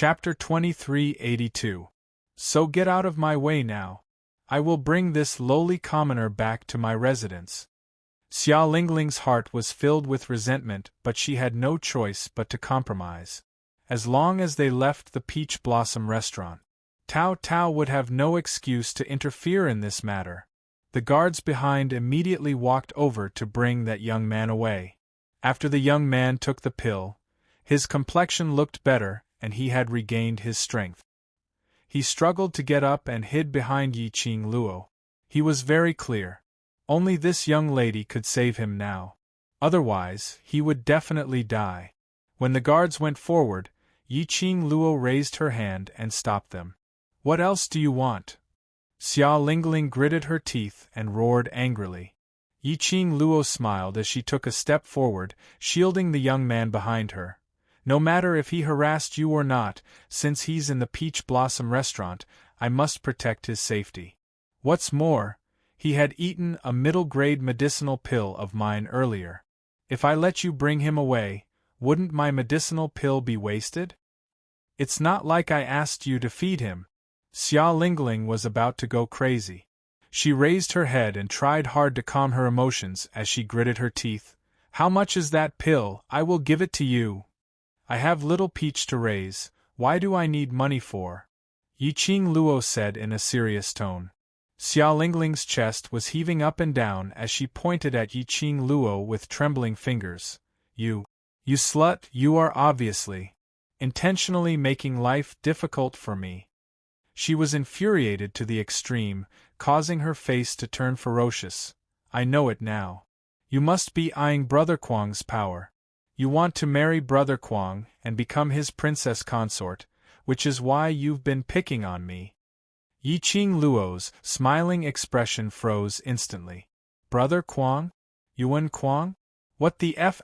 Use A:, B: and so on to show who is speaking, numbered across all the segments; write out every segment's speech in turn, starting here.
A: Chapter 2382. So get out of my way now. I will bring this lowly commoner back to my residence. Xia Lingling's heart was filled with resentment, but she had no choice but to compromise. As long as they left the Peach Blossom restaurant, Tao Tao would have no excuse to interfere in this matter. The guards behind immediately walked over to bring that young man away. After the young man took the pill, his complexion looked better, and he had regained his strength. He struggled to get up and hid behind Yi Qing Luo. He was very clear. Only this young lady could save him now. Otherwise, he would definitely die. When the guards went forward, Yi Qing Luo raised her hand and stopped them. What else do you want? Xia Lingling gritted her teeth and roared angrily. Yi Qing Luo smiled as she took a step forward, shielding the young man behind her. No matter if he harassed you or not, since he's in the Peach Blossom restaurant, I must protect his safety. What's more, he had eaten a middle-grade medicinal pill of mine earlier. If I let you bring him away, wouldn't my medicinal pill be wasted? It's not like I asked you to feed him. Xia Lingling was about to go crazy. She raised her head and tried hard to calm her emotions as she gritted her teeth. How much is that pill? I will give it to you. I have little Peach to raise, why do I need money for? Yi Qing Luo said in a serious tone. Xia Lingling's chest was heaving up and down as she pointed at Yi Qing Luo with trembling fingers. You slut, you are obviously intentionally making life difficult for me. She was infuriated to the extreme, causing her face to turn ferocious. I know it now. You must be eyeing Brother Kuang's power. You want to marry Brother Kuang and become his princess consort, which is why you've been picking on me. Yi Qing Luo's smiling expression froze instantly. Brother Kuang? Yuan Kuang? What the F***?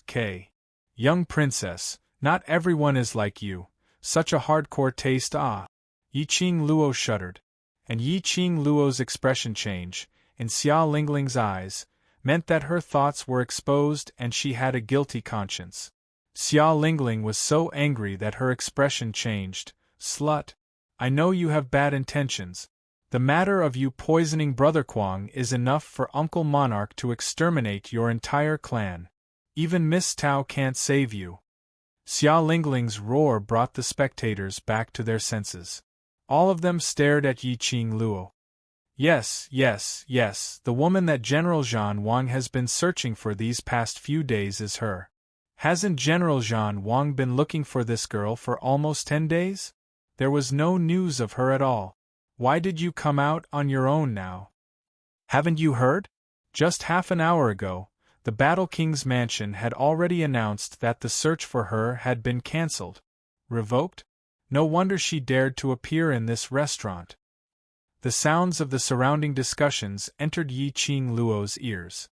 A: K. Young princess, not everyone is like you. Such a hardcore taste. Yi Qing Luo shuddered. And Yi Qing Luo's expression change, in Xia Lingling's eyes, meant that her thoughts were exposed and she had a guilty conscience. Xia Lingling was so angry that her expression changed. Slut. I know you have bad intentions. The matter of you poisoning Brother Kuang is enough for Uncle Monarch to exterminate your entire clan. Even Miss Tao can't save you. Xia Lingling's roar brought the spectators back to their senses. All of them stared at Yi Qing Luo. Yes, the woman that General Zhan Wang has been searching for these past few days is her. Hasn't General Zhan Wang been looking for this girl for almost 10 days? There was no news of her at all. Why did you come out on your own now? Haven't you heard? Just half an hour ago, the Battle King's mansion had already announced that the search for her had been cancelled. Revoked? No wonder she dared to appear in this restaurant. The sounds of the surrounding discussions entered Yi Qing Luo's ears.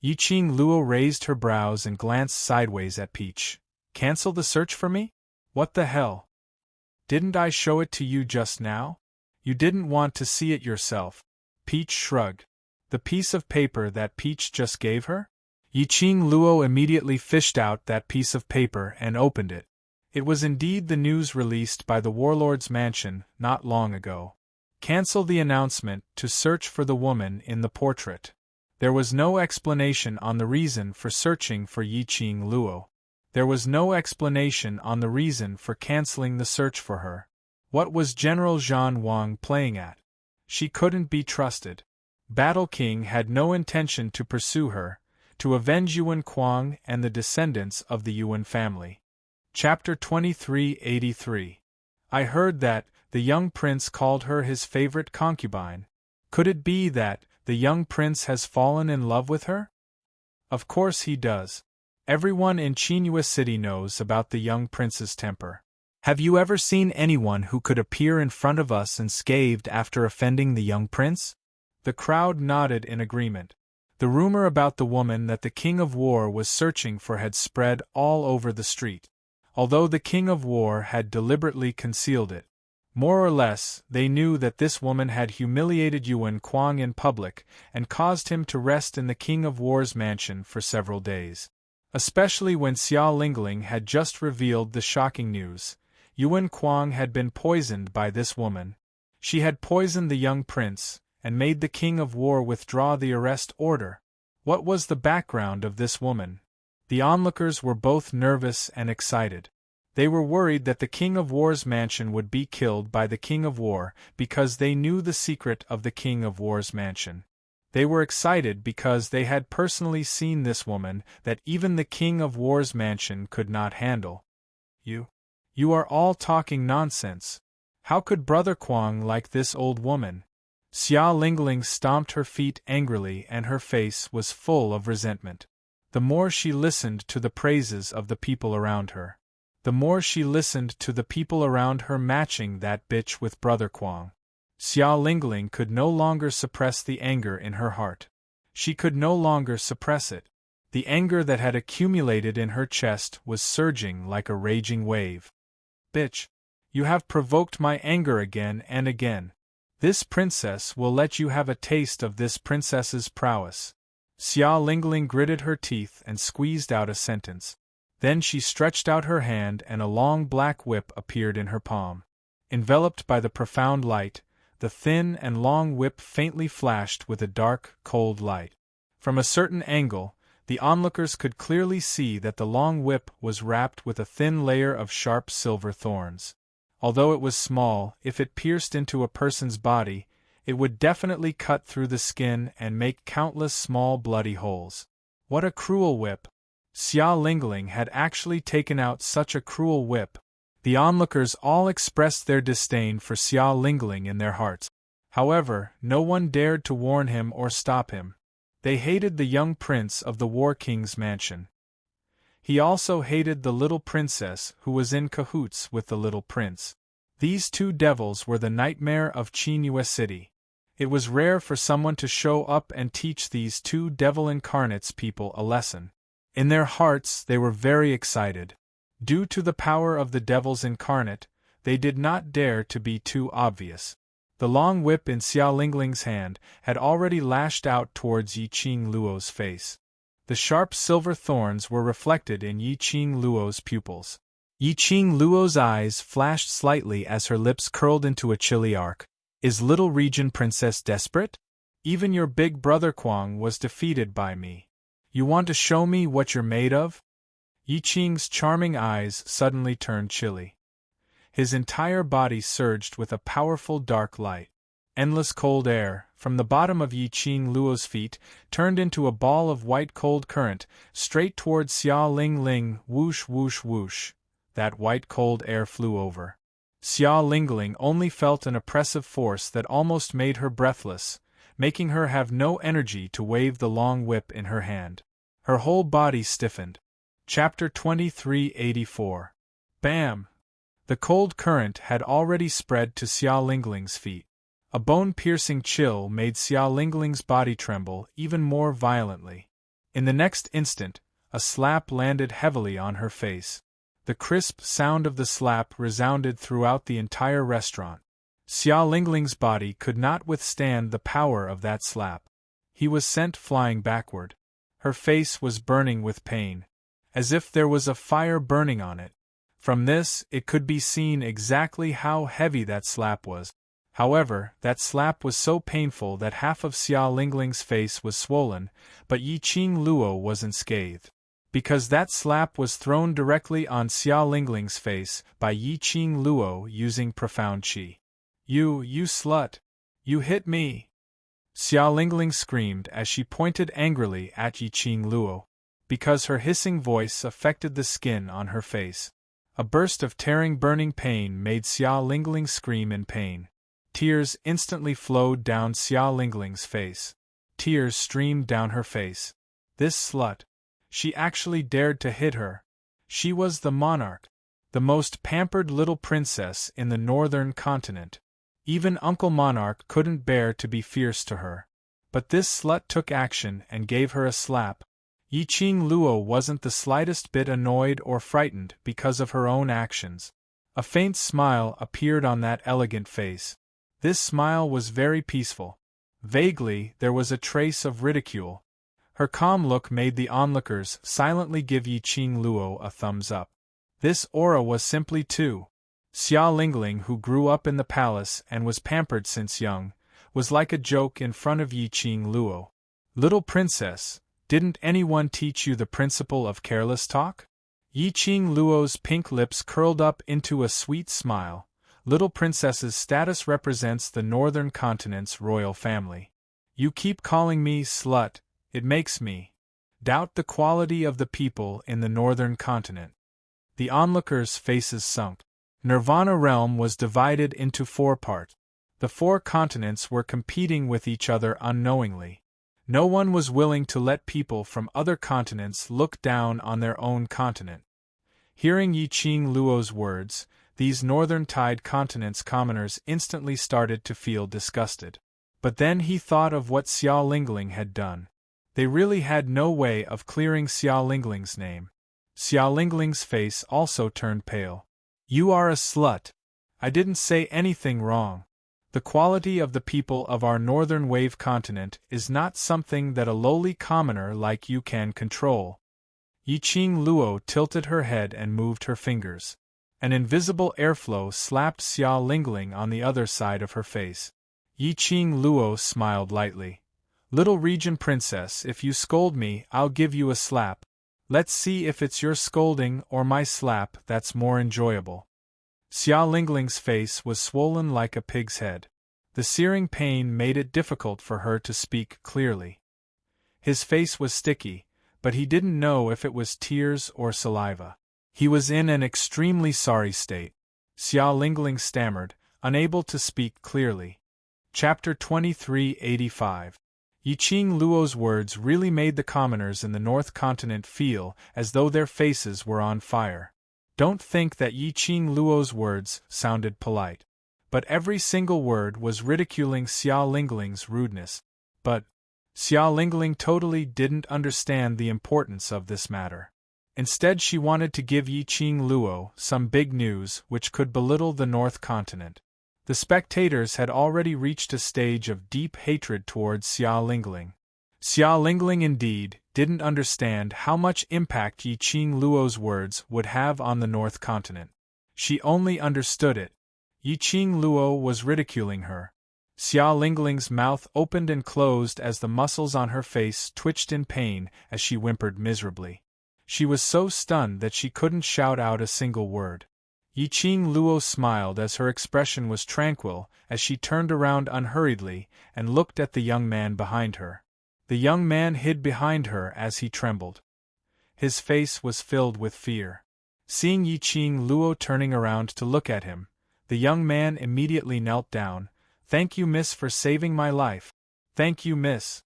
A: Yi Qing Luo raised her brows and glanced sideways at Peach. Cancel the search for me? What the hell? Didn't I show it to you just now? You didn't want to see it yourself. Peach shrugged. The piece of paper that Peach just gave her? Yi Qing Luo immediately fished out that piece of paper and opened it. It was indeed the news released by the Warlord's mansion not long ago. Cancel the announcement to search for the woman in the portrait. There was no explanation on the reason for searching for Yi Qing Luo. There was no explanation on the reason for canceling the search for her. What was General Zhan Wang playing at? She couldn't be trusted. Battle King had no intention to pursue her, to avenge Yuan Kuang and the descendants of the Yuan family. Chapter 2383. I heard that the young prince called her his favorite concubine. Could it be that the young prince has fallen in love with her? Of course he does. Everyone in Qinghua City knows about the young prince's temper. Have you ever seen anyone who could appear in front of us unscathed after offending the young prince? The crowd nodded in agreement. The rumor about the woman that the King of War was searching for had spread all over the street. Although the King of War had deliberately concealed it. More or less, they knew that this woman had humiliated Yuan Kuang in public and caused him to rest in the King of War's mansion for several days. Especially when Xiao Lingling had just revealed the shocking news. Yuan Kuang had been poisoned by this woman. She had poisoned the young prince, and made the king of war withdraw the arrest order. What was the background of this woman? The onlookers were both nervous and excited. They were worried that the King of War's mansion would be killed by the King of War because they knew the secret of the King of War's mansion. They were excited because they had personally seen this woman that even the King of War's mansion could not handle. You are all talking nonsense. How could Brother Kuang like this old woman? Xiao Lingling stomped her feet angrily and her face was full of resentment. The more she listened to the praises of the people around her, the more she listened to the people around her matching that bitch with Brother Kuang. Xiao Lingling could no longer suppress the anger in her heart. She could no longer suppress it. The anger that had accumulated in her chest was surging like a raging wave. Bitch! You have provoked my anger again and again. This princess will let you have a taste of this princess's prowess. Xiao Lingling gritted her teeth and squeezed out a sentence. Then she stretched out her hand and a long black whip appeared in her palm. Enveloped by the profound light, the thin and long whip faintly flashed with a dark, cold light. From a certain angle, the onlookers could clearly see that the long whip was wrapped with a thin layer of sharp silver thorns. Although it was small, if it pierced into a person's body, it would definitely cut through the skin and make countless small bloody holes. What a cruel whip! Xiao Lingling had actually taken out such a cruel whip. The onlookers all expressed their disdain for Xiao Lingling in their hearts. However, no one dared to warn him or stop him. They hated the young prince of the War King's mansion. He also hated the little princess who was in cahoots with the little prince. These two devils were the nightmare of Qingyue City. It was rare for someone to show up and teach these two devil-incarnates people a lesson. In their hearts they were very excited. Due to the power of the devils incarnate, they did not dare to be too obvious. The long whip in Xiao Lingling's hand had already lashed out towards Yi Qing Luo's face. The sharp silver thorns were reflected in Yi Qing Luo's pupils. Yi Qing Luo's eyes flashed slightly as her lips curled into a chilly arc. Is little region princess desperate? Even your big brother Kuang was defeated by me. You want to show me what you're made of? Yi Qing's charming eyes suddenly turned chilly. His entire body surged with a powerful dark light. Endless cold air, from the bottom of Yi Qing Luo's feet, turned into a ball of white cold current, straight towards Xiao Lingling. Whoosh whoosh whoosh. That white cold air flew over. Xiao Lingling only felt an oppressive force that almost made her breathless, making her have no energy to wave the long whip in her hand. Her whole body stiffened. Chapter 2384. Bam! The cold current had already spread to Xiao Lingling's feet. A bone-piercing chill made Xiao Lingling's body tremble even more violently. In the next instant, a slap landed heavily on her face. The crisp sound of the slap resounded throughout the entire restaurant. Xiao Lingling's body could not withstand the power of that slap. He was sent flying backward. Her face was burning with pain, as if there was a fire burning on it. From this, it could be seen exactly how heavy that slap was. However, that slap was so painful that half of Xiao Lingling's face was swollen, but Yi Qing Luo was unscathed. Because that slap was thrown directly on Xiao Lingling's face by Yi Qing Luo using profound qi. You slut! You hit me! Xiao Lingling screamed as she pointed angrily at Yi Qing Luo. Because her hissing voice affected the skin on her face. A burst of tearing burning pain made Xiao Lingling scream in pain. Tears instantly flowed down Xiao Lingling's face. Tears streamed down her face. This slut! She actually dared to hit her. She was the monarch, the most pampered little princess in the northern continent. Even Uncle Monarch couldn't bear to be fierce to her. But this slut took action and gave her a slap. Yi Qing Luo wasn't the slightest bit annoyed or frightened because of her own actions. A faint smile appeared on that elegant face. This smile was very peaceful. Vaguely, there was a trace of ridicule. Her calm look made the onlookers silently give Yi Qing Luo a thumbs up. This aura was simply too. Xia Lingling, who grew up in the palace and was pampered since young, was like a joke in front of Yi Qing Luo. Little princess, didn't anyone teach you the principle of careless talk? Yi Qing Luo's pink lips curled up into a sweet smile. Little princess's status represents the northern continent's royal family. You keep calling me slut, it makes me doubt the quality of the people in the northern continent. The onlookers' faces sunk. Nirvana realm was divided into 4 parts. The 4 continents were competing with each other unknowingly. No one was willing to let people from other continents look down on their own continent. Hearing Yi Qing Luo's words, these northern tide continent's commoners instantly started to feel disgusted. But then he thought of what Xia Lingling had done. They really had no way of clearing Xia Lingling's name. Xia Lingling's face also turned pale. You are a slut. I didn't say anything wrong. The quality of the people of our northern wave continent is not something that a lowly commoner like you can control. Yi Qing Luo tilted her head and moved her fingers. An invisible airflow slapped Xia Lingling on the other side of her face. Yi Qing Luo smiled lightly. Little region princess, if you scold me, I'll give you a slap. Let's see if it's your scolding or my slap that's more enjoyable. Xia Lingling's face was swollen like a pig's head. The searing pain made it difficult for her to speak clearly. His face was sticky, but he didn't know if it was tears or saliva. He was in an extremely sorry state. Xia Lingling stammered, unable to speak clearly. Chapter 2385. Yi Qing Luo's words really made the commoners in the North Continent feel as though their faces were on fire. Don't think that Yi Qing Luo's words sounded polite. But every single word was ridiculing Xia Lingling's rudeness. But Xia Lingling totally didn't understand the importance of this matter. Instead, she wanted to give Yi Qing Luo some big news which could belittle the North Continent. The spectators had already reached a stage of deep hatred towards Xia Lingling. Xia Lingling indeed didn't understand how much impact Yi Qing Luo's words would have on the North Continent. She only understood it. Yi Qing Luo was ridiculing her. Xia Lingling's mouth opened and closed as the muscles on her face twitched in pain as she whimpered miserably. She was so stunned that she couldn't shout out a single word. Yi Qing Luo smiled as her expression was tranquil as she turned around unhurriedly and looked at the young man behind her. The young man hid behind her as he trembled. His face was filled with fear. Seeing Yi Qing Luo turning around to look at him, the young man immediately knelt down. Thank you, miss, for saving my life. Thank you, miss.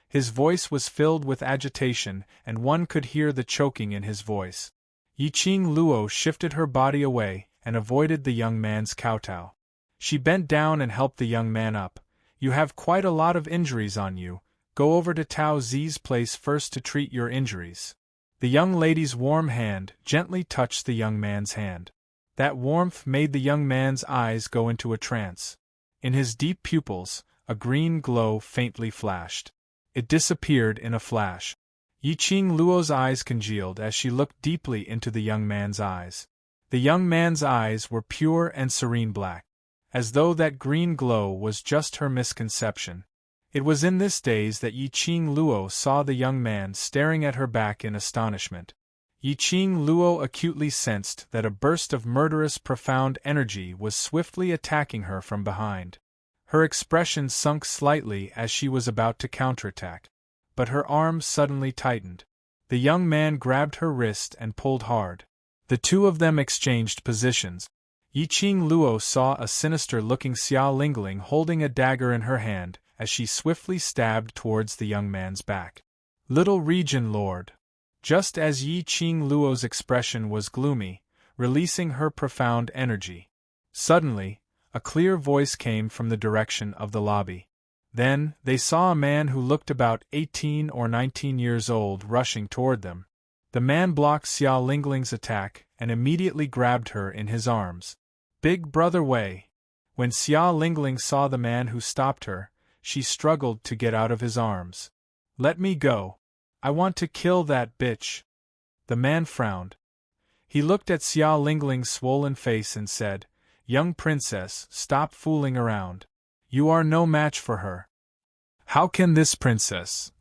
A: His voice was filled with agitation, and one could hear the choking in his voice. Yi Qing Luo shifted her body away and avoided the young man's kowtow. She bent down and helped the young man up. You have quite a lot of injuries on you. Go over to Tao Zi's place first to treat your injuries. The young lady's warm hand gently touched the young man's hand. That warmth made the young man's eyes go into a trance. In his deep pupils, a green glow faintly flashed. It disappeared in a flash. Yi Qing Luo's eyes congealed as she looked deeply into the young man's eyes. The young man's eyes were pure and serene black, as though that green glow was just her misconception. It was in this daze that Yi Qing Luo saw the young man staring at her back in astonishment. Yi Qing Luo acutely sensed that a burst of murderous profound energy was swiftly attacking her from behind. Her expression sunk slightly as she was about to counterattack. But her arms suddenly tightened. The young man grabbed her wrist and pulled hard. The two of them exchanged positions. Yi Qing Luo saw a sinister-looking Xia Lingling holding a dagger in her hand as she swiftly stabbed towards the young man's back. Little Region Lord. Just as Yi Qing Luo's expression was gloomy, releasing her profound energy. Suddenly, a clear voice came from the direction of the lobby. Then, they saw a man who looked about 18 or 19 years old rushing toward them. The man blocked Xia Lingling's attack and immediately grabbed her in his arms. Big Brother Wei. When Xia Lingling saw the man who stopped her, she struggled to get out of his arms. Let me go. I want to kill that bitch. The man frowned. He looked at Xia Lingling's swollen face and said, Young princess, stop fooling around. You are no match for her. How can this princess?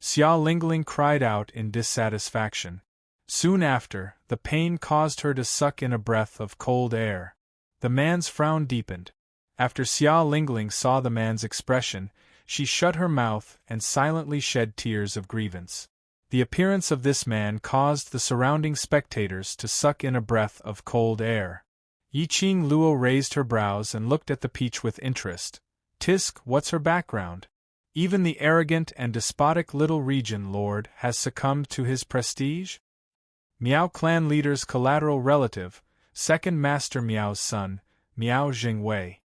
A: Xia Lingling cried out in dissatisfaction. Soon after, the pain caused her to suck in a breath of cold air. The man's frown deepened. After Xia Lingling saw the man's expression, she shut her mouth and silently shed tears of grievance. The appearance of this man caused the surrounding spectators to suck in a breath of cold air. Yiqing Luo raised her brows and looked at the peach with interest. Tisk, what's her background? Even the arrogant and despotic little region lord has succumbed to his prestige? Miao clan leader's collateral relative, second master Miao's son, Miao Jingwei.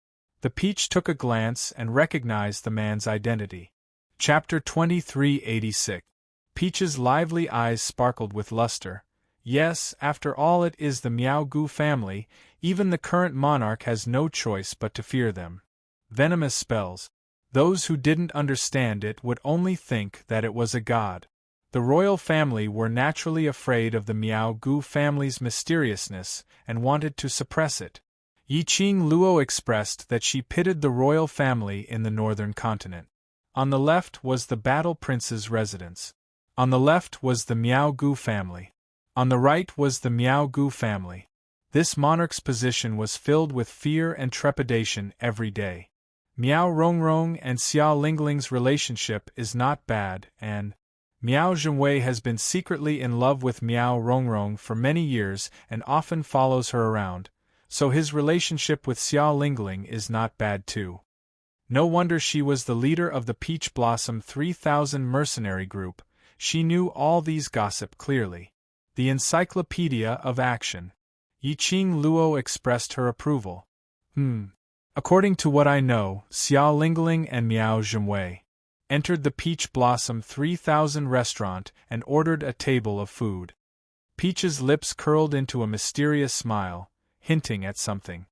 A: The peach took a glance and recognized the man's identity. Chapter 2386. Peach's lively eyes sparkled with luster. Yes, after all, it is the Miao Gu family. Even the current monarch has no choice but to fear them. Venomous spells. Those who didn't understand it would only think that it was a god. The royal family were naturally afraid of the Miao Gu family's mysteriousness and wanted to suppress it. Yiqing Luo expressed that she pitied the royal family in the northern continent. On the left was the Battle Prince's residence. On the left was the Miao Gu family. On the right was the Miao Gu family. This monarch's position was filled with fear and trepidation every day. Miao Rongrong and Xia Lingling's relationship is not bad, and Miao Jingwei has been secretly in love with Miao Rongrong for many years and often follows her around, so his relationship with Xia Lingling is not bad too. No wonder she was the leader of the Peach Blossom 3000 mercenary group. She knew all these gossip clearly. The Encyclopedia of Action. Yiqing Luo expressed her approval. According to what I know, Xia Lingling and Miao Jingwei entered the Peach Blossom 3000 restaurant and ordered a table of food. Peach's lips curled into a mysterious smile, hinting at something.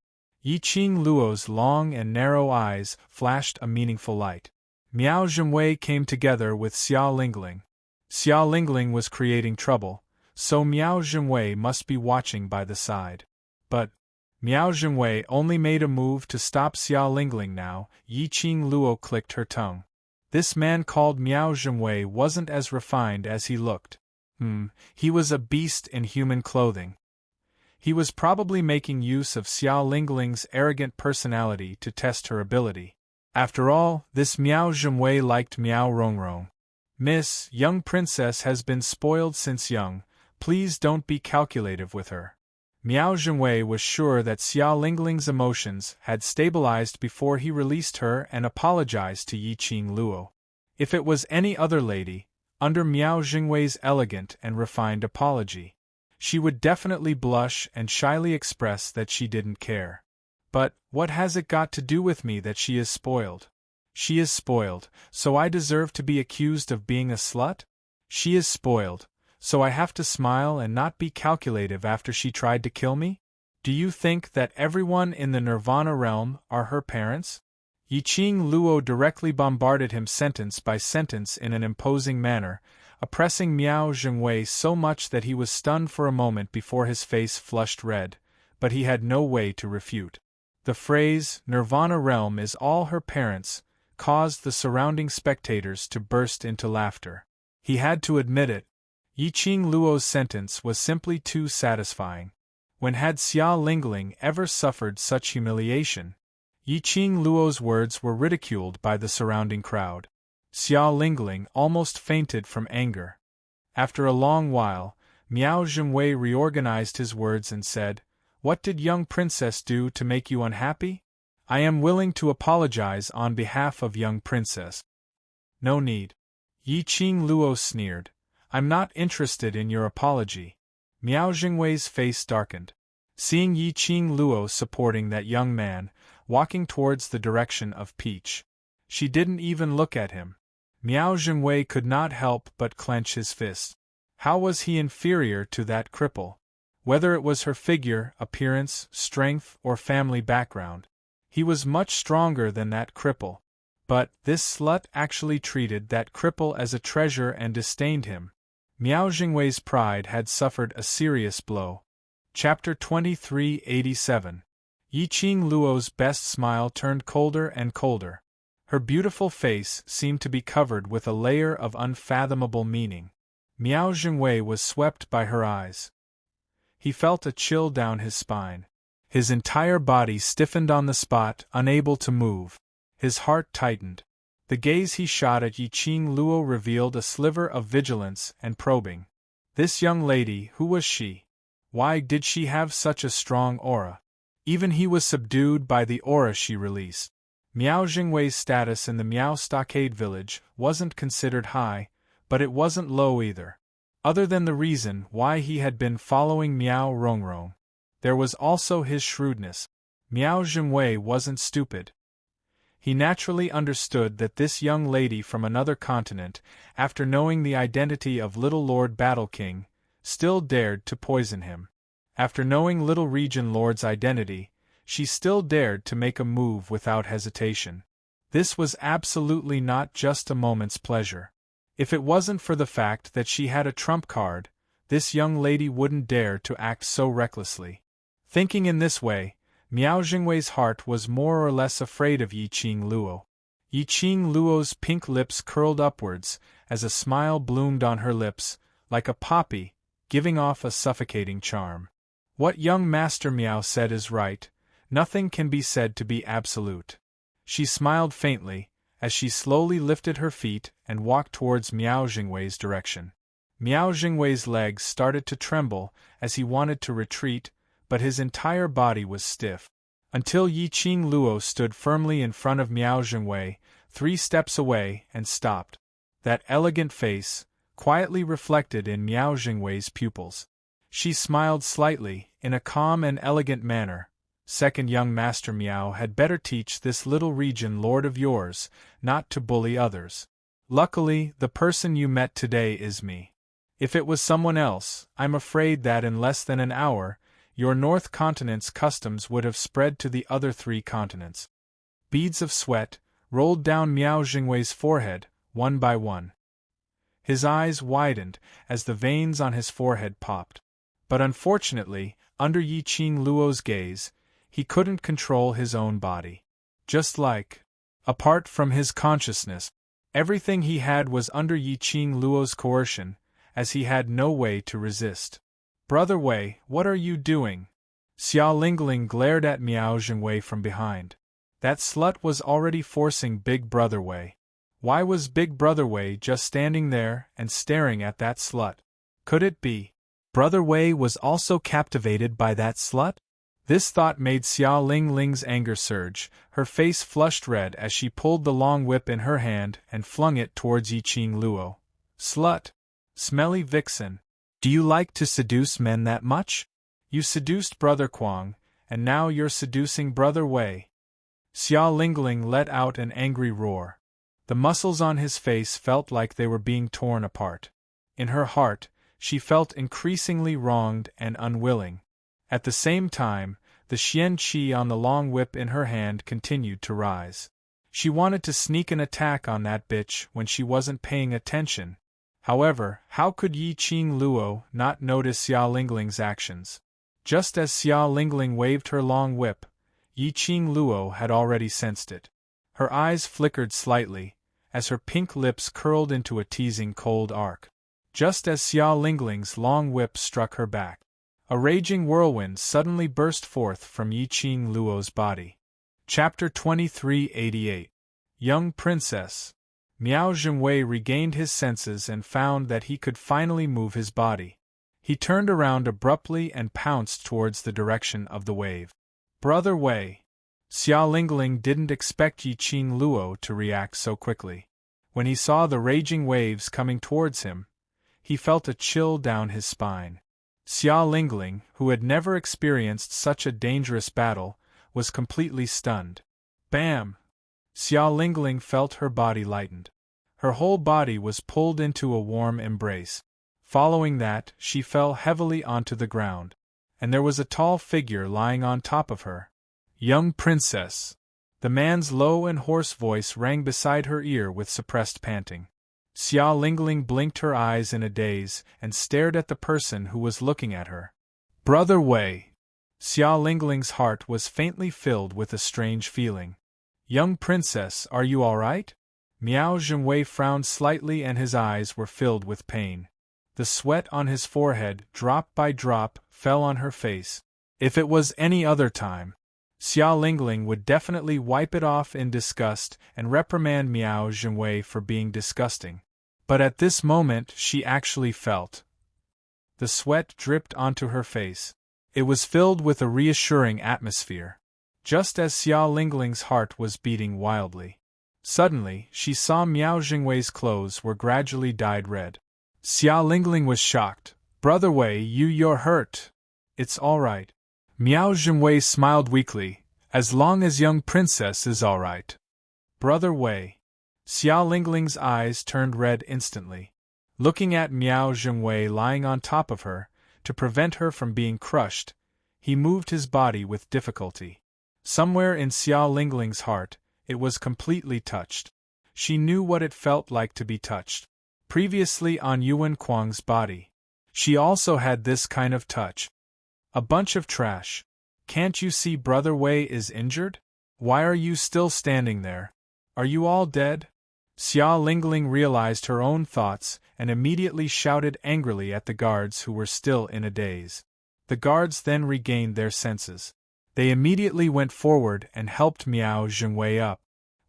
A: Yiqing Luo's long and narrow eyes flashed a meaningful light. Miao Jingwei came together with Xia Lingling. Xia Lingling was creating trouble, so Miao Jingwei must be watching by the side. But Miao Jingwei only made a move to stop Xia Lingling now. Yiqing Luo clicked her tongue. This man called Miao Jingwei wasn't as refined as he looked. He was a beast in human clothing. He was probably making use of Xia Lingling's arrogant personality to test her ability. After all, this Miao Jingwei liked Miao Rongrong. Miss, young princess has been spoiled since young. Please don't be calculative with her. Miao Jingwei was sure that Xia Lingling's emotions had stabilized before he released her and apologized to Yiqing Luo. If it was any other lady, under Miao Jingwei's elegant and refined apology, she would definitely blush and shyly express that she didn't care. But what has it got to do with me that she is spoiled? She is spoiled, so I deserve to be accused of being a slut? She is spoiled, so I have to smile and not be calculative after she tried to kill me? Do you think that everyone in the Nirvana realm are her parents? Yiqing Luo directly bombarded him sentence by sentence in an imposing manner, oppressing Miao Jingwei so much that he was stunned for a moment before his face flushed red, but he had no way to refute. The phrase, Nirvana realm is all her parents, caused the surrounding spectators to burst into laughter. He had to admit it. Yiqing Luo's sentence was simply too satisfying. When had Xia Lingling ever suffered such humiliation? Yiqing Luo's words were ridiculed by the surrounding crowd. Xia Lingling almost fainted from anger. After a long while, Miao Jingwei reorganized his words and said, "What did young princess do to make you unhappy? I am willing to apologize on behalf of young princess." "No need." Yiqing Luo sneered. "I'm not interested in your apology." Miao Jingwei's face darkened. Seeing Yiqing Luo supporting that young man, walking towards the direction of Peach, she didn't even look at him. Miao Jingwei could not help but clench his fist. How was he inferior to that cripple? Whether it was her figure, appearance, strength, or family background, he was much stronger than that cripple. But this slut actually treated that cripple as a treasure and disdained him. Miao Jingwei's pride had suffered a serious blow. Chapter 2387. Yiqing Luo's best smile turned colder and colder. Her beautiful face seemed to be covered with a layer of unfathomable meaning. Miao Jingwei was swept by her eyes. He felt a chill down his spine. His entire body stiffened on the spot, unable to move. His heart tightened. The gaze he shot at Yiqing Luo revealed a sliver of vigilance and probing. This young lady, who was she? Why did she have such a strong aura? Even he was subdued by the aura she released. Miao Jingwei's status in the Miao Stockade village wasn't considered high, but it wasn't low either. Other than the reason why he had been following Miao Rongrong, there was also his shrewdness. Miao Jingwei wasn't stupid. He naturally understood that this young lady from another continent, after knowing the identity of Little Lord Battle King, still dared to poison him. After knowing Little Region Lord's identity, she still dared to make a move without hesitation. This was absolutely not just a moment's pleasure. If it wasn't for the fact that she had a trump card, this young lady wouldn't dare to act so recklessly. Thinking in this way, Miao Jingwei's heart was more or less afraid of Yiqing Luo. Yiqing Luo's pink lips curled upwards, as a smile bloomed on her lips, like a poppy, giving off a suffocating charm. What young Master Miao said is right, nothing can be said to be absolute. She smiled faintly, as she slowly lifted her feet and walked towards Miao Jingwei's direction. Miao Jingwei's legs started to tremble as he wanted to retreat, but his entire body was stiff. Until Yiqing Luo stood firmly in front of Miao Jingwei, 3 steps away, and stopped. That elegant face, quietly reflected in Miao Jingwei's pupils. She smiled slightly, in a calm and elegant manner. Second young Master Miao had better teach this Little Region Lord of yours not to bully others. Luckily, the person you met today is me. If it was someone else, I'm afraid that in less than an hour, your North Continent's customs would have spread to the other 3 continents. Beads of sweat rolled down Miao Jingwei's forehead, one by one. His eyes widened as the veins on his forehead popped. But unfortunately, under Yiqing Luo's gaze, he couldn't control his own body. Just like, apart from his consciousness, everything he had was under Yiqing Luo's coercion, as he had no way to resist. Brother Wei, what are you doing? Xia Lingling glared at Miao Jingwei from behind. That slut was already forcing Big Brother Wei. Why was Big Brother Wei just standing there and staring at that slut? Could it be Brother Wei was also captivated by that slut? This thought made Xia Lingling's anger surge. Her face flushed red as she pulled the long whip in her hand and flung it towards Yiqing Luo. Slut! Smelly vixen! Do you like to seduce men that much? You seduced Brother Quang, and now you're seducing Brother Wei. Xia Lingling let out an angry roar. The muscles on his face felt like they were being torn apart. In her heart, she felt increasingly wronged and unwilling. At the same time, the xian qi on the long whip in her hand continued to rise. She wanted to sneak an attack on that bitch when she wasn't paying attention. However, how could Yiqing Luo not notice Xia Lingling's actions? Just as Xia Lingling waved her long whip, Yiqing Luo had already sensed it. Her eyes flickered slightly, as her pink lips curled into a teasing cold arc. Just as Xia Lingling's long whip struck her back, a raging whirlwind suddenly burst forth from Yiqing Luo's body. Chapter 2388. Young Princess. Miao Jingwei regained his senses and found that he could finally move his body. He turned around abruptly and pounced towards the direction of the wave. Brother Wei. Xia Lingling didn't expect Yiqing Luo to react so quickly. When he saw the raging waves coming towards him, he felt a chill down his spine. Xia Lingling, who had never experienced such a dangerous battle, was completely stunned. Bam! Xia Lingling felt her body lightened. Her whole body was pulled into a warm embrace. Following that, she fell heavily onto the ground, and there was a tall figure lying on top of her. Young Princess. The man's low and hoarse voice rang beside her ear with suppressed panting. Xia Lingling blinked her eyes in a daze and stared at the person who was looking at her. Brother Wei. Xia Lingling's heart was faintly filled with a strange feeling. Young princess, are you all right? Miao Zhenwei frowned slightly and his eyes were filled with pain. The sweat on his forehead, drop by drop, fell on her face. If it was any other time, Xia Lingling would definitely wipe it off in disgust and reprimand Miao Zhenwei for being disgusting. But at this moment she actually felt. The sweat dripped onto her face. It was filled with a reassuring atmosphere. Just as Xia Lingling's heart was beating wildly. Suddenly, she saw Miao Zhenwei's clothes were gradually dyed red. Xia Lingling was shocked. Brother Wei, you're hurt. It's all right. Miao Zhenwei smiled weakly. As long as young princess is all right. Brother Wei. Xia Lingling's eyes turned red instantly. Looking at Miao Zhenwei lying on top of her, to prevent her from being crushed, he moved his body with difficulty. Somewhere in Xia Lingling's heart, it was completely touched. She knew what it felt like to be touched. Previously on Yuan Kuang's body, she also had this kind of touch. A bunch of trash. Can't you see Brother Wei is injured? Why are you still standing there? Are you all dead? Xia Lingling realized her own thoughts and immediately shouted angrily at the guards who were still in a daze. The guards then regained their senses. They immediately went forward and helped Miao Zhenwei up.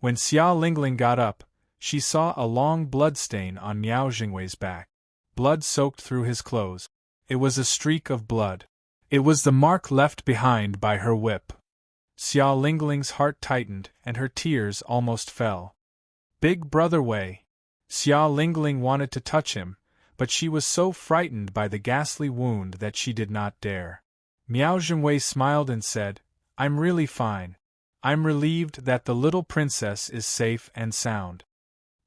A: When Xia Lingling got up, she saw a long blood stain on Miao Zhenwei's back. Blood soaked through his clothes. It was a streak of blood. It was the mark left behind by her whip. Xia Lingling's heart tightened and her tears almost fell. Big Brother Wei. Xia Lingling wanted to touch him, but she was so frightened by the ghastly wound that she did not dare. Miao Zhenwei smiled and said, I'm really fine. I'm relieved that the little princess is safe and sound.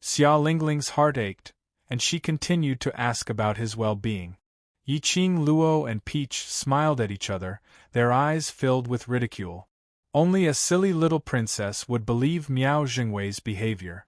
A: Xia Lingling's heart ached, and she continued to ask about his well-being. Yiqing Luo and Peach smiled at each other, their eyes filled with ridicule. Only a silly little princess would believe Miao Zhenwei's behavior.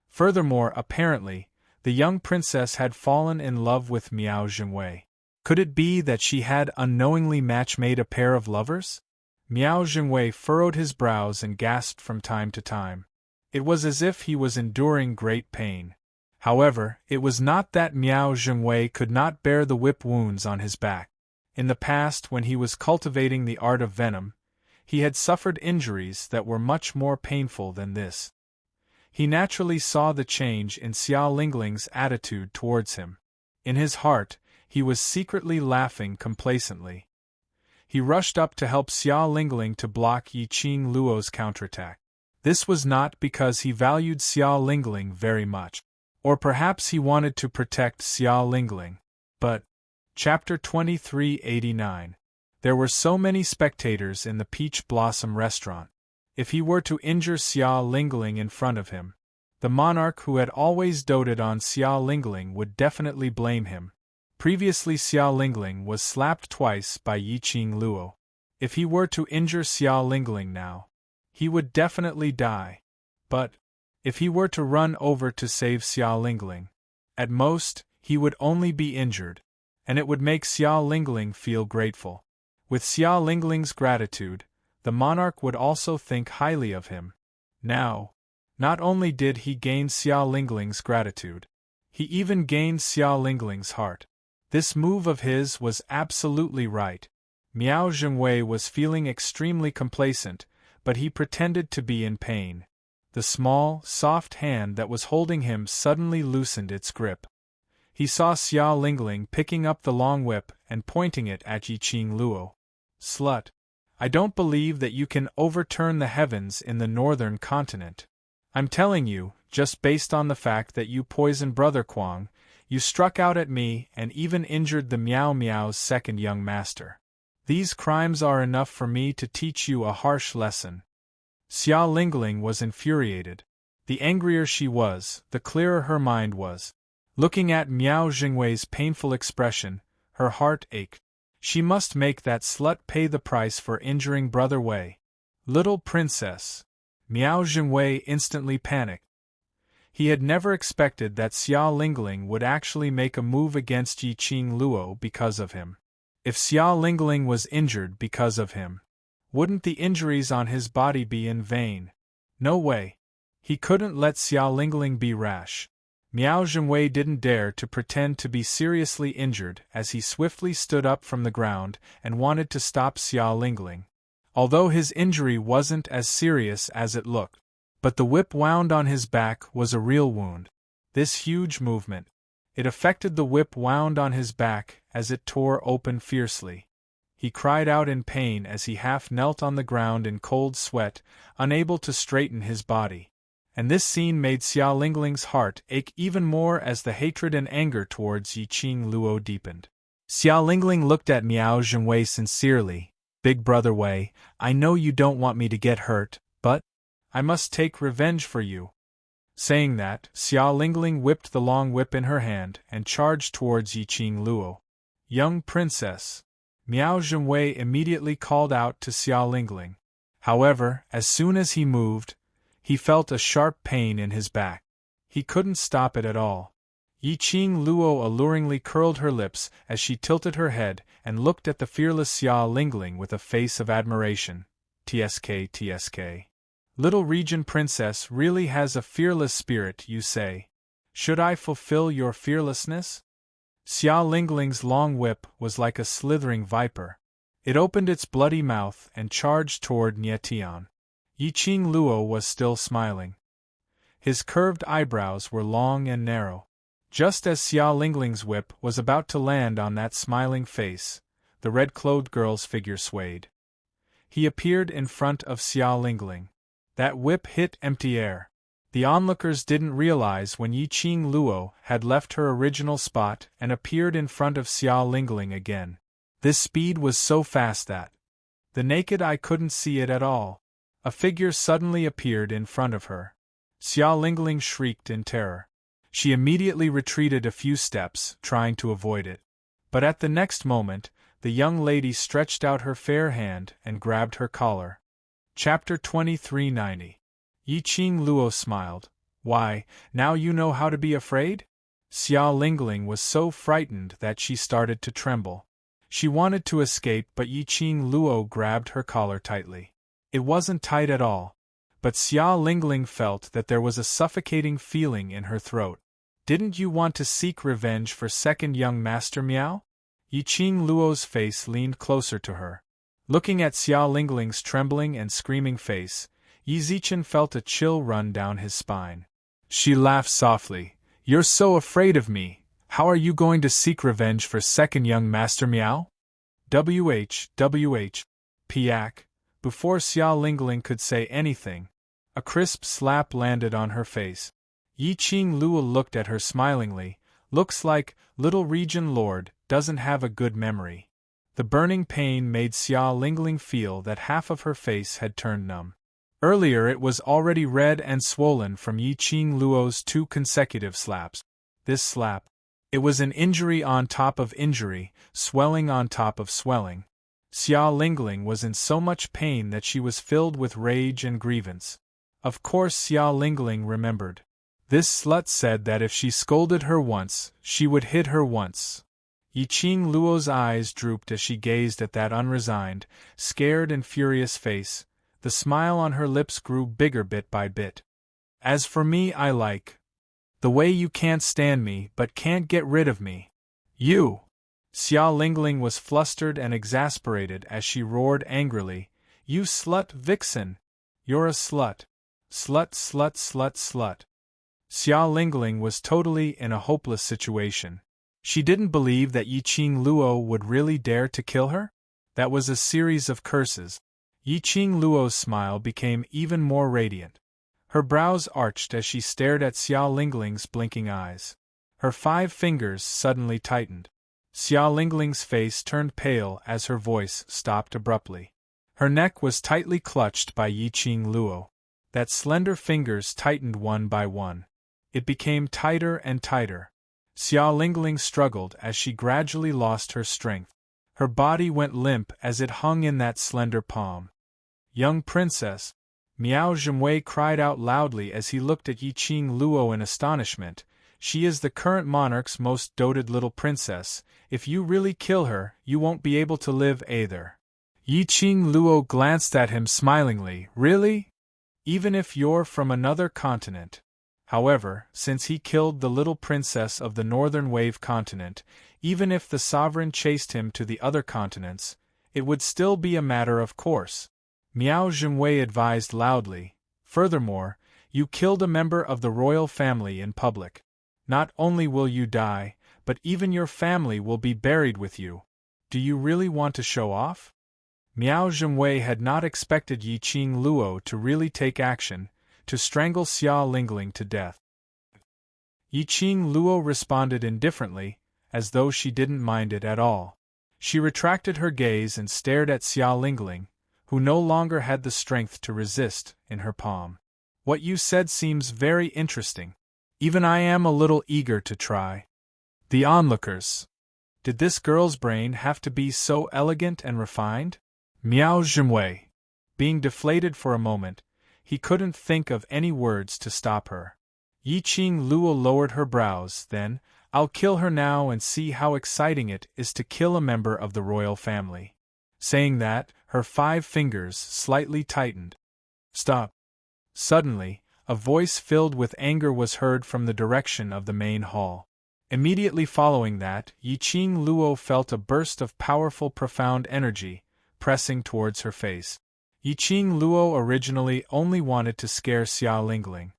A: Furthermore, apparently, the young princess had fallen in love with Miao Zhenwei. Could it be that she had unknowingly match-made a pair of lovers? Miao Zhenwei furrowed his brows and gasped from time to time. It was as if he was enduring great pain. However, it was not that Miao Zhenwei could not bear the whip wounds on his back. In the past, when he was cultivating the art of venom, he had suffered injuries that were much more painful than this. He naturally saw the change in Xia Lingling's attitude towards him. In his heart, he was secretly laughing complacently. He rushed up to help Xia Lingling to block Yiqing Luo's counterattack. This was not because he valued Xia Lingling very much. Or perhaps he wanted to protect Xia Lingling. But, Chapter 2389. There were so many spectators in the Peach Blossom restaurant. If he were to injure Xia Lingling in front of him, the monarch who had always doted on Xia Lingling would definitely blame him. Previously Xia Lingling was slapped twice by Yiqing Luo. If he were to injure Xia Lingling now, he would definitely die. But, if he were to run over to save Xia Lingling, at most, he would only be injured, and it would make Xia Lingling feel grateful. With Xia Lingling's gratitude, the monarch would also think highly of him. Now, not only did he gain Xia Lingling's gratitude, he even gained Xia Lingling's heart. This move of his was absolutely right. Miao Zhenwei was feeling extremely complacent, but he pretended to be in pain. The small, soft hand that was holding him suddenly loosened its grip. He saw Xia Lingling picking up the long whip and pointing it at Yiqing Luo. Slut! I don't believe that you can overturn the heavens in the northern continent. I'm telling you, just based on the fact that you poisoned Brother Kuang, you struck out at me and even injured the Miao Miao's second young master. These crimes are enough for me to teach you a harsh lesson. Xia Lingling was infuriated. The angrier she was, the clearer her mind was. Looking at Miao Zhenwei's painful expression, her heart ached. She must make that slut pay the price for injuring Brother Wei. Little princess. Miao Zhenwei instantly panicked. He had never expected that Xia Lingling would actually make a move against Yi Qing Luo because of him. If Xia Lingling was injured because of him, wouldn't the injuries on his body be in vain? No way. He couldn't let Xia Lingling be rash. Miao Zhenwei didn't dare to pretend to be seriously injured as he swiftly stood up from the ground and wanted to stop Xia Lingling. Although his injury wasn't as serious as it looked. But the whip wound on his back was a real wound. This huge movement. It affected the whip wound on his back as it tore open fiercely. He cried out in pain as he half knelt on the ground in cold sweat, unable to straighten his body. And this scene made Xia Lingling's heart ache even more as the hatred and anger towards Yi Qing Luo deepened. Xia Lingling looked at Miao Zhenwei sincerely. Big brother Wei, I know you don't want me to get hurt, but I must take revenge for you. Saying that, Xia Lingling whipped the long whip in her hand and charged towards Yi Qing Luo. Young princess. Miao Zhenwei immediately called out to Xia Lingling. However, as soon as he moved, he felt a sharp pain in his back. He couldn't stop it at all. Yi Qing Luo alluringly curled her lips as she tilted her head and looked at the fearless Xia Lingling with a face of admiration. TSK TSK. Little Region Princess really has a fearless spirit, you say. Should I fulfill your fearlessness? Xia Lingling's long whip was like a slithering viper. It opened its bloody mouth and charged toward Nietian. Yi Qing Luo was still smiling. His curved eyebrows were long and narrow. Just as Xia Lingling's whip was about to land on that smiling face, the red-clothed girl's figure swayed. He appeared in front of Xia Lingling. That whip hit empty air. The onlookers didn't realize when Yi Qing Luo had left her original spot and appeared in front of Xia Lingling again. This speed was so fast that the naked eye couldn't see it at all. A figure suddenly appeared in front of her. Xia Lingling shrieked in terror. She immediately retreated a few steps, trying to avoid it. But at the next moment, the young lady stretched out her fair hand and grabbed her collar. Chapter 2390. Yi Qing Luo smiled. Why, now you know how to be afraid? Xia Lingling was so frightened that she started to tremble. She wanted to escape, but Yi Qing Luo grabbed her collar tightly. It wasn't tight at all, but Xia Lingling felt that there was a suffocating feeling in her throat. Didn't you want to seek revenge for second young Master Miao? Yi Qing Luo's face leaned closer to her. Looking at Xia Lingling's trembling and screaming face, Yi Zichen felt a chill run down his spine. She laughed softly. You're so afraid of me. How are you going to seek revenge for second young Master Miao? Piak. Before Xia Lingling could say anything, a crisp slap landed on her face. Yi Qing Luo looked at her smilingly. Looks like Little Region Lord doesn't have a good memory. The burning pain made Xia Lingling feel that half of her face had turned numb. Earlier it was already red and swollen from Yi Qing Luo's 2 consecutive slaps. This slap. It was an injury on top of injury, swelling on top of swelling. Xia Lingling was in so much pain that she was filled with rage and grievance. Of course Xia Lingling remembered. This slut said that if she scolded her once, she would hit her once. Yi Qing Luo's eyes drooped as she gazed at that unresigned, scared and furious face. The smile on her lips grew bigger bit by bit. As for me, I like the way you can't stand me but can't get rid of me. You! Xia Lingling was flustered and exasperated as she roared angrily. You slut vixen! You're a slut! Slut, slut, slut, slut! Xia Lingling was totally in a hopeless situation. She didn't believe that Yi Qing Luo would really dare to kill her? That was a series of curses. Yi Qing Luo's smile became even more radiant. Her brows arched as she stared at Xia Lingling's blinking eyes. Her 5 fingers suddenly tightened. Xia Lingling's face turned pale as her voice stopped abruptly. Her neck was tightly clutched by Yi Qing Luo. That slender fingers tightened one by one. It became tighter and tighter. Xia Lingling struggled as she gradually lost her strength. Her body went limp as it hung in that slender palm. Young princess, Miao Zhengwei cried out loudly as he looked at Yiqing Luo in astonishment. She is the current monarch's most doted little princess. If you really kill her, you won't be able to live either. Yiqing Luo glanced at him smilingly. Really? Even if you're from another continent? However, since he killed the little princess of the Northern Wave continent, even if the sovereign chased him to the other continents, it would still be a matter of course. Miao Zhengwei advised loudly. Furthermore, you killed a member of the royal family in public. Not only will you die, but even your family will be buried with you. Do you really want to show off? Miao Zhengwei had not expected Yiqing Luo to really take action, to strangle Xia Lingling to death. Yiqing Luo responded indifferently, as though she didn't mind it at all. She retracted her gaze and stared at Xia Lingling, who no longer had the strength to resist, in her palm. What you said seems very interesting. Even I am a little eager to try. The onlookers. Did this girl's brain have to be so elegant and refined? Miao Zhengwei. Being deflated for a moment, he couldn't think of any words to stop her. Yiqing Luo lowered her brows, then, I'll kill her now and see how exciting it is to kill a member of the royal family. Saying that, her 5 fingers slightly tightened. Stop. Suddenly, a voice filled with anger was heard from the direction of the main hall. Immediately following that, Yiqing Luo felt a burst of powerful profound energy, pressing towards her face. Yiqing Luo originally only wanted to scare Xia Lingling.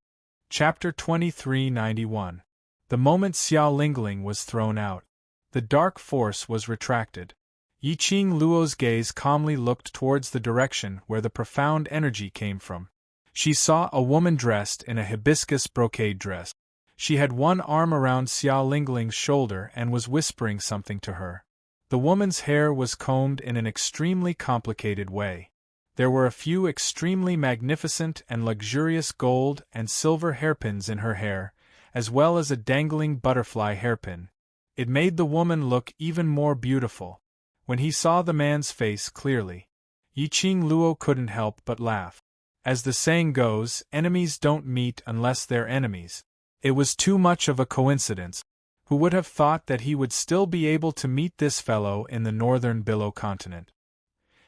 A: Chapter 2391. The moment Xia Lingling was thrown out, the dark force was retracted. Yiqing Luo's gaze calmly looked towards the direction where the profound energy came from. She saw a woman dressed in a hibiscus brocade dress. She had one arm around Xia Lingling's shoulder and was whispering something to her. The woman's hair was combed in an extremely complicated way. There were a few extremely magnificent and luxurious gold and silver hairpins in her hair, as well as a dangling butterfly hairpin. It made the woman look even more beautiful. When he saw the man's face clearly, Yiqing Luo couldn't help but laugh. As the saying goes, enemies don't meet unless they're enemies. It was too much of a coincidence. Who would have thought that he would still be able to meet this fellow in the northern Billow continent?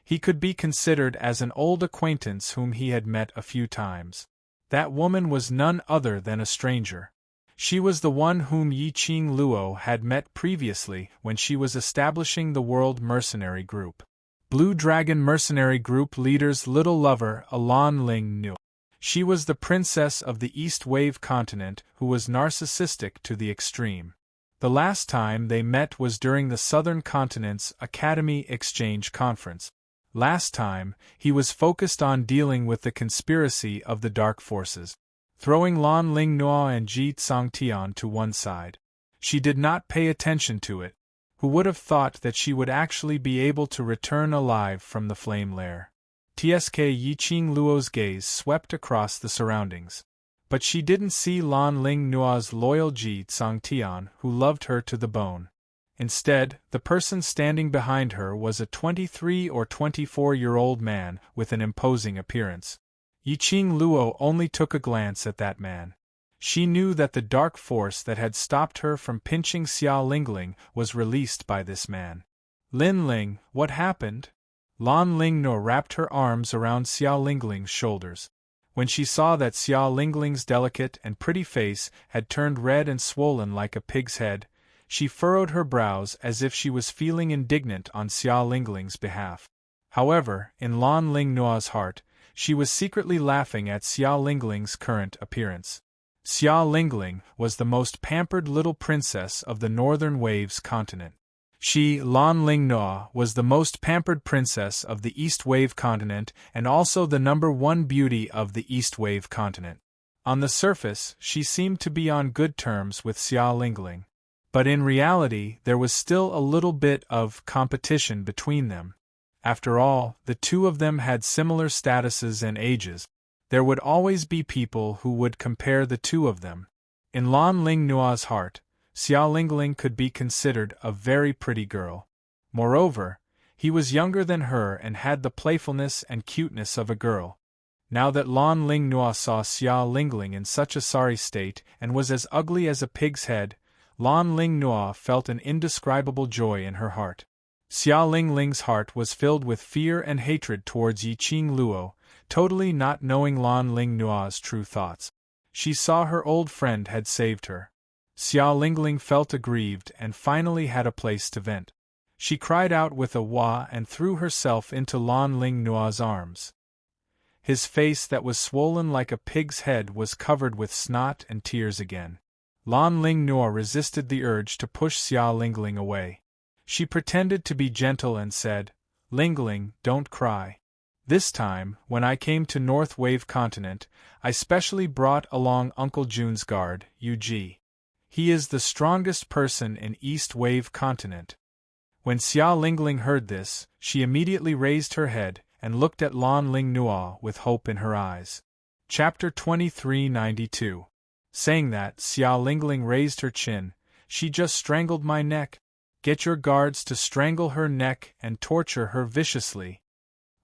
A: He could be considered as an old acquaintance whom he had met a few times. That woman was none other than a stranger. She was the one whom Yiqing Luo had met previously when she was establishing the World Mercenary Group. Blue Dragon Mercenary Group leader's little lover, Lan Ling Nu. She was the princess of the East Wave continent who was narcissistic to the extreme. The last time they met was during the Southern Continent's Academy Exchange Conference. Last time, he was focused on dealing with the conspiracy of the dark forces, throwing Lan Ling Nua and Ji Tsangtian to one side. She did not pay attention to it. Who would have thought that she would actually be able to return alive from the flame lair? Tsk Yiqing Luo's gaze swept across the surroundings. But she didn't see Lan Ling Nua's loyal Ji Tsangtian, who loved her to the bone. Instead, the person standing behind her was a 23 or 24-year-old man with an imposing appearance. Yiqing Luo only took a glance at that man. She knew that the dark force that had stopped her from pinching Xia Lingling was released by this man. Lin Ling, what happened? Lan Lingno wrapped her arms around Xia Lingling's shoulders. When she saw that Xia Lingling's delicate and pretty face had turned red and swollen like a pig's head, she furrowed her brows as if she was feeling indignant on Xia Lingling's behalf. However, in Lan Lingnoa's heart, she was secretly laughing at Xia Lingling's current appearance. Xia Lingling was the most pampered little princess of the Northern Waves continent. She, Lan Lingnoa, was the most pampered princess of the East Wave continent and also the #1 beauty of the East Wave continent. On the surface, she seemed to be on good terms with Xia Lingling. But in reality, there was still a little bit of competition between them. After all, the two of them had similar statuses and ages. There would always be people who would compare the two of them. In Lan Lingnua's heart, Xia Lingling could be considered a very pretty girl. Moreover, he was younger than her and had the playfulness and cuteness of a girl. Now that Lan Ling Nua saw Xia Lingling in such a sorry state and was as ugly as a pig's head, Lan Ling Nua felt an indescribable joy in her heart. Xia Lingling's heart was filled with fear and hatred towards Yi Qing Luo, totally not knowing Lan Ling Nua's true thoughts. She saw her old friend had saved her. Xia Lingling felt aggrieved and finally had a place to vent. She cried out with a wah and threw herself into Lan Ling Nua's arms. His face that was swollen like a pig's head was covered with snot and tears again. Lan Ling Nua resisted the urge to push Xia Lingling away. She pretended to be gentle and said, "Lingling, don't cry. This time, when I came to North Wave Continent, I specially brought along Uncle Jun's guard, Yu. He is the strongest person in East Wave Continent." When Xia Lingling heard this, she immediately raised her head and looked at Lan Ling Nua with hope in her eyes. Chapter 2392. Saying that, Xia Lingling raised her chin. "She just strangled my neck. Get your guards to strangle her neck and torture her viciously."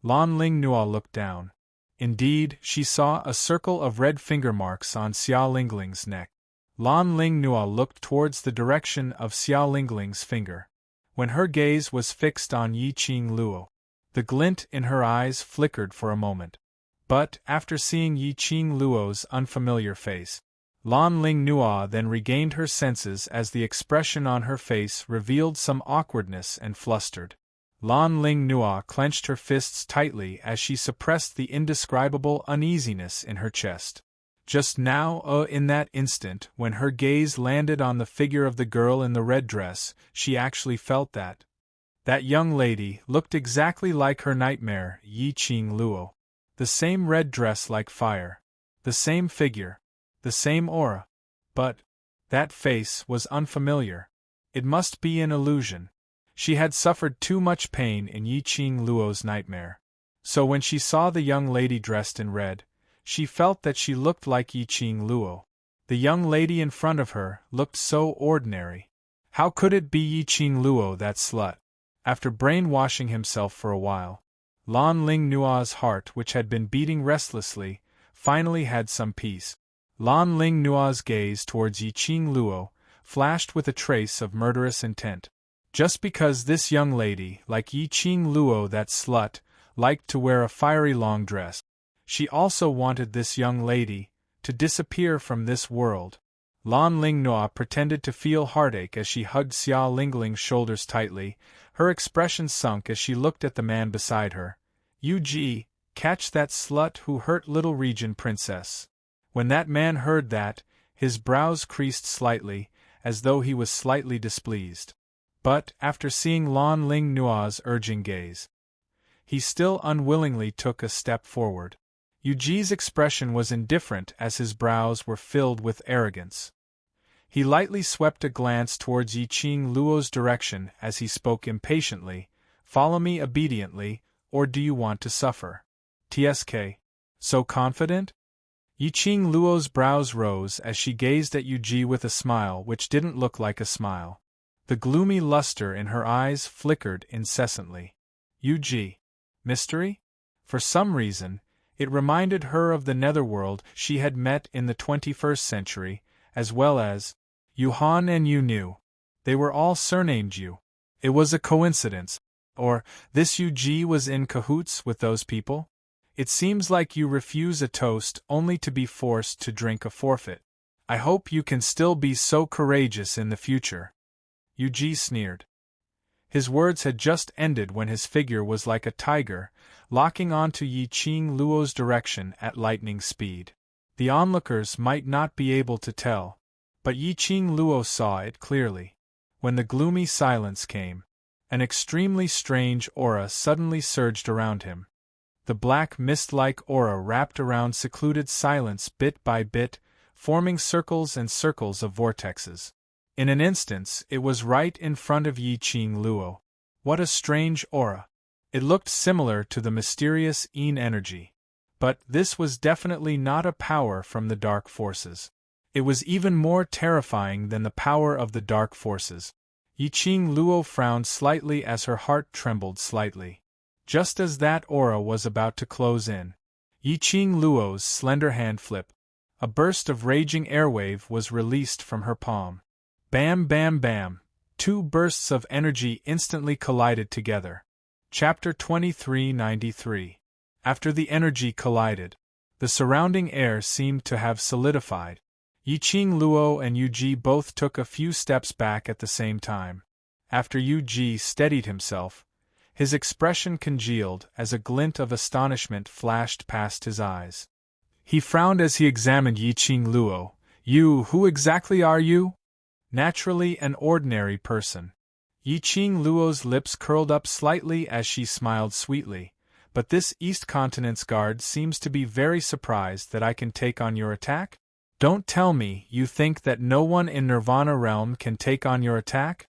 A: Lan Ling Nua looked down. Indeed, she saw a circle of red finger marks on Xia Lingling's neck. Lan Ling Nua looked towards the direction of Xia Lingling's finger. When her gaze was fixed on Yi Qing Luo, the glint in her eyes flickered for a moment. But, after seeing Yi Qing Luo's unfamiliar face, Lan Ling Nua then regained her senses as the expression on her face revealed some awkwardness and flustered. Lan Ling Nua clenched her fists tightly as she suppressed the indescribable uneasiness in her chest. Just now, in that instant, when her gaze landed on the figure of the girl in the red dress, she actually felt that young lady looked exactly like her nightmare, Yi Qing Luo. The same red dress like fire. The same figure. The same aura. But that face was unfamiliar. It must be an illusion. She had suffered too much pain in Yi Qing Luo's nightmare. So when she saw the young lady dressed in red, she felt that she looked like Yi Qing Luo. The young lady in front of her looked so ordinary. How could it be Yi Qing Luo, that slut? After brainwashing himself for a while, Lan Ling Nua's heart, which had been beating restlessly, finally had some peace. Lan Ling Nua's gaze towards Yi Qing Luo flashed with a trace of murderous intent. Just because this young lady, like Yi Qing Luo, that slut, liked to wear a fiery long dress, she also wanted this young lady to disappear from this world. Lan Ling Nua pretended to feel heartache as she hugged Xia Lingling's shoulders tightly. Her expression sunk as she looked at the man beside her. "Yu Ji, catch that slut who hurt little Regent Princess." When that man heard that, his brows creased slightly, as though he was slightly displeased. But, after seeing Lan Ling Nua's urging gaze, he still unwillingly took a step forward. Yu Ji's expression was indifferent as his brows were filled with arrogance. He lightly swept a glance towards Yi Qing Luo's direction as he spoke impatiently, "Follow me obediently, or do you want to suffer?" "Tsk. So confident?" Yi Qing Luo's brows rose as she gazed at Yu Ji with a smile which didn't look like a smile. The gloomy luster in her eyes flickered incessantly. Yu Ji. Mystery? For some reason, it reminded her of the netherworld she had met in the 21st century, as well as Yu Han and Yu Nu. They were all surnamed Yu. It was a coincidence. Or, this Yu Ji was in cahoots with those people? It seems like you refuse a toast only to be forced to drink a forfeit. I hope you can still be so courageous in the future. Yu Ji sneered. His words had just ended when his figure was like a tiger, locking onto Yi Qing Luo's direction at lightning speed. The onlookers might not be able to tell, but Yi Qing Luo saw it clearly. When the gloomy silence came, an extremely strange aura suddenly surged around him. The black mist-like aura wrapped around secluded silence bit by bit, forming circles and circles of vortexes. In an instant, it was right in front of Yi Qing Luo. What a strange aura! It looked similar to the mysterious Yin energy. But this was definitely not a power from the dark forces. It was even more terrifying than the power of the dark forces. Yi Qing Luo frowned slightly as her heart trembled slightly. Just as that aura was about to close in, Yiqing Luo's slender hand flipped. A burst of raging airwave was released from her palm. Bam bam bam! Two bursts of energy instantly collided together. Chapter 2393. After the energy collided, the surrounding air seemed to have solidified. Yiqing Luo and Yu Ji both took a few steps back at the same time. After Yu Ji steadied himself, his expression congealed as a glint of astonishment flashed past his eyes. He frowned as he examined Yiqing Luo. "You, who exactly are you?" "Naturally an ordinary person." Yiqing Luo's lips curled up slightly as she smiled sweetly. "But this East Continent's guard seems to be very surprised that I can take on your attack? Don't tell me you think that no one in Nirvana realm can take on your attack?"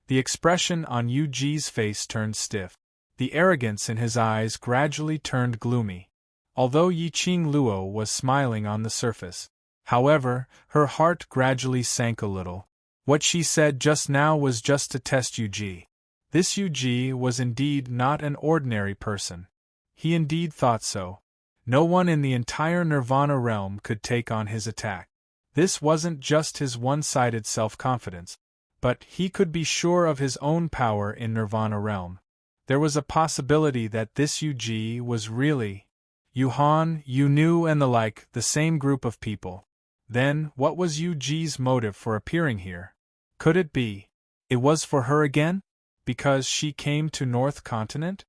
A: The expression on Yu Ji's face turned stiff. The arrogance in his eyes gradually turned gloomy. Although Yiqing Luo was smiling on the surface, however, her heart gradually sank a little. What she said just now was just to test Yu Ji. This Yu Ji was indeed not an ordinary person. He indeed thought so. No one in the entire Nirvana realm could take on his attack. This wasn't just his one-sided self-confidence, but he could be sure of his own power in Nirvana realm. There was a possibility that this Yu Ji was really Yu Han, Yu Nu and the like, the same group of people. Then, what was Yu Ji's motive for appearing here? Could it be it was for her again? Because she came to North Continent?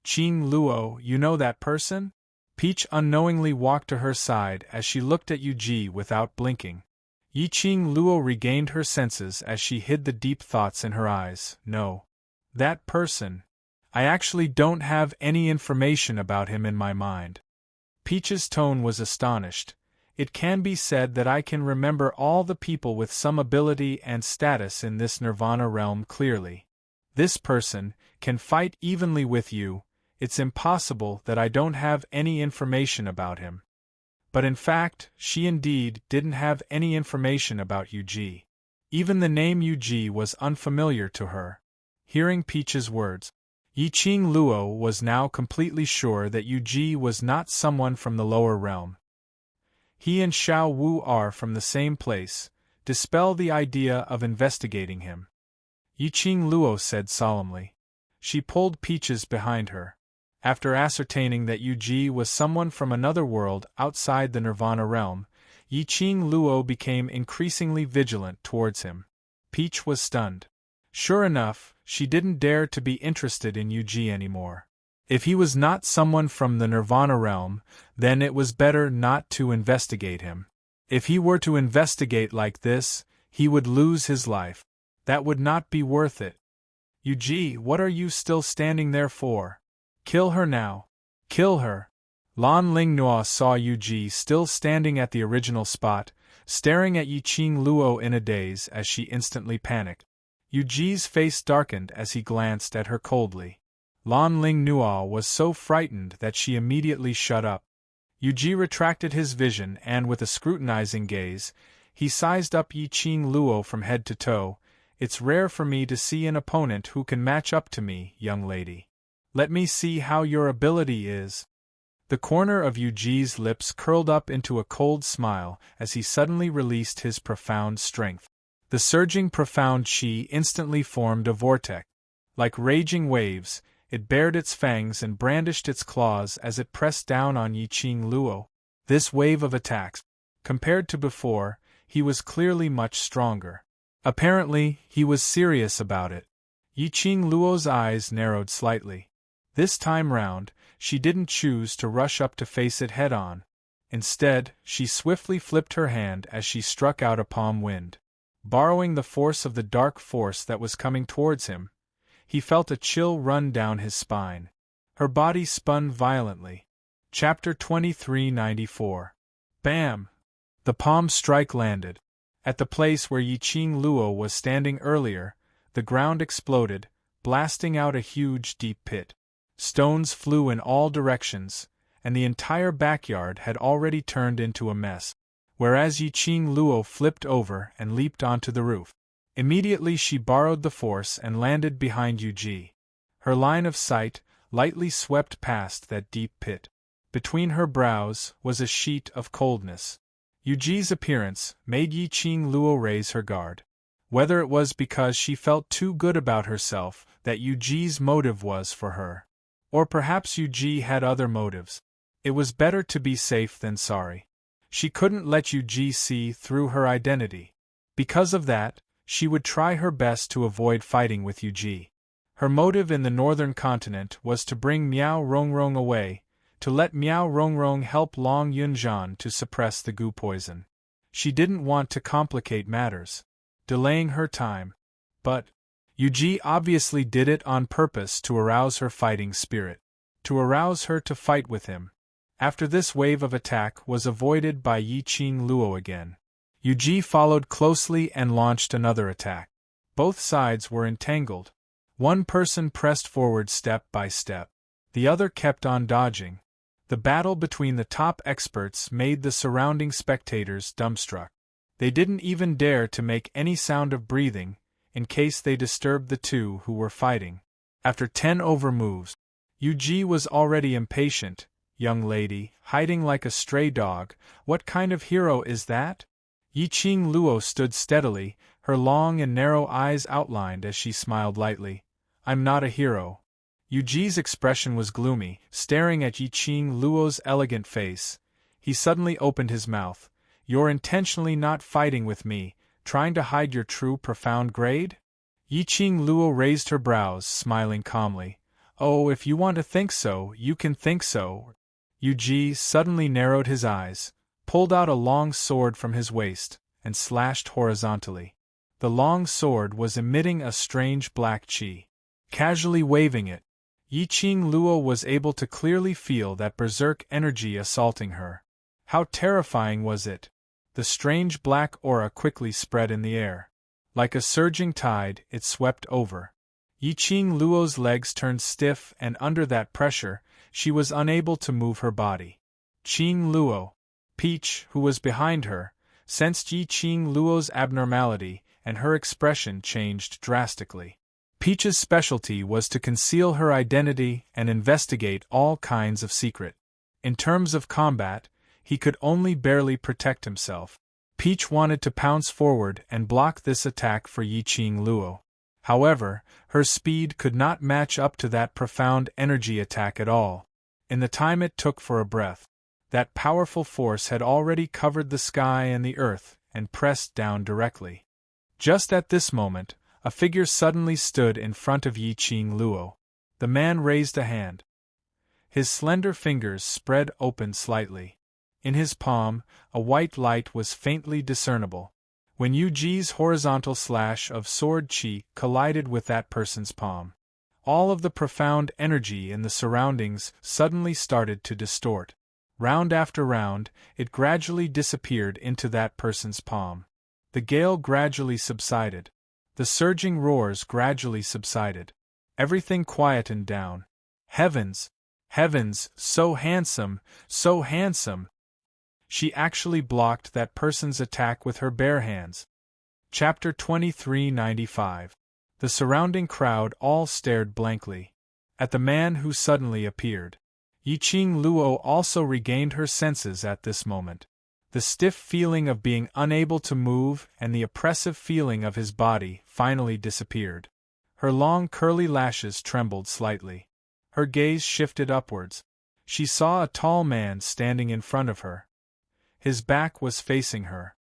A: Yiqing Luo, you know that person? Peach unknowingly walked to her side as she looked at Yu Ji without blinking. Yiqing Luo regained her senses as she hid the deep thoughts in her eyes. No. That person. I actually don't have any information about him in my mind. Peach's tone was astonished. It can be said that I can remember all the people with some ability and status in this Nirvana realm clearly. This person can fight evenly with you. It's impossible that I don't have any information about him. But in fact, she indeed didn't have any information about Yu Ji. Even the name Yu Ji was unfamiliar to her. Hearing Peach's words, Yiqing Luo was now completely sure that Yu Ji was not someone from the lower realm. He and Xiao Wu are from the same place. Dispel the idea of investigating him, Yiqing Luo said solemnly. She pulled Peaches behind her. After ascertaining that Yu Ji was someone from another world outside the Nirvana realm, Yiqing Luo became increasingly vigilant towards him. Peach was stunned. Sure enough, she didn't dare to be interested in Yu Ji anymore. If he was not someone from the Nirvana realm, then it was better not to investigate him. If he were to investigate like this, he would lose his life. That would not be worth it. Yu Ji, what are you still standing there for? Kill her now. Kill her. Lan Lingnua saw Yu Ji still standing at the original spot, staring at Yiqing Luo in a daze as she instantly panicked. Yu Ji's face darkened as he glanced at her coldly. Lan Lingnua was so frightened that she immediately shut up. Yu Ji retracted his vision and with a scrutinizing gaze, he sized up Yiqing Luo from head to toe. It's rare for me to see an opponent who can match up to me, young lady. Let me see how your ability is. The corner of Yu Ji's lips curled up into a cold smile as he suddenly released his profound strength. The surging profound chi instantly formed a vortex. Like raging waves, it bared its fangs and brandished its claws as it pressed down on Yiqing Luo. This wave of attacks, compared to before, he was clearly much stronger. Apparently, he was serious about it. Yiqing Luo's eyes narrowed slightly. This time round, she didn't choose to rush up to face it head-on. Instead, she swiftly flipped her hand as she struck out a palm wind. Borrowing the force of the dark force that was coming towards him, he felt a chill run down his spine. Her body spun violently. Chapter 2394. Bam! The palm strike landed. At the place where Yiqing Luo was standing earlier, the ground exploded, blasting out a huge deep pit. Stones flew in all directions, and the entire backyard had already turned into a mess, whereas Yiqing Luo flipped over and leaped onto the roof. Immediately she borrowed the force and landed behind Yu Ji. Her line of sight lightly swept past that deep pit. Between her brows was a sheet of coldness. Yuji's appearance made Yi-Ching Luo raise her guard. Whether it was because she felt too good about herself that Yuji's motive was for her, or perhaps Yuji had other motives. It was better to be safe than sorry. She couldn't let Yuji see through her identity. Because of that, she would try her best to avoid fighting with Yuji. Her motive in the northern continent was to bring Miao Rongrong away, to let Miao Rongrong help Long Yunzhan to suppress the goo poison. She didn't want to complicate matters, delaying her time. But Yuji obviously did it on purpose to arouse her fighting spirit, to arouse her to fight with him. After this wave of attack was avoided by Yi-Ching Luo again, Yuji followed closely and launched another attack. Both sides were entangled. One person pressed forward step by step. The other kept on dodging. The battle between the top experts made the surrounding spectators dumbstruck. They didn't even dare to make any sound of breathing, in case they disturbed the two who were fighting. After 10 over moves, Yuji was already impatient. Young lady, hiding like a stray dog, what kind of hero is that? Yi-Ching Luo stood steadily, her long and narrow eyes outlined as she smiled lightly. I'm not a hero. Yuji's expression was gloomy, staring at Yi-Ching Luo's elegant face. He suddenly opened his mouth. You're intentionally not fighting with me, trying to hide your true profound grade? Yi-Ching Luo raised her brows, smiling calmly. Oh, if you want to think so, you can think so. Yuji suddenly narrowed his eyes, pulled out a long sword from his waist, and slashed horizontally. The long sword was emitting a strange black chi. Casually waving it, Yi-Ching Luo was able to clearly feel that berserk energy assaulting her. How terrifying was it! The strange black aura quickly spread in the air. Like a surging tide, it swept over. Yi-Ching Luo's legs turned stiff, and under that pressure, she was unable to move her body. Ching Luo. Peach, who was behind her, sensed Yi-Ching Luo's abnormality, and her expression changed drastically. Peach's specialty was to conceal her identity and investigate all kinds of secret. In terms of combat, he could only barely protect himself. Peach wanted to pounce forward and block this attack for Yi-Ching Luo. However, her speed could not match up to that profound energy attack at all. In the time it took for a breath, that powerful force had already covered the sky and the earth and pressed down directly. Just at this moment, a figure suddenly stood in front of Yi-Ching Luo. The man raised a hand. His slender fingers spread open slightly. In his palm, a white light was faintly discernible. When Yuji's horizontal slash of sword chi collided with that person's palm, all of the profound energy in the surroundings suddenly started to distort. Round after round, it gradually disappeared into that person's palm. The gale gradually subsided. The surging roars gradually subsided. Everything quietened down. Heavens! Heavens! So handsome! So handsome! She actually blocked that person's attack with her bare hands. Chapter 2395. The surrounding crowd all stared blankly at the man who suddenly appeared. Yi-Ching Luo also regained her senses at this moment. The stiff feeling of being unable to move and the oppressive feeling of his body finally disappeared. Her long curly lashes trembled slightly. Her gaze shifted upwards. She saw a tall man standing in front of her. His back was facing her.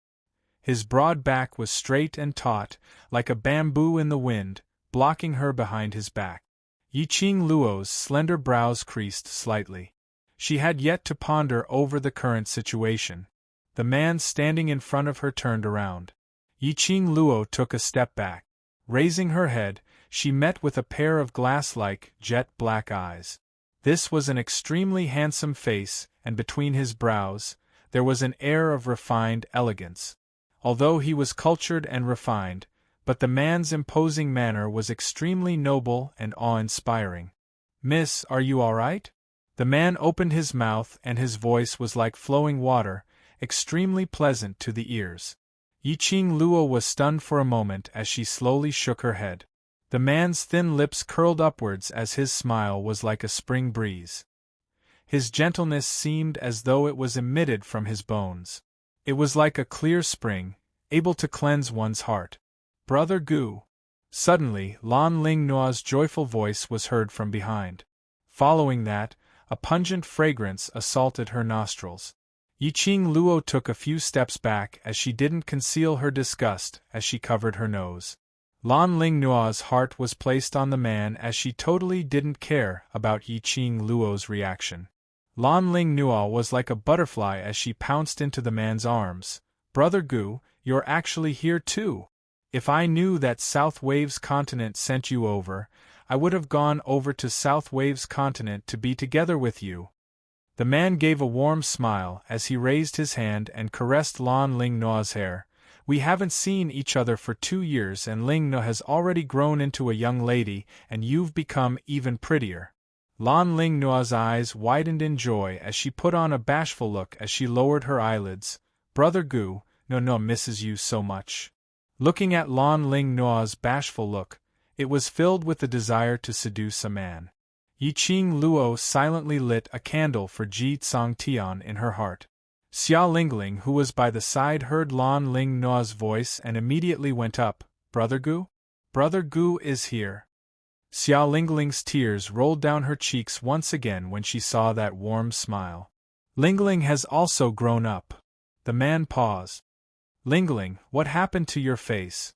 A: His broad back was straight and taut, like a bamboo in the wind, blocking her behind his back. Yi-Ching Luo's slender brows creased slightly. She had yet to ponder over the current situation. The man standing in front of her turned around. Yi-Ching Luo took a step back. Raising her head, she met with a pair of glass-like, jet-black eyes. This was an extremely handsome face, and between his brows, there was an air of refined elegance. Although he was cultured and refined, but the man's imposing manner was extremely noble and awe-inspiring. "Miss, are you all right?" The man opened his mouth and his voice was like flowing water, extremely pleasant to the ears. Yi-Ching Luo was stunned for a moment as she slowly shook her head. The man's thin lips curled upwards as his smile was like a spring breeze. His gentleness seemed as though it was emitted from his bones. It was like a clear spring, able to cleanse one's heart. "Brother Gu." Suddenly, Lan Ling Nua's joyful voice was heard from behind. Following that, a pungent fragrance assaulted her nostrils. Yiqing Luo took a few steps back as she didn't conceal her disgust as she covered her nose. Lan Ling Nua's heart was placed on the man as she totally didn't care about Yiqing Luo's reaction. Lan Ling Nua was like a butterfly as she pounced into the man's arms. "Brother Gu, you're actually here too. If I knew that South Waves Continent sent you over, I would have gone over to South Waves Continent to be together with you." The man gave a warm smile as he raised his hand and caressed Lan Ling Nua's hair. "We haven't seen each other for 2 years and Ling Nua has already grown into a young lady and you've become even prettier." Lan Ling Nua's eyes widened in joy as she put on a bashful look as she lowered her eyelids. "Brother Gu, no misses you so much." Looking at Lan Ling Nua's bashful look, it was filled with the desire to seduce a man. Yiqing Luo silently lit a candle for Ji Tsongtian in her heart. Xia Lingling, who was by the side, heard Lan Ling Nua's voice and immediately went up. "Brother Gu? Brother Gu is here." Xia Lingling's tears rolled down her cheeks once again when she saw that warm smile. "Lingling has also grown up." The man paused. "Lingling, what happened to your face?"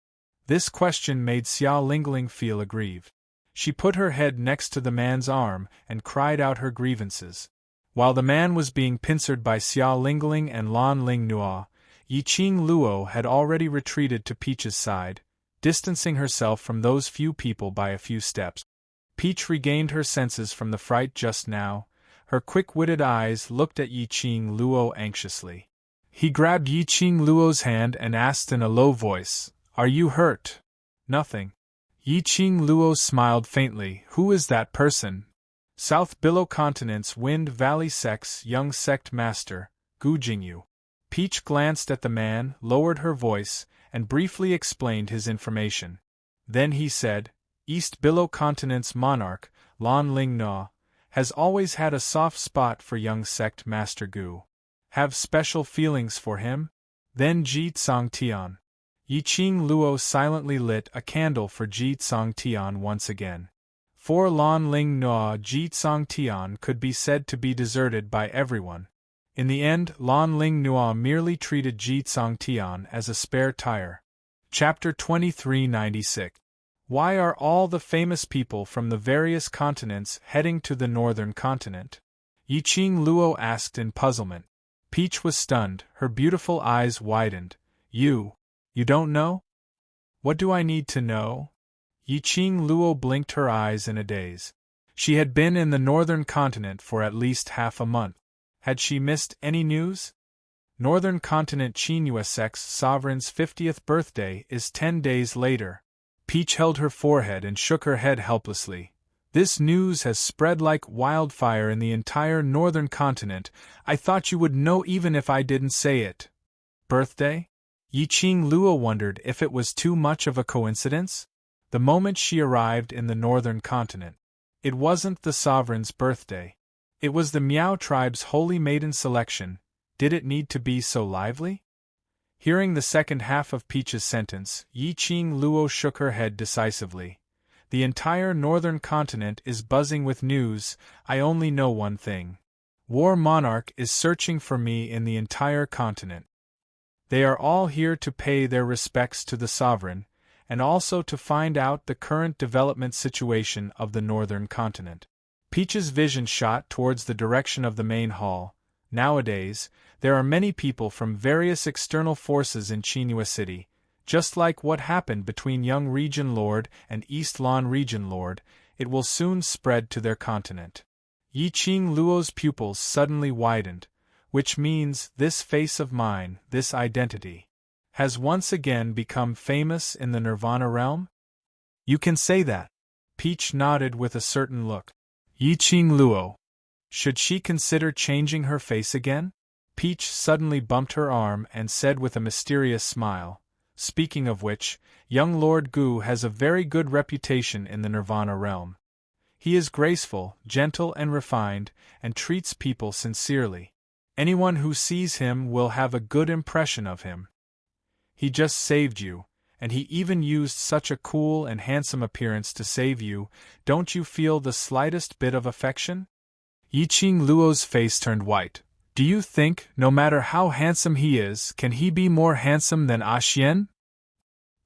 A: This question made Xia Lingling feel aggrieved. She put her head next to the man's arm and cried out her grievances. While the man was being pincered by Xia Lingling and Lan Ling Nua, Yiqing Luo had already retreated to Peach's side, distancing herself from those few people by a few steps. Peach regained her senses from the fright just now. Her quick-witted eyes looked at Yiqing Luo anxiously. He grabbed Yiqing Luo's hand and asked in a low voice, "Are you hurt?" "Nothing." Yiqing Luo smiled faintly. "Who is that person?" "South Billow Continent's Wind Valley Sect's young sect master, Gu Jingyu." Peach glanced at the man, lowered her voice, and briefly explained his information. Then he said, "East Billow Continent's monarch, Lan Ling Nua, has always had a soft spot for young sect master Gu. Have special feelings for him?" Then Ji Tsongtian. Yiqing Luo silently lit a candle for Ji Tsongtian once again. For Lan Ling Nua, Ji Tsongtian could be said to be deserted by everyone. In the end, Lan Ling Nua merely treated Ji Tsongtian as a spare tire. Chapter 2396. Why are all the famous people from the various continents heading to the northern continent? Yiqing Luo asked in puzzlement. Peach was stunned, her beautiful eyes widened. You don't know? What do I need to know?" Yiqing Luo blinked her eyes in a daze. She had been in the northern continent for at least half a month. Had she missed any news? Northern Continent Qinghua Sect's sovereign's 50th birthday is 10 days later. Peach held her forehead and shook her head helplessly. "This news has spread like wildfire in the entire northern continent. I thought you would know even if I didn't say it." "Birthday?" Yiqing Luo wondered if it was too much of a coincidence. The moment she arrived in the northern continent, it wasn't the sovereign's birthday. It was the Miao tribe's holy maiden selection. Did it need to be so lively? Hearing the second half of Peach's sentence, Yiqing Luo shook her head decisively. "The entire northern continent is buzzing with news. I only know one thing. War Monarch is searching for me in the entire continent. They are all here to pay their respects to the sovereign, and also to find out the current development situation of the northern continent." Peach's vision shot towards the direction of the main hall. Nowadays, there are many people from various external forces in Qinghua City. Just like what happened between Young Region Lord and East Lan Region Lord, it will soon spread to their continent. Yiqing Luo's pupils suddenly widened, which means this face of mine, this identity, has once again become famous in the Nirvana realm? You can say that. Peach nodded with a certain look. Yiqing Luo. Should she consider changing her face again? Peach suddenly bumped her arm and said with a mysterious smile, "Speaking of which, young Lord Gu has a very good reputation in the Nirvana realm. He is graceful, gentle and refined, and treats people sincerely. Anyone who sees him will have a good impression of him. He just saved you, and he even used such a cool and handsome appearance to save you. Don't you feel the slightest bit of affection? Yiqing Luo's face turned white. Do you think, no matter how handsome he is, can he be more handsome than Xian?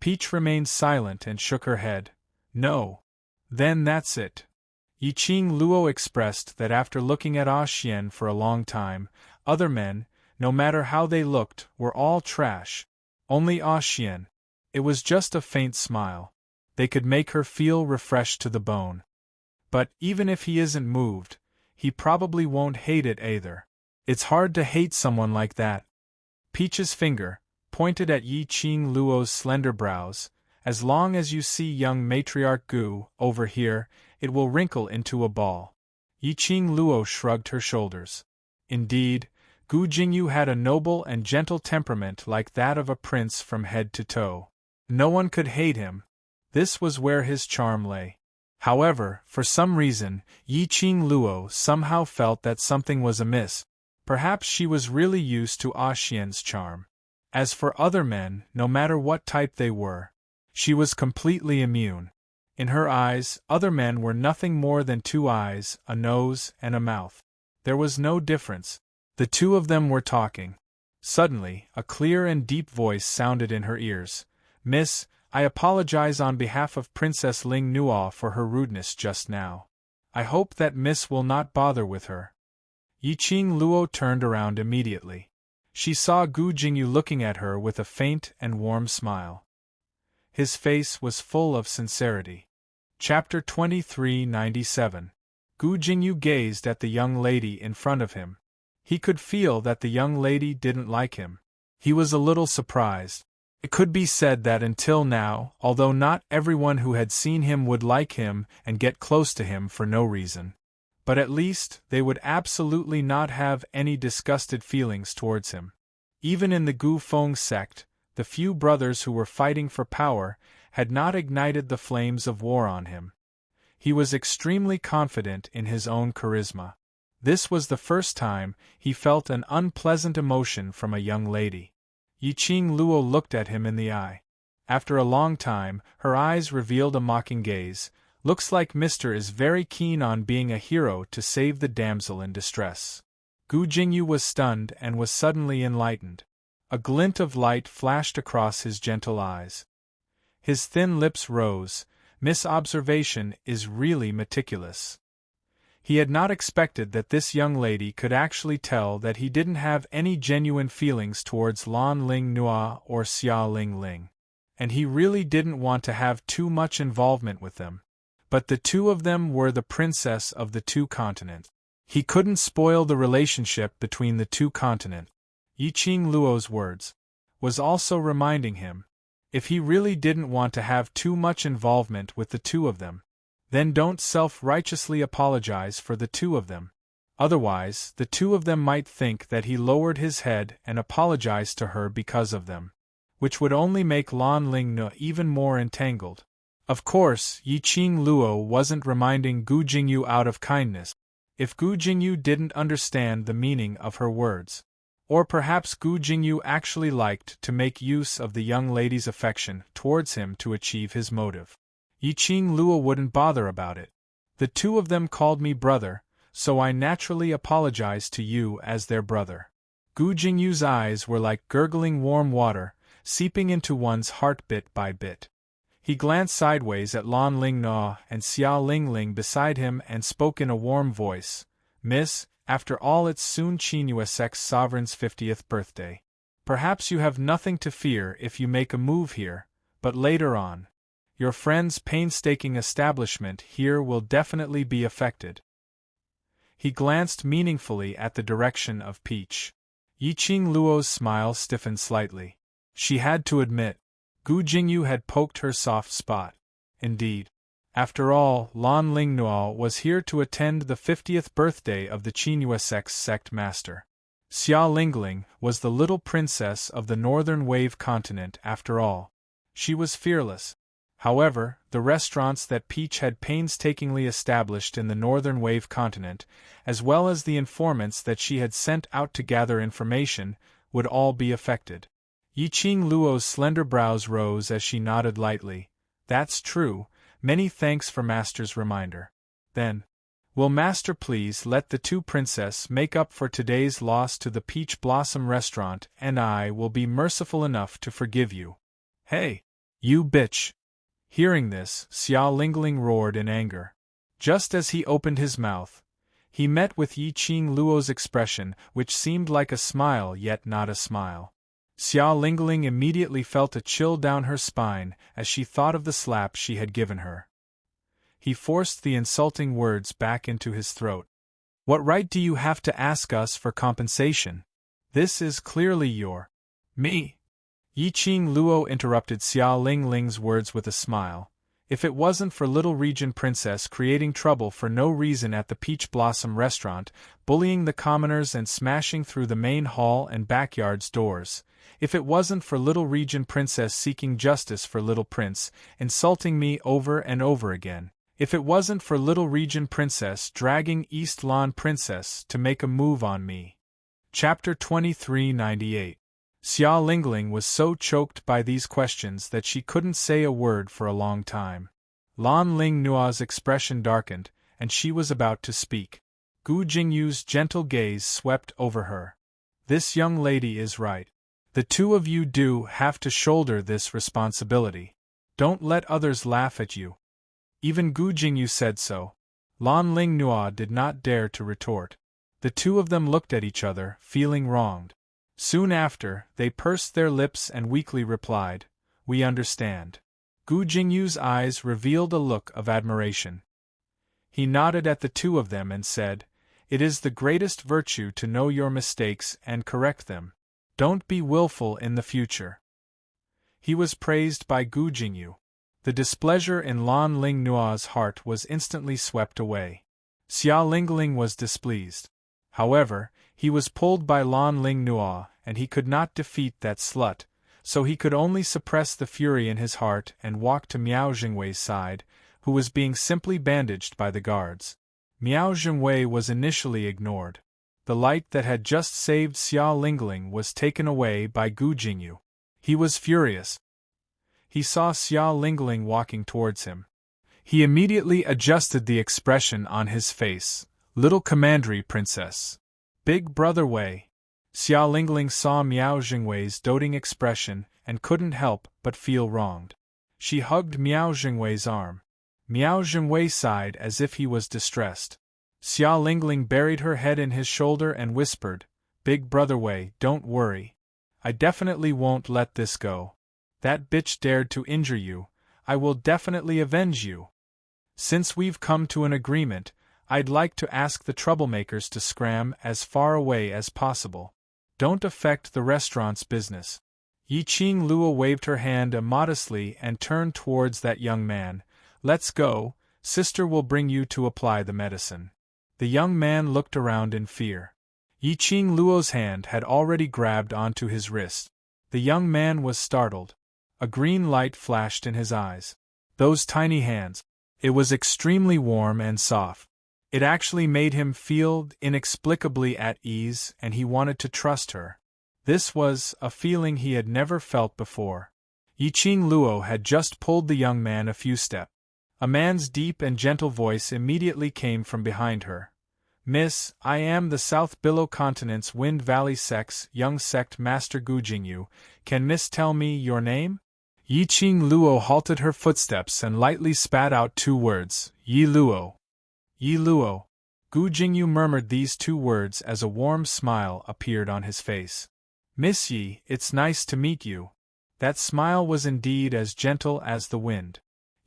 A: Peach remained silent and shook her head. No. Then that's it. Yiqing Luo expressed that after looking at Xian for a long time, other men, no matter how they looked, were all trash. Only Xian. It was just a faint smile. They could make her feel refreshed to the bone. But even if he isn't moved, he probably won't hate it either. It's hard to hate someone like that. Peach's finger pointed at Yiqing Luo's slender brows. As long as you see young matriarch Gu over here, it will wrinkle into a ball. Yiqing Luo shrugged her shoulders. Indeed, Gu Jingyu had a noble and gentle temperament like that of a prince from head to toe. No one could hate him. This was where his charm lay. However, for some reason, Yiqing Luo somehow felt that something was amiss. Perhaps she was really used to Xian's charm. As for other men, no matter what type they were, she was completely immune. In her eyes, other men were nothing more than two eyes, a nose, and a mouth. There was no difference. The two of them were talking. Suddenly, a clear and deep voice sounded in her ears. Miss, I apologize on behalf of Princess Ling Nuo for her rudeness just now. I hope that Miss will not bother with her. Yiqing Luo turned around immediately. She saw Gu Jingyu looking at her with a faint and warm smile. His face was full of sincerity. Chapter 2397. Gu Jingyu gazed at the young lady in front of him. He could feel that the young lady didn't like him. He was a little surprised. It could be said that until now, although not everyone who had seen him would like him and get close to him for no reason, but at least they would absolutely not have any disgusted feelings towards him. Even in the Gu Feng sect, the few brothers who were fighting for power had not ignited the flames of war on him. He was extremely confident in his own charisma. This was the first time he felt an unpleasant emotion from a young lady. Yiqing Luo looked at him in the eye. After a long time, her eyes revealed a mocking gaze. Looks like Mister is very keen on being a hero to save the damsel in distress. Gu Jingyu was stunned and was suddenly enlightened. A glint of light flashed across his gentle eyes. His thin lips rose. Miss Observation is really meticulous. He had not expected that this young lady could actually tell that he didn't have any genuine feelings towards Lan Ling Nua or Xia Ling Ling. And he really didn't want to have too much involvement with them. But the two of them were the princess of the two continents. He couldn't spoil the relationship between the two continents. Yiqing Luo's words was also reminding him. If he really didn't want to have too much involvement with the two of them, then don't self-righteously apologize for the two of them. Otherwise, the two of them might think that he lowered his head and apologized to her because of them, which would only make Lan Ling Nu even more entangled. Of course, Yiqing Luo wasn't reminding Gu Jingyu out of kindness. If Gu Jingyu didn't understand the meaning of her words, or perhaps Gu Jingyu actually liked to make use of the young lady's affection towards him to achieve his motive, Yiqing Luo wouldn't bother about it. The two of them called me brother, so I naturally apologize to you as their brother. Gu Jingyu's eyes were like gurgling warm water, seeping into one's heart bit by bit. He glanced sideways at Lan Ling Na and Xia Ling Ling beside him and spoke in a warm voice. Miss, after all it's soon Qinghua Sect's sovereign's 50th birthday. Perhaps you have nothing to fear if you make a move here, but later on, your friend's painstaking establishment here will definitely be affected. He glanced meaningfully at the direction of Peach. Yiqing Luo's smile stiffened slightly. She had to admit, Gu Jingyu had poked her soft spot. Indeed. After all, Lan Ling Nuo was here to attend the 50th birthday of the Qinghua Sect's sect master. Xia Lingling was the little princess of the northern wave continent after all. She was fearless. However, the restaurants that Peach had painstakingly established in the northern wave continent, as well as the informants that she had sent out to gather information, would all be affected. Yiqing Luo's slender brows rose as she nodded lightly. That's true, many thanks for Master's reminder. Then, will Master please let the two princesses make up for today's loss to the Peach Blossom restaurant, and I will be merciful enough to forgive you. Hey! You bitch! Hearing this, Xia Lingling roared in anger. Just as he opened his mouth, he met with Yiqing Luo's expression, which seemed like a smile yet not a smile. Xia Lingling immediately felt a chill down her spine as she thought of the slap she had given her. He forced the insulting words back into his throat. What right do you have to ask us for compensation? This is clearly your... Me? Yiqing Luo interrupted Xia Lingling's words with a smile. If it wasn't for Little Region Princess creating trouble for no reason at the Peach Blossom restaurant, bullying the commoners and smashing through the main hall and backyard's doors, if it wasn't for Little Region Princess seeking justice for Little Prince, insulting me over and over again, if it wasn't for Little Region Princess dragging East Lawn Princess to make a move on me. Chapter 2398. Xia Lingling was so choked by these questions that she couldn't say a word for a long time. Lan Ling Nua's expression darkened, and she was about to speak. Gu Jingyu's gentle gaze swept over her. This young lady is right. The two of you do have to shoulder this responsibility. Don't let others laugh at you. Even Gu Jingyu said so. Lan Ling Nua did not dare to retort. The two of them looked at each other, feeling wronged. Soon after, they pursed their lips and weakly replied, "We understand." Gu Jingyu's eyes revealed a look of admiration. He nodded at the two of them and said, "It is the greatest virtue to know your mistakes and correct them. Don't be willful in the future." He was praised by Gu Jingyu. The displeasure in Lan Ling Nua's heart was instantly swept away. Xia Lingling was displeased. However, he was pulled by Lan Ling Nua, and he could not defeat that slut, so he could only suppress the fury in his heart and walk to Miao Jingwei's side, who was being simply bandaged by the guards. Miao Jingwei was initially ignored. The light that had just saved Xia Lingling was taken away by Gu Jingyu. He was furious. He saw Xia Lingling walking towards him. He immediately adjusted the expression on his face. Little Commandery Princess. Big Brother Wei. Xia Lingling saw Miao Jingwei's doting expression and couldn't help but feel wronged. She hugged Miao Jingwei's arm. Miao Jingwei sighed as if he was distressed. Xia Lingling buried her head in his shoulder and whispered, "Big Brother Wei, don't worry. I definitely won't let this go. That bitch dared to injure you. I will definitely avenge you. Since we've come to an agreement, I'd like to ask the troublemakers to scram as far away as possible. Don't affect the restaurant's business." Yiqing Luo waved her hand immodestly and turned towards that young man. "Let's go, sister will bring you to apply the medicine." The young man looked around in fear. Yiqing Luo's hand had already grabbed onto his wrist. The young man was startled. A green light flashed in his eyes. Those tiny hands. It was extremely warm and soft. It actually made him feel inexplicably at ease, and he wanted to trust her. This was a feeling he had never felt before. Yiqing Luo had just pulled the young man a few steps. A man's deep and gentle voice immediately came from behind her. "Miss, I am the South Billow Continent's Wind Valley Sect's young sect master Gu Jingyu. Can Miss tell me your name?" Yiqing Luo halted her footsteps and lightly spat out two words, "Yi Luo." "Yi Luo." Gu Jingyu murmured these two words as a warm smile appeared on his face. "Miss Yi, it's nice to meet you." That smile was indeed as gentle as the wind.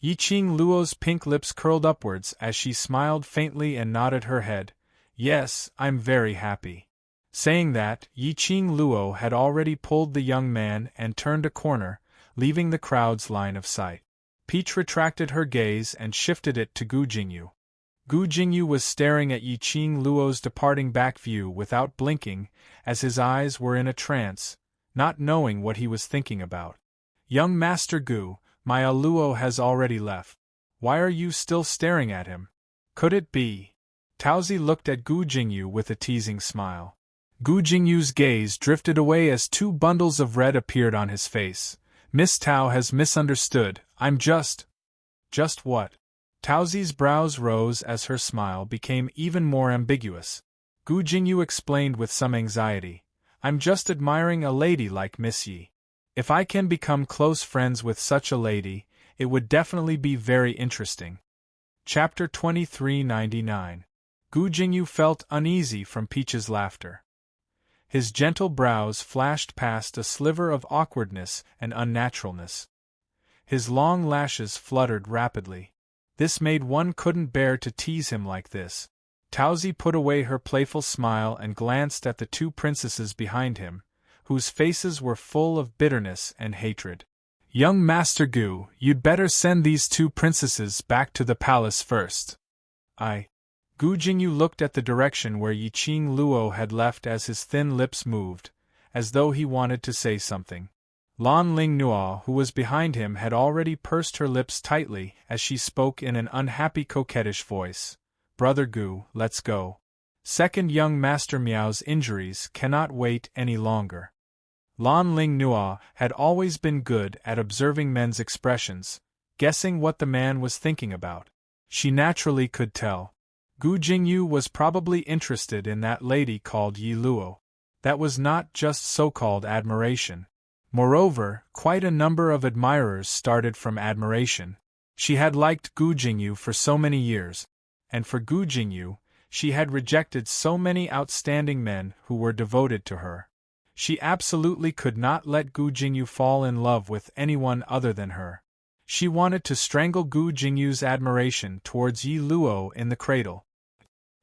A: Yiqing Luo's pink lips curled upwards as she smiled faintly and nodded her head. "Yes, I'm very happy." Saying that, Yiqing Luo had already pulled the young man and turned a corner, leaving the crowd's line of sight. Peach retracted her gaze and shifted it to Gu Jingyu. Gu Jingyu was staring at Yiqing Luo's departing back view without blinking, as his eyes were in a trance, not knowing what he was thinking about. "Young Master Gu, My Luo has already left. Why are you still staring at him? Could it be? Taozi looked at Gu Jingyu with a teasing smile. Gu Jingyu's gaze drifted away as two bundles of red appeared on his face. Miss Tao has misunderstood. I'm just what? Taozi's brows rose as her smile became even more ambiguous. Gu Jingyu explained with some anxiety. I'm just admiring a lady like Miss Yi. If I can become close friends with such a lady, it would definitely be very interesting. Chapter 2399. Gu Jingyu felt uneasy from Peach's laughter. His gentle brows flashed past a sliver of awkwardness and unnaturalness. His long lashes fluttered rapidly. This made one couldn't bear to tease him like this. Taozi put away her playful smile and glanced at the two princesses behind him, whose faces were full of bitterness and hatred. Young Master Gu, you'd better send these two princesses back to the palace first. Gu Jingyu looked at the direction where Yiqing Luo had left as his thin lips moved, as though he wanted to say something. Lan Ling Nuo, who was behind him, had already pursed her lips tightly as she spoke in an unhappy coquettish voice. Brother Gu, let's go. Second young Master Miao's injuries cannot wait any longer. Lan Ling Nuo had always been good at observing men's expressions, guessing what the man was thinking about. She naturally could tell. Gu Jingyu was probably interested in that lady called Yi Luo. That was not just so-called admiration. Moreover, quite a number of admirers started from admiration. She had liked Gu Jingyu for so many years, and for Gu Jingyu, she had rejected so many outstanding men who were devoted to her. She absolutely could not let Gu Jingyu fall in love with anyone other than her. She wanted to strangle Gu Jingyu's admiration towards Yi Luo in the cradle.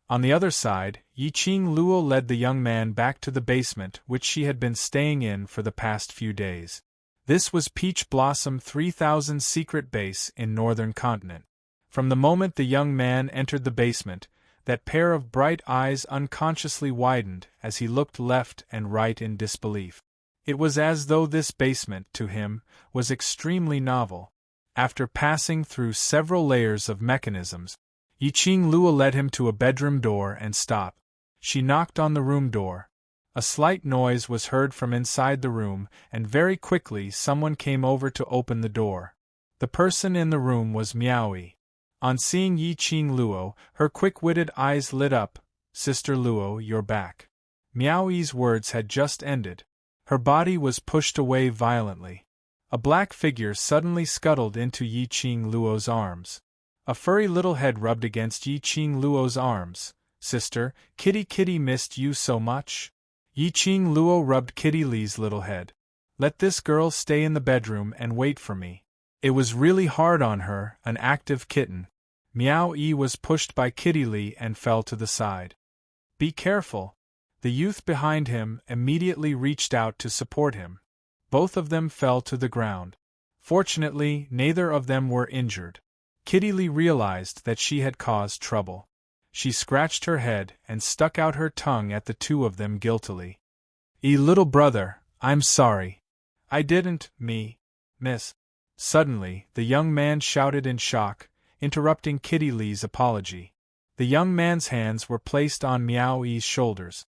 A: On the other side, Yiqing Luo led the young man back to the basement which she had been staying in for the past few days. This was Peach Blossom 3000's secret base in Northern Continent. From the moment the young man entered the basement, that pair of bright eyes unconsciously widened as he looked left and right in disbelief. It was as though this basement, to him, was extremely novel. After passing through several layers of mechanisms, Yiqing Luo led him to a bedroom door and stopped. She knocked on the room door. A slight noise was heard from inside the room, and very quickly someone came over to open the door. The person in the room was Miaoyi. On seeing Yiqing Luo, her quick-witted eyes lit up. Sister Luo, you're back. Miaoyi's words had just ended. Her body was pushed away violently. A black figure suddenly scuttled into Yiqing Luo's arms. A furry little head rubbed against Yiqing Luo's arms. Sister, Kitty missed you so much. Yiqing Luo rubbed Kitty Li's little head. Let this girl stay in the bedroom and wait for me. It was really hard on her, an active kitten. Miao Yi was pushed by Kitty Li and fell to the side. Be careful. The youth behind him immediately reached out to support him. Both of them fell to the ground. Fortunately, neither of them were injured. Kitty Li realized that she had caused trouble. She scratched her head and stuck out her tongue at the two of them guiltily. Little brother, I'm sorry. I didn't, miss. Suddenly, the young man shouted in shock, interrupting Kitty Li's apology. The young man's hands were placed on Miao Yi's shoulders.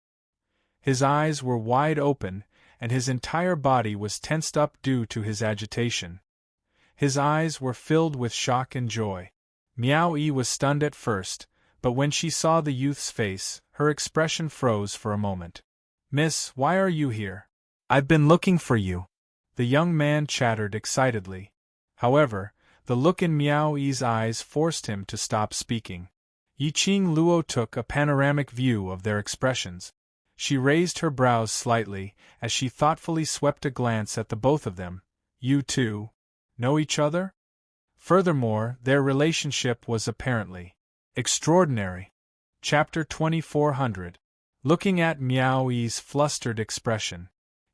A: His eyes were wide open, and his entire body was tensed up due to his agitation. His eyes were filled with shock and joy. Miao Yi was stunned at first, but when she saw the youth's face, her expression froze for a moment. Miss, why are you here? I've been looking for you. The young man chattered excitedly. However, the look in Miao Yi's eyes forced him to stop speaking. Yiqing Luo took a panoramic view of their expressions. She raised her brows slightly as she thoughtfully swept a glance at the both of them. You two know each other? Furthermore, their relationship was apparently extraordinary. Chapter 2400. Looking at Miao Yi's flustered expression,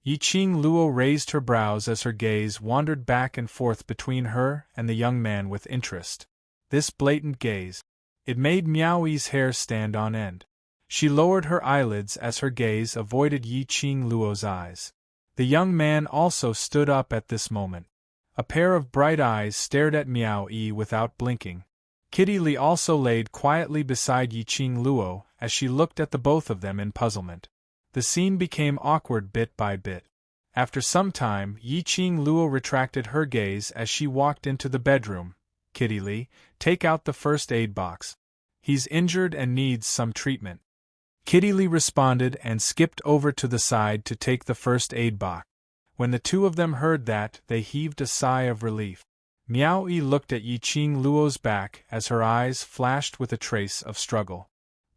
A: Yiqing Luo raised her brows as her gaze wandered back and forth between her and the young man with interest. This blatant gaze, it made Miao Yi's hair stand on end. She lowered her eyelids as her gaze avoided Yiqing Luo's eyes. The young man also stood up at this moment. A pair of bright eyes stared at Miao Yi without blinking. Kitty Li also laid quietly beside Yi Qing Luo as she looked at the both of them in puzzlement. The scene became awkward bit by bit. After some time, Yi Qing Luo retracted her gaze as she walked into the bedroom. Kitty Li, take out the first aid box. He's injured and needs some treatment. Kitty Li responded and skipped over to the side to take the first aid box. When the two of them heard that, they heaved a sigh of relief. Miao Yi looked at Yi Qing Luo's back as her eyes flashed with a trace of struggle.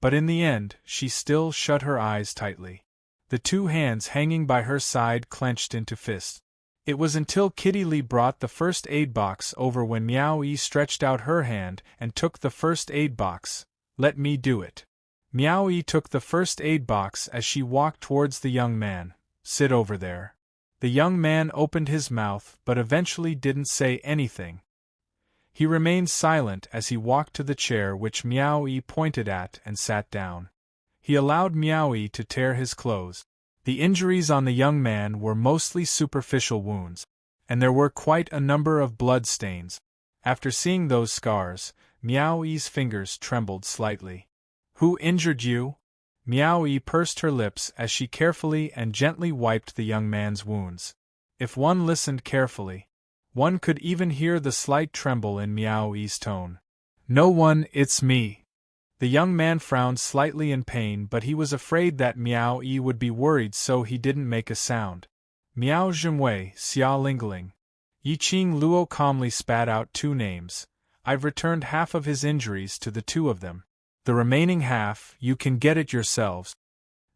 A: But in the end, she still shut her eyes tightly. The two hands hanging by her side clenched into fists. It was until Kitty Li brought the first aid box over when Miao Yi stretched out her hand and took the first aid box. Let me do it. Miao Yi took the first aid box as she walked towards the young man. Sit over there. The young man opened his mouth but eventually didn't say anything. He remained silent as he walked to the chair which Miao Yi pointed at and sat down. He allowed Miao Yi to tear his clothes. The injuries on the young man were mostly superficial wounds, and there were quite a number of blood stains. After seeing those scars, Miao Yi's fingers trembled slightly. Who injured you? Miao Yi pursed her lips as she carefully and gently wiped the young man's wounds. If one listened carefully, one could even hear the slight tremble in Miao Yi's tone. No one, it's me. The young man frowned slightly in pain, but he was afraid that Miao Yi would be worried, so he didn't make a sound. Miao Zhenwei, Xia Lingling. Yi Qing Luo calmly spat out two names. I've returned half of his injuries to the two of them. The remaining half, you can get it yourselves.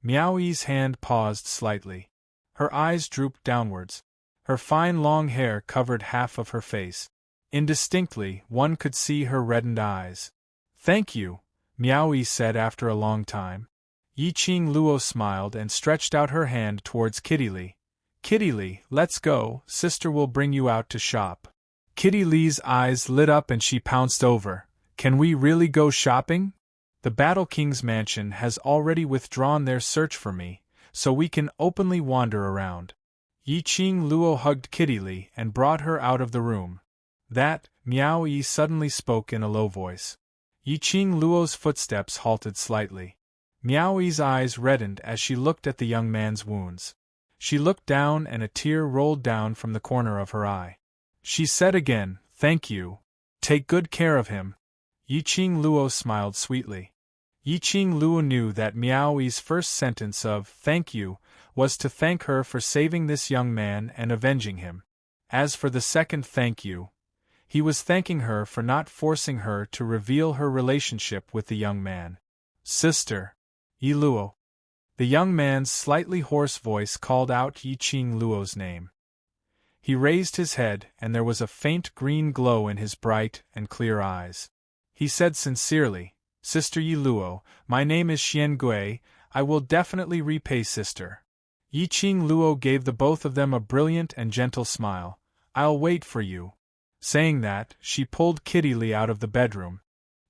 A: Miao Yi's hand paused slightly. Her eyes drooped downwards. Her fine long hair covered half of her face. Indistinctly, one could see her reddened eyes. Thank you, Miao Yi said after a long time. Yi Qing Luo smiled and stretched out her hand towards Kitty Li. Kitty Li, let's go, sister will bring you out to shop. Kitty Li's eyes lit up and she pounced over. Can we really go shopping? The Battle King's mansion has already withdrawn their search for me, so we can openly wander around. Yi Qing Luo hugged Kitty Li and brought her out of the room. That, Miao Yi suddenly spoke in a low voice. Yi Qing Luo's footsteps halted slightly. Miao Yi's eyes reddened as she looked at the young man's wounds. She looked down and a tear rolled down from the corner of her eye. She said again, thank you. Take good care of him. Yi Qing Luo smiled sweetly. Yi Qing Luo knew that Miao Yi's first sentence of thank you was to thank her for saving this young man and avenging him. As for the second thank you, he was thanking her for not forcing her to reveal her relationship with the young man. Sister. Yi Luo. The young man's slightly hoarse voice called out Yi Qing Luo's name. He raised his head and there was a faint green glow in his bright and clear eyes. He said sincerely, Sister Yi Luo, my name is Xian Gui, I will definitely repay sister. Yi Qing Luo gave the both of them a brilliant and gentle smile. I'll wait for you. Saying that, she pulled Kitty Li out of the bedroom.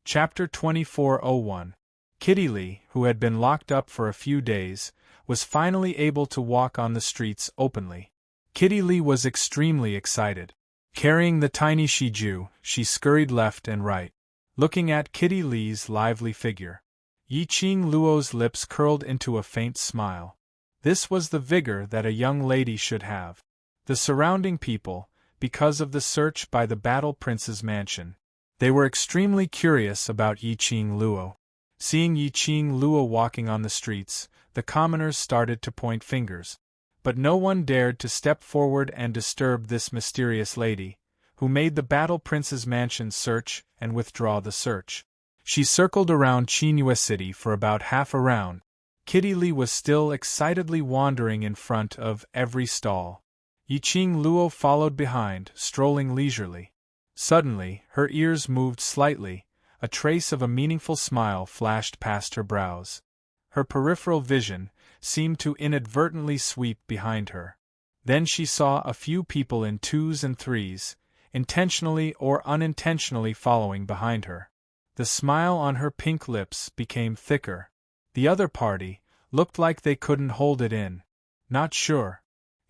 A: Chapter 2401. Kitty Li, who had been locked up for a few days, was finally able to walk on the streets openly. Kitty Li was extremely excited. Carrying the tiny Shiju, she scurried left and right, looking at Kitty Li's lively figure. Yi Qing Luo's lips curled into a faint smile. This was the vigor that a young lady should have. The surrounding people, because of the search by the Battle Prince's mansion, they were extremely curious about Yi Qing Luo. Seeing Yi Qing Luo walking on the streets, the commoners started to point fingers. But no one dared to step forward and disturb this mysterious lady, who made the Battle Prince's mansion search and withdraw the search. She circled around Qingyue City for about half a round. Kitty Li was still excitedly wandering in front of every stall. Yi Qing Luo followed behind, strolling leisurely. Suddenly, her ears moved slightly, a trace of a meaningful smile flashed past her brows. Her peripheral vision seemed to inadvertently sweep behind her. Then she saw a few people in twos and threes, intentionally or unintentionally following behind her. The smile on her pink lips became thicker. The other party looked like they couldn't hold it in. Not sure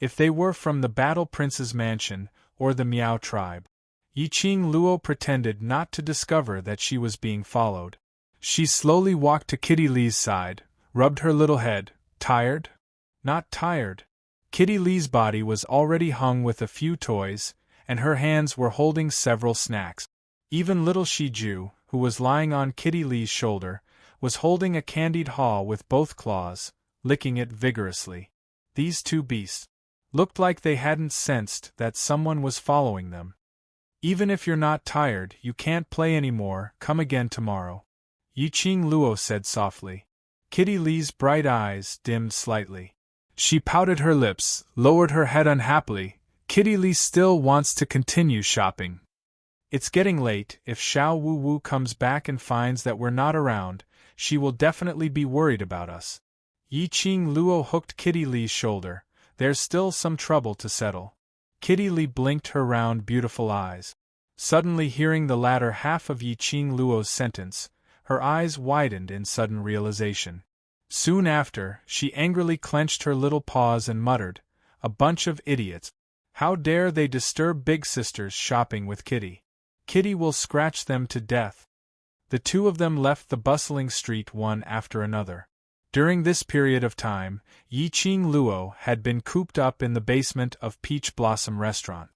A: if they were from the Battle Prince's mansion or the Miao tribe. Yiqing Luo pretended not to discover that she was being followed. She slowly walked to Kitty Lee's side, rubbed her little head. Tired? Not tired. Kitty Lee's body was already hung with a few toys, and her hands were holding several snacks. Even little Shiju, who was lying on Kitty Lee's shoulder, was holding a candied haw with both claws, licking it vigorously. These two beasts looked like they hadn't sensed that someone was following them. Even if you're not tired, you can't play anymore, come again tomorrow, Yiqing Luo said softly. Kitty Lee's bright eyes dimmed slightly. She pouted her lips, lowered her head unhappily. Kitty Lee still wants to continue shopping. It's getting late. If Xiao Wu Wu comes back and finds that we're not around, she will definitely be worried about us. Yiqing Luo hooked Kitty Lee's shoulder. There's still some trouble to settle. Kitty Lee blinked her round, beautiful eyes. Suddenly hearing the latter half of Yiqing Luo's sentence, her eyes widened in sudden realization. Soon after, she angrily clenched her little paws and muttered, "A bunch of idiots. How dare they disturb Big Sister's shopping with Kitty? Kitty will scratch them to death." The two of them left the bustling street one after another. During this period of time, Yiqing Luo had been cooped up in the basement of Peach Blossom Restaurant.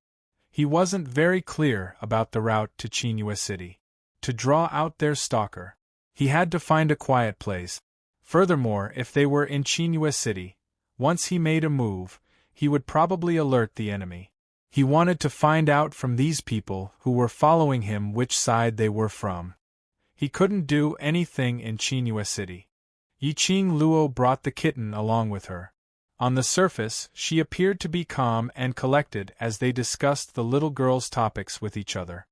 A: He wasn't very clear about the route to Qinghua City. To draw out their stalker, he had to find a quiet place. Furthermore, if they were in Qinghua City, once he made a move, he would probably alert the enemy. He wanted to find out from these people who were following him which side they were from. He couldn't do anything in Qinghua City. Yiqing Luo brought the kitten along with her. On the surface, she appeared to be calm and collected as they discussed the little girl's topics with each other.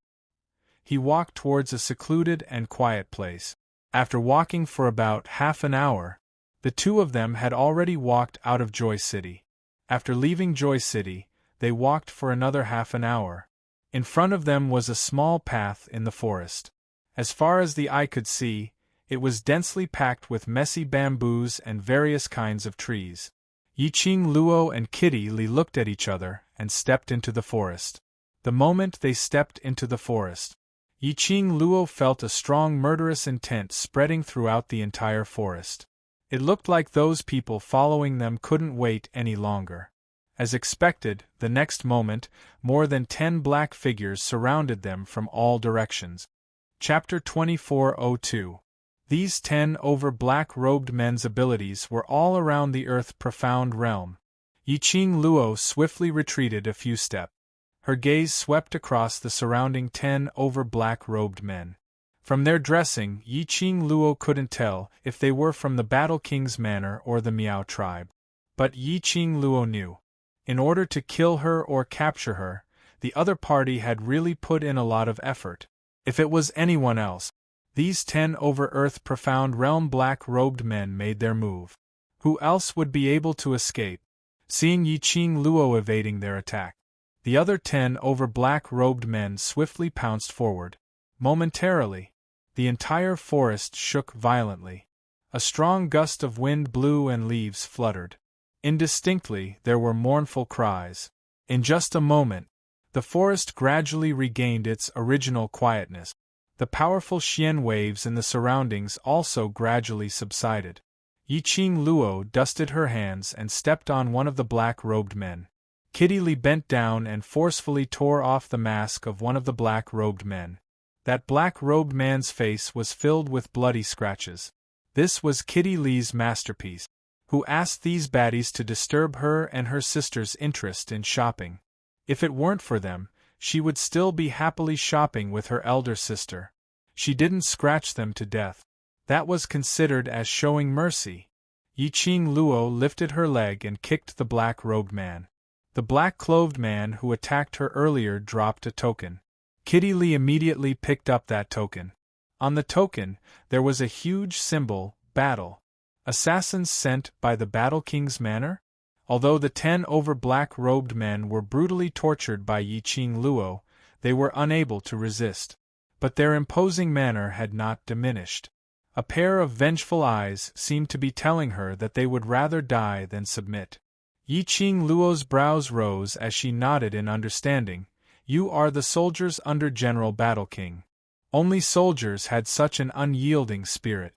A: He walked towards a secluded and quiet place. After walking for about half an hour, the two of them had already walked out of Joy City. After leaving Joy City, they walked for another half an hour. In front of them was a small path in the forest. As far as the eye could see, it was densely packed with messy bamboos and various kinds of trees. Yiqing Luo and Kitty Lee looked at each other and stepped into the forest. The moment they stepped into the forest, Yiqing Luo felt a strong murderous intent spreading throughout the entire forest. It looked like those people following them couldn't wait any longer. As expected, the next moment, more than 10 black figures surrounded them from all directions. Chapter 2402. These 10 black-robed men's abilities were all around the earth-profound realm. Yiqing Luo swiftly retreated a few steps. Her gaze swept across the surrounding 10 black-robed men. From their dressing, Yiqing Luo couldn't tell if they were from the Battle King's manor or the Miao tribe. But Yiqing Luo knew. In order to kill her or capture her, the other party had really put in a lot of effort. If it was anyone else, these 10 earth-profound realm black-robed men made their move. Who else would be able to escape? Seeing Yiqing Luo evading their attack, the other 10 black-robed men swiftly pounced forward. Momentarily, the entire forest shook violently. A strong gust of wind blew and leaves fluttered. Indistinctly, there were mournful cries. In just a moment, the forest gradually regained its original quietness. The powerful xian waves in the surroundings also gradually subsided. Yiqing Luo dusted her hands and stepped on one of the black-robed men. Kitty Lee bent down and forcefully tore off the mask of one of the black-robed men. That black-robed man's face was filled with bloody scratches. This was Kitty Lee's masterpiece. Who asked these baddies to disturb her and her sister's interest in shopping? If it weren't for them, she would still be happily shopping with her elder sister. She didn't scratch them to death. That was considered as showing mercy. Yiqing Luo lifted her leg and kicked the black-robed man. The black-clothed man who attacked her earlier dropped a token. Kitty Lee immediately picked up that token. On the token, there was a huge symbol, battle. Assassins sent by the Battle King's manor? Although the 10 black-robed men were brutally tortured by Yiqing Luo, they were unable to resist. But their imposing manner had not diminished. A pair of vengeful eyes seemed to be telling her that they would rather die than submit. Yiqing Luo's brows rose as she nodded in understanding. You are the soldiers under General Battle King. Only soldiers had such an unyielding spirit.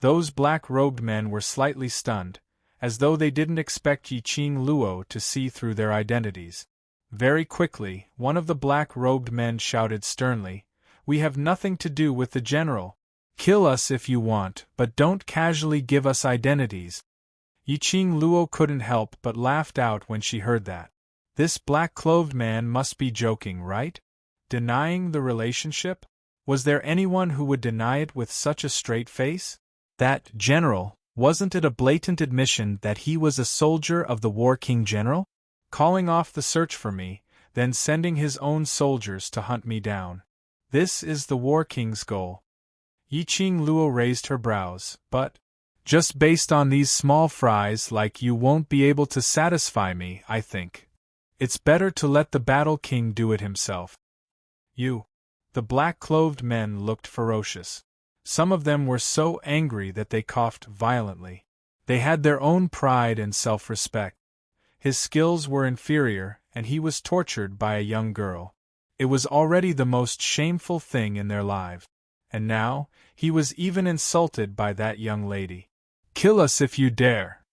A: Those black-robed men were slightly stunned, as though they didn't expect Yiching Luo to see through their identities. Very quickly, one of the black-robed men shouted sternly, "We have nothing to do with the general. Kill us if you want, but don't casually give us identities." Yiching Luo couldn't help but laughed out when she heard that. This black-clothed man must be joking, right? Denying the relationship? Was there anyone who would deny it with such a straight face? That general, wasn't it a blatant admission that he was a soldier of the War King General? Calling off the search for me, then sending his own soldiers to hunt me down. This is the War King's goal. Yiching Luo raised her brows, but, just based on these small fries like you won't be able to satisfy me, I think. It's better to let the Battle King do it himself. You. The black-clothed men looked ferocious. Some of them were so angry that they coughed violently. They had their own pride and self-respect. His skills were inferior, and he was tortured by a young girl. It was already the most shameful thing in their lives. And now, he was even insulted by that young lady. Kill us if you dare.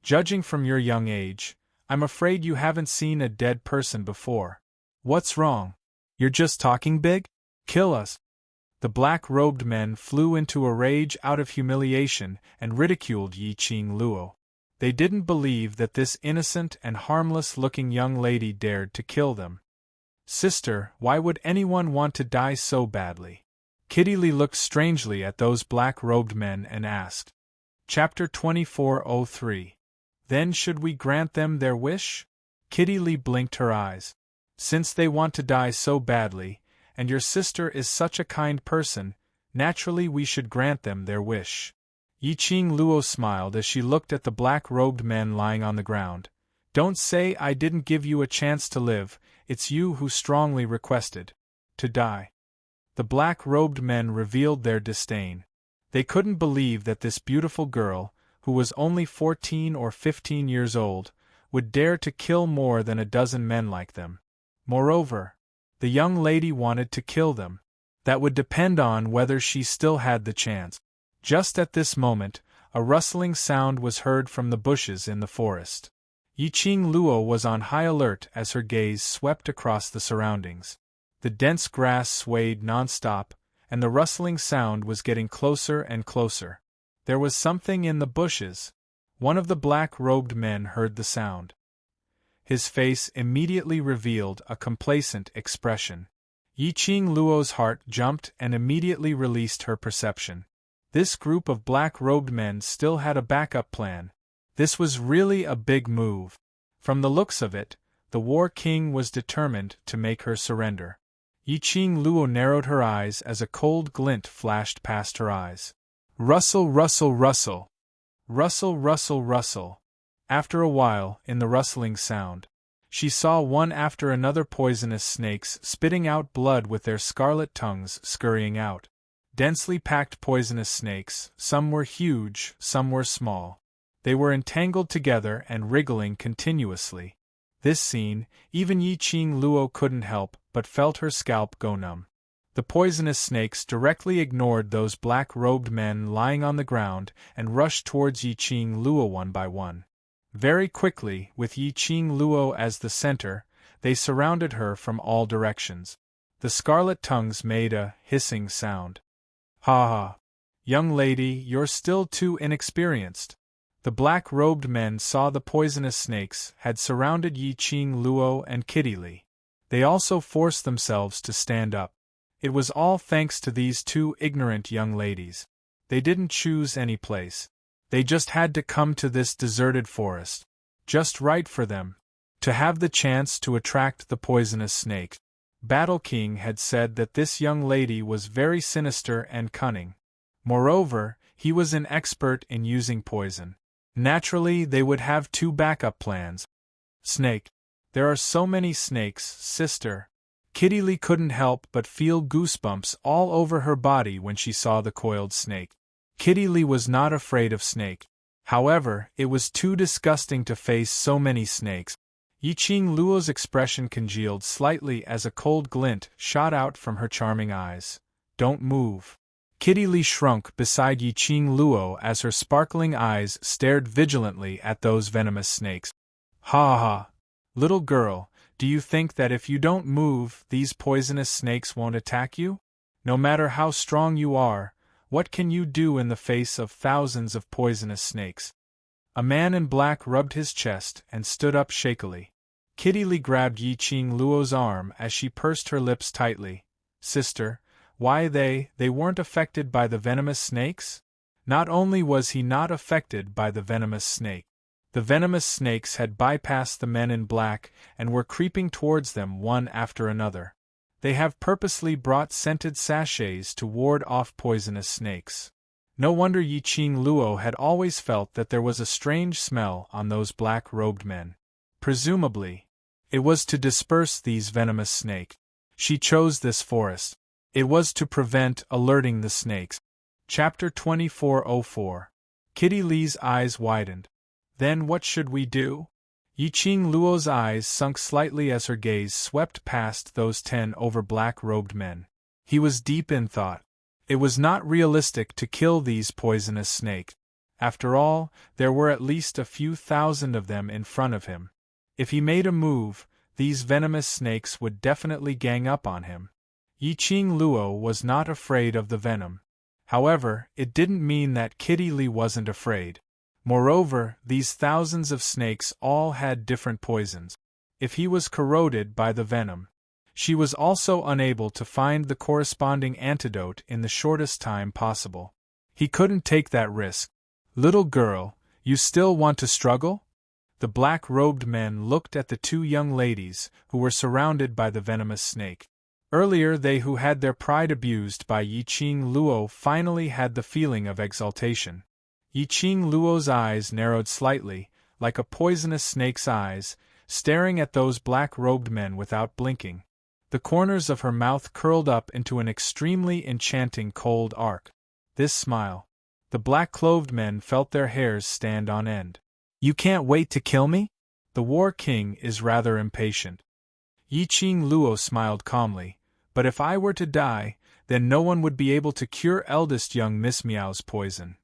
A: Judging from your young age, I'm afraid you haven't seen a dead person before. What's wrong? You're just talking big? Kill us. The black-robed men flew into a rage out of humiliation and ridiculed Yiching Luo. They didn't believe that this innocent and harmless-looking young lady dared to kill them. Sister, why would anyone want to die so badly? Kitty Lee looked strangely at those black-robed men and asked. Chapter 2403. Then should we grant them their wish? Kitty Lee blinked her eyes. Since they want to die so badly, and your sister is such a kind person, naturally we should grant them their wish. Yiching Luo smiled as she looked at the black-robed men lying on the ground. Don't say I didn't give you a chance to live, it's you who strongly requested to die. The black-robed men revealed their disdain. They couldn't believe that this beautiful girl, who was only 14 or 15 years old, would dare to kill more than a dozen men like them. Moreover, the young lady wanted to kill them. That would depend on whether she still had the chance. Just at this moment, a rustling sound was heard from the bushes in the forest. Yiching Luo was on high alert as her gaze swept across the surroundings. The dense grass swayed non-stop, and the rustling sound was getting closer and closer. There was something in the bushes. One of the black-robed men heard the sound. His face immediately revealed a complacent expression. Yiching Luo's heart jumped and immediately released her perception. This group of black-robed men still had a backup plan. This was really a big move. From the looks of it, the War King was determined to make her surrender. Yiching Luo narrowed her eyes as a cold glint flashed past her eyes. Rustle, rustle, rustle. Rustle, rustle, rustle. After a while, in the rustling sound, she saw one after another poisonous snakes spitting out blood with their scarlet tongues scurrying out. Densely packed poisonous snakes, some were huge, some were small. They were entangled together and wriggling continuously. This scene, even Yiching Luo couldn't help but felt her scalp go numb. The poisonous snakes directly ignored those black-robed men lying on the ground and rushed towards Yiching Luo one by one. Very quickly, with Yiching Luo as the center, they surrounded her from all directions. The scarlet tongues made a hissing sound. Ha ha! Young lady, you're still too inexperienced. The black-robed men saw the poisonous snakes had surrounded Yiching Luo and Kitty Lee. They also forced themselves to stand up. It was all thanks to these two ignorant young ladies. They didn't choose any place. They just had to come to this deserted forest. Just right for them. To have the chance to attract the poisonous snake. Battle King had said that this young lady was very sinister and cunning. Moreover, he was an expert in using poison. Naturally, they would have two backup plans. Snake. There are so many snakes, sister. Kitty Lee couldn't help but feel goosebumps all over her body when she saw the coiled snake. Kitty Lee was not afraid of snake. However, it was too disgusting to face so many snakes. Yiqing Luo's expression congealed slightly as a cold glint shot out from her charming eyes. Don't move. Kitty Lee shrunk beside Yiqing Luo as her sparkling eyes stared vigilantly at those venomous snakes. Ha ha! Little girl, do you think that if you don't move, these poisonous snakes won't attack you? No matter how strong you are, what can you do in the face of thousands of poisonous snakes? A man in black rubbed his chest and stood up shakily. Kitty Lee grabbed Yiqing Luo's arm as she pursed her lips tightly. Sister, why they weren't affected by the venomous snakes? Not only was he not affected by the venomous snake, the venomous snakes had bypassed the men in black and were creeping towards them one after another. They have purposely brought scented sachets to ward off poisonous snakes. No wonder Yiqing Luo had always felt that there was a strange smell on those black-robed men. Presumably, it was to disperse these venomous snakes. She chose this forest. It was to prevent alerting the snakes. Chapter 2404. Kitty Lee's eyes widened. Then what should we do? Yiqing Luo's eyes sunk slightly as her gaze swept past those 10 over black-robed men. He was deep in thought. It was not realistic to kill these poisonous snakes. After all, there were at least a few thousand of them in front of him. If he made a move, these venomous snakes would definitely gang up on him. Yiqing Luo was not afraid of the venom. However, it didn't mean that Kitty Lee wasn't afraid. Moreover, these thousands of snakes all had different poisons. If he was corroded by the venom, she was also unable to find the corresponding antidote in the shortest time possible. He couldn't take that risk. Little girl, you still want to struggle? The black-robed men looked at the 2 young ladies who were surrounded by the venomous snake. Earlier they who had their pride abused by Yiqing Luo finally had the feeling of exaltation. Yiqing Luo's eyes narrowed slightly, like a poisonous snake's eyes, staring at those black-robed men without blinking. The corners of her mouth curled up into an extremely enchanting cold arc. This smile. The black-clothed men felt their hairs stand on end. You can't wait to kill me? The War King is rather impatient. Yiqing Luo smiled calmly. But if I were to die, then no one would be able to cure eldest young Miss Meow's poison.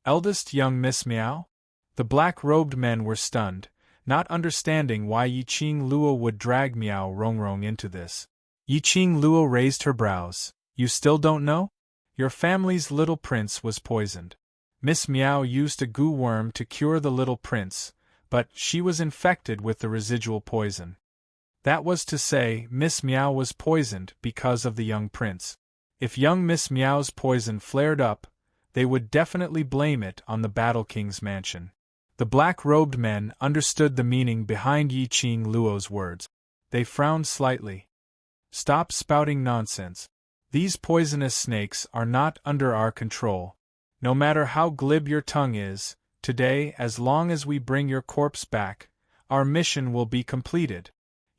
A: Eldest young Miss Meow? The black-robed men were stunned, not understanding why Yiqing Luo would drag Meow Rongrong into this. Yiqing Luo raised her brows. You still don't know? Your family's little prince was poisoned. Miss Meow used a goo worm to cure the little prince, but she was infected with the residual poison. That was to say, Miss Meow was poisoned because of the young prince. If young Miss Meow's poison flared up, they would definitely blame it on the Battle King's mansion. The black-robed men understood the meaning behind Yiqing Luo's words. They frowned slightly. Stop spouting nonsense. These poisonous snakes are not under our control. No matter how glib your tongue is, today, as long as we bring your corpse back, our mission will be completed.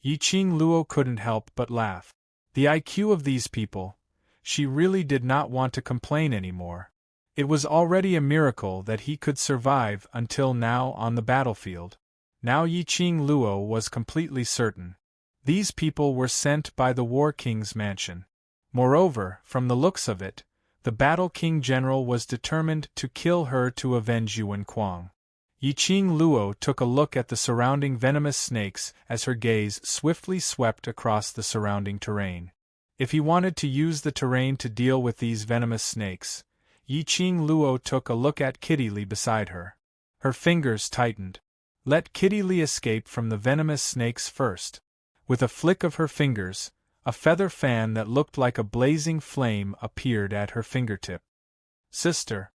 A: Yiqing Luo couldn't help but laugh. The IQ of these people. She really did not want to complain anymore. It was already a miracle that he could survive until now on the battlefield. Now Yiqing Luo was completely certain. These people were sent by the War King's mansion. Moreover, from the looks of it, the Battle King General was determined to kill her to avenge Yuan Kuang. Yiqing Luo took a look at the surrounding venomous snakes as her gaze swiftly swept across the surrounding terrain. If he wanted to use the terrain to deal with these venomous snakes, Yiqing Luo took a look at Kitty Lee beside her. Her fingers tightened. Let Kitty Lee escape from the venomous snakes first. With a flick of her fingers, a feather fan that looked like a blazing flame appeared at her fingertip. Sister!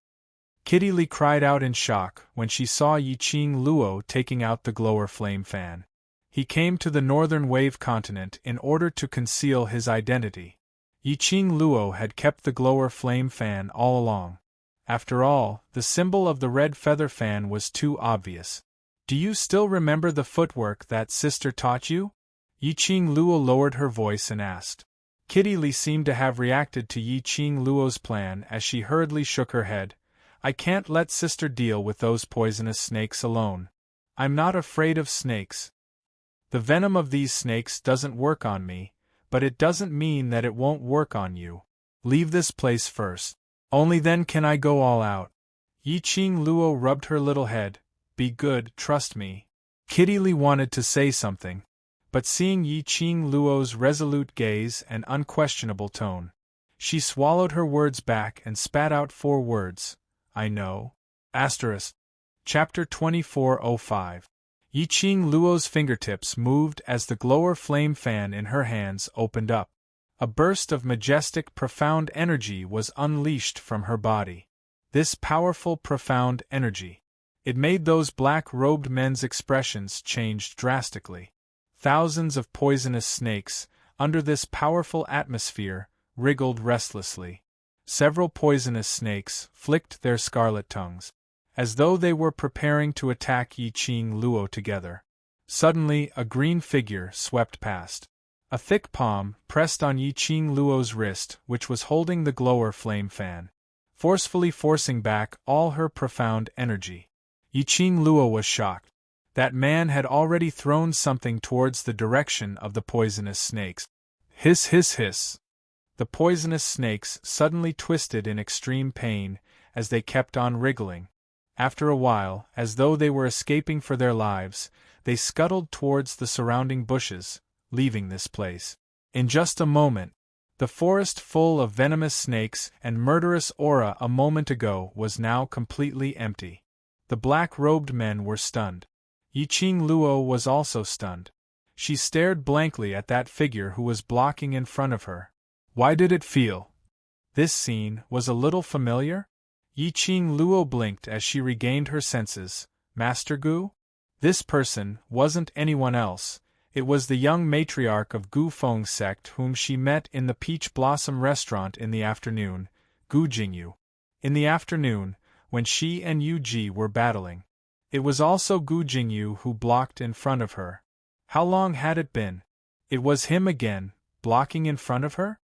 A: Kitty Lee cried out in shock when she saw Yiqing Luo taking out the glower flame fan. He came to the northern wave continent in order to conceal his identity. Yiqing Luo had kept the glower flame fan all along. After all, the symbol of the red feather fan was too obvious. Do you still remember the footwork that sister taught you? Yiqing Luo lowered her voice and asked. Kitty Lee seemed to have reacted to Yiqing Luo's plan as she hurriedly shook her head. I can't let sister deal with those poisonous snakes alone. I'm not afraid of snakes. The venom of these snakes doesn't work on me, but it doesn't mean that it won't work on you. Leave this place first. Only then can I go all out. Yi Qing Luo rubbed her little head. Be good, trust me. Kitty Lee wanted to say something, but seeing Yi Qing Luo's resolute gaze and unquestionable tone, she swallowed her words back and spat out 4 words. I know. Asterisk. Chapter 2405. Yi Qing Luo's fingertips moved as the glower flame fan in her hands opened up. A burst of majestic, profound energy was unleashed from her body. This powerful, profound energy. It made those black-robed men's expressions change drastically. Thousands of poisonous snakes, under this powerful atmosphere, wriggled restlessly. Several poisonous snakes flicked their scarlet tongues, as though they were preparing to attack Yi Qing Luo together. Suddenly, a green figure swept past. A thick palm pressed on Yi Qing Luo's wrist, which was holding the glower flame fan, forcefully forcing back all her profound energy. Yi Qing Luo was shocked. That man had already thrown something towards the direction of the poisonous snakes. Hiss, hiss, hiss. The poisonous snakes suddenly twisted in extreme pain as they kept on wriggling. After a while, as though they were escaping for their lives, they scuttled towards the surrounding bushes, leaving this place. In just a moment, the forest full of venomous snakes and murderous aura a moment ago was now completely empty. The black-robed men were stunned. Yi Qing Luo was also stunned. She stared blankly at that figure who was blocking in front of her. Why did it feel? This scene was a little familiar? Yi Qing Luo blinked as she regained her senses. Master Gu? This person wasn't anyone else. It was the young matriarch of Gu Feng's sect whom she met in the Peach Blossom restaurant in the afternoon, Gu Jingyu. In the afternoon, when she and Yu Ji were battling. It was also Gu Jingyu who blocked in front of her. How long had it been? It was him again, blocking in front of her?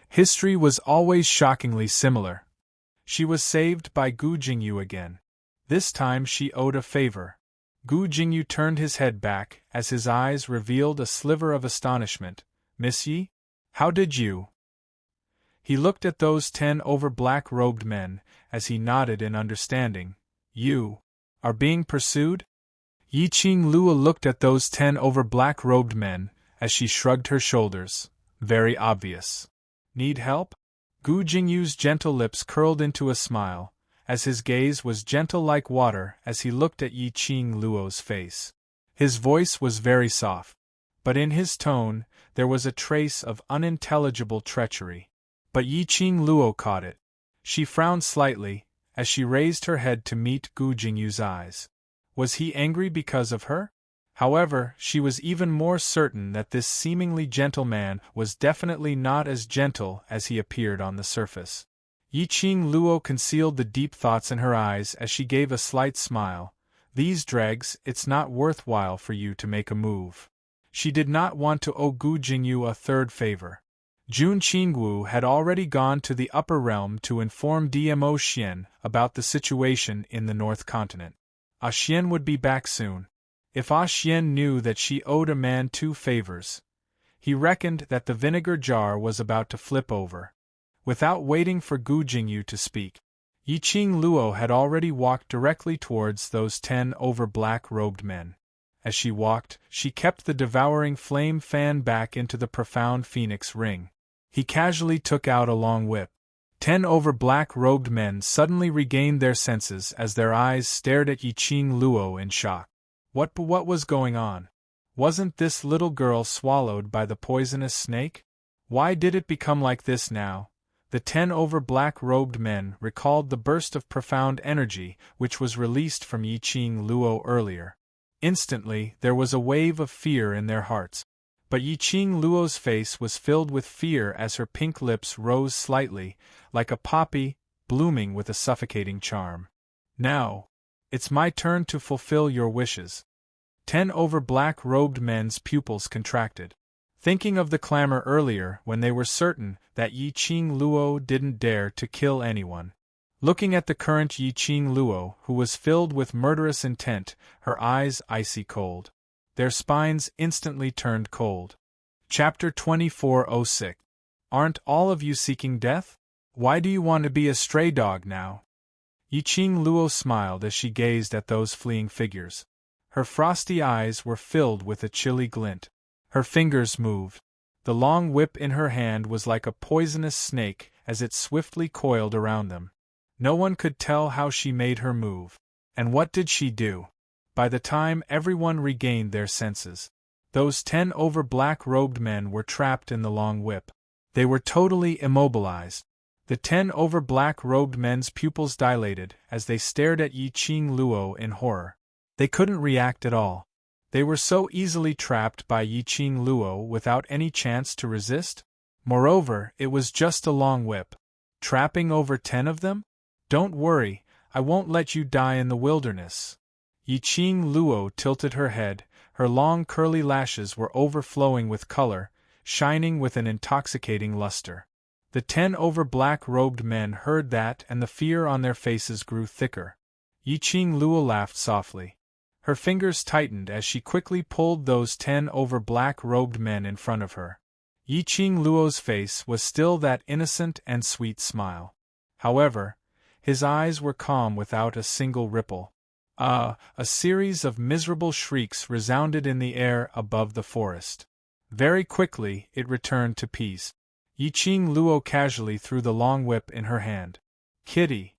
A: History was always shockingly similar. She was saved by Gu Jingyu again. This time she owed a favor. Gu Jingyu turned his head back as his eyes revealed a sliver of astonishment. Miss Yi? How did you? He looked at those 10 over black-robed men as he nodded in understanding. You are being pursued? Yi Qing Luo looked at those 10 over black-robed men as she shrugged her shoulders. Very obvious. Need help? Gu Jingyu's gentle lips curled into a smile, as his gaze was gentle like water as he looked at Yi Qing Luo's face. His voice was very soft, but in his tone there was a trace of unintelligible treachery. But Yi Qing Luo caught it. She frowned slightly as she raised her head to meet Gu Jingyu's eyes. Was he angry because of her? However, she was even more certain that this seemingly gentle man was definitely not as gentle as he appeared on the surface. Yi Qing Luo concealed the deep thoughts in her eyes as she gave a slight smile. These dregs, it's not worthwhile for you to make a move. She did not want to owe Gu Jingyu a third favor. Jun Qingwu had already gone to the upper realm to inform DMO Xian about the situation in the North Continent. Ah Xian would be back soon. If Ah Xian knew that she owed a man 2 favors, he reckoned that the vinegar jar was about to flip over. Without waiting for Gu Jingyu to speak, Yi Qing Luo had already walked directly towards those 10 over black-robed men. As she walked, she kept the devouring flame fan back into the profound phoenix ring. He casually took out a long whip. 10 over black-robed men suddenly regained their senses as their eyes stared at Yi Qing Luo in shock. What was going on? Wasn't this little girl swallowed by the poisonous snake? Why did it become like this now? The 10 over black-robed men recalled the burst of profound energy which was released from Yi Qing Luo earlier. Instantly, there was a wave of fear in their hearts. But Yi Qing Luo's face was filled with fear as her pink lips rose slightly, like a poppy, blooming with a suffocating charm. Now, it's my turn to fulfill your wishes. 10 over black-robed men's pupils contracted. Thinking of the clamor earlier when they were certain that Yi Qing Luo didn't dare to kill anyone. Looking at the current Yi Qing Luo, who was filled with murderous intent, her eyes icy cold. their spines instantly turned cold. Chapter 2406. Aren't all of you seeking death? Why do you want to be a stray dog now? Yiqing Luo smiled as she gazed at those fleeing figures. Her frosty eyes were filled with a chilly glint. Her fingers moved. The long whip in her hand was like a poisonous snake as it swiftly coiled around them. No one could tell how she made her move. And what did she do? By the time everyone regained their senses, those 10 black-robed men were trapped in the long whip. They were totally immobilized. The 10 black-robed men's pupils dilated as they stared at Yiqing Luo in horror. They couldn't react at all. They were so easily trapped by Yiqing Luo without any chance to resist. Moreover, it was just a long whip. Trapping over 10 of them? Don't worry, I won't let you die in the wilderness. Yiqing Luo tilted her head, her long curly lashes were overflowing with color, shining with an intoxicating luster. The 10 black-robed men heard that and the fear on their faces grew thicker. Yiqing Luo laughed softly. Her fingers tightened as she quickly pulled those 10 black-robed men in front of her. Yiqing Luo's face was still that innocent and sweet smile. However, his eyes were calm without a single ripple. A series of miserable shrieks resounded in the air above the forest. Very quickly, it returned to peace. Yiqing Luo casually threw the long whip in her hand. Kitty!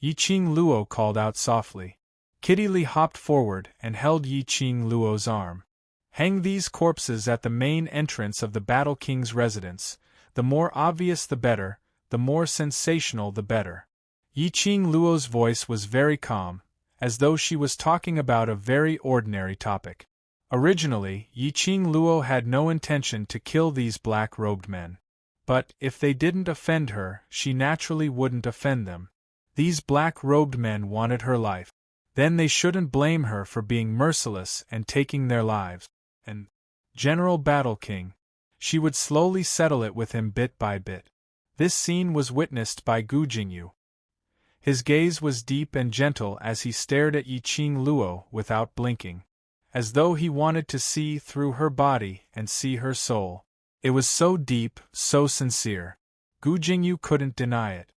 A: Yiqing Luo called out softly. Kitty Li hopped forward and held Yiqing Luo's arm. Hang these corpses at the main entrance of the Battle King's residence. The more obvious the better, the more sensational the better. Yiqing Luo's voice was very calm, as though she was talking about a very ordinary topic. Originally, Yiqing Luo had no intention to kill these black-robed men. But, if they didn't offend her, she naturally wouldn't offend them. These black-robed men wanted her life. Then they shouldn't blame her for being merciless and taking their lives. And General Battle King. She would slowly settle it with him bit by bit. This scene was witnessed by Gu Jingyu. His gaze was deep and gentle as he stared at Yiqing Luo without blinking, as though he wanted to see through her body and see her soul. It was so deep, so sincere. Gu Jingyu couldn't deny it.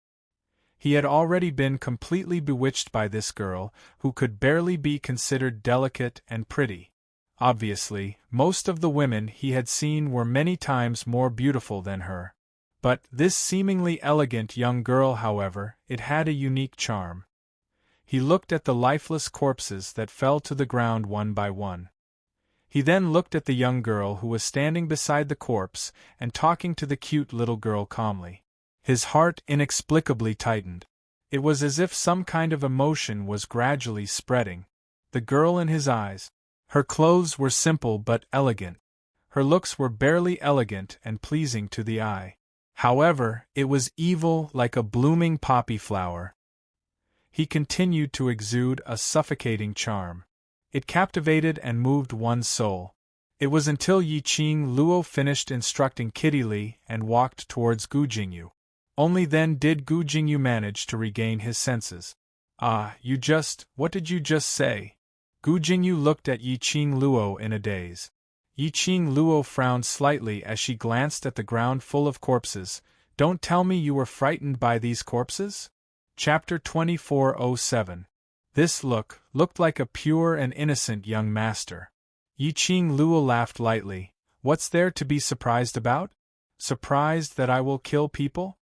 A: He had already been completely bewitched by this girl, who could barely be considered delicate and pretty. Obviously, most of the women he had seen were many times more beautiful than her. But this seemingly elegant young girl, however, it had a unique charm. He looked at the lifeless corpses that fell to the ground one by one. He then looked at the young girl who was standing beside the corpse and talking to the cute little girl calmly. His heart inexplicably tightened. It was as if some kind of emotion was gradually spreading. The girl in his eyes. Her clothes were simple but elegant. Her looks were barely elegant and pleasing to the eye. However, it was evil like a blooming poppy flower. He continued to exude a suffocating charm. It captivated and moved one's soul. It was until Yiqing Luo finished instructing Kitty Li and walked towards Gu Jingyu. Only then did Gu Jingyu manage to regain his senses. What did you just say? Gu Jingyu looked at Yiqing Luo in a daze. Yiqing Luo frowned slightly as she glanced at the ground full of corpses. Don't tell me you were frightened by these corpses? Chapter 2407. This looked like a pure and innocent young master. Yiqing Luo laughed lightly. What's there to be surprised about? Surprised that I will kill people?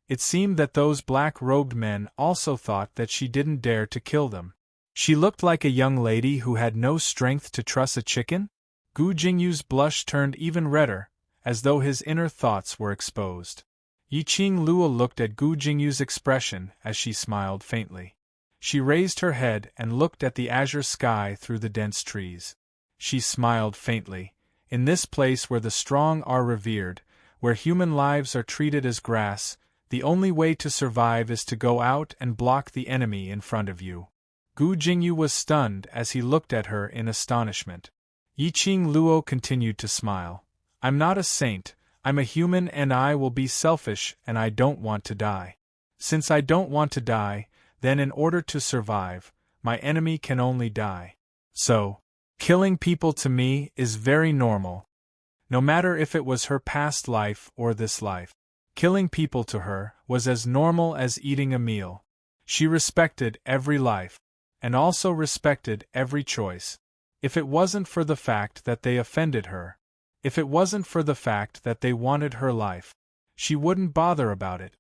A: It seemed that those black-robed men also thought that she didn't dare to kill them. She looked like a young lady who had no strength to truss a chicken? Gu Jingyu's blush turned even redder, as though his inner thoughts were exposed. Yiqing Luo looked at Gu Jingyu's expression as she smiled faintly. She raised her head and looked at the azure sky through the dense trees. She smiled faintly. In this place where the strong are revered, where human lives are treated as grass, the only way to survive is to go out and block the enemy in front of you. Gu Jingyu was stunned as he looked at her in astonishment. Yiqing Luo continued to smile. I'm not a saint, I'm a human and I will be selfish and I don't want to die. Since I don't want to die, then in order to survive, my enemy can only die. So, Killing people to me is very normal. No matter if it was her past life or this life. Killing people to her was as normal as eating a meal. She respected every life, and also respected every choice. If it wasn't for the fact that they offended her, if it wasn't for the fact that they wanted her life, she wouldn't bother about it.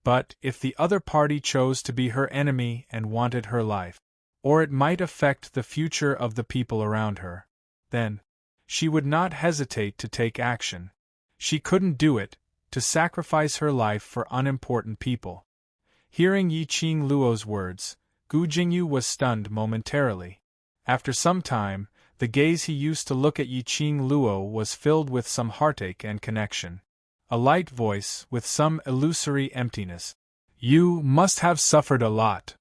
A: But if the other party chose to be her enemy and wanted her life, or it might affect the future of the people around her, then she would not hesitate to take action. She couldn't do it, to sacrifice her life for unimportant people. Hearing Yiqing Luo's words, Gu Jingyu was stunned momentarily. After some time, the gaze he used to look at Yiqing Luo was filled with some heartache and connection. A light voice with some illusory emptiness. You must have suffered a lot.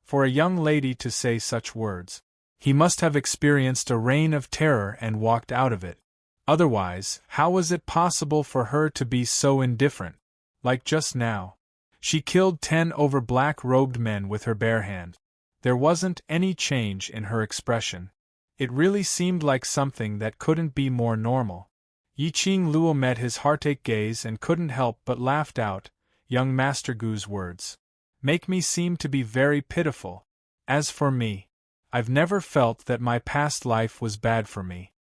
A: For a young lady to say such words, he must have experienced a reign of terror and walked out of it. Otherwise, how was it possible for her to be so indifferent? Like just now. She killed 10 over black-robed men with her bare hand. There wasn't any change in her expression. It really seemed like something that couldn't be more normal. Yiqing Luo met his heartache gaze and couldn't help but laughed out, young Master Gu's words make me seem to be very pitiful. As for me, I've never felt that my past life was bad for me.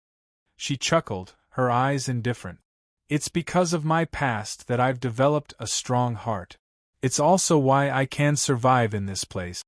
A: She chuckled, her eyes indifferent. It's because of my past that I've developed a strong heart. It's also why I can survive in this place.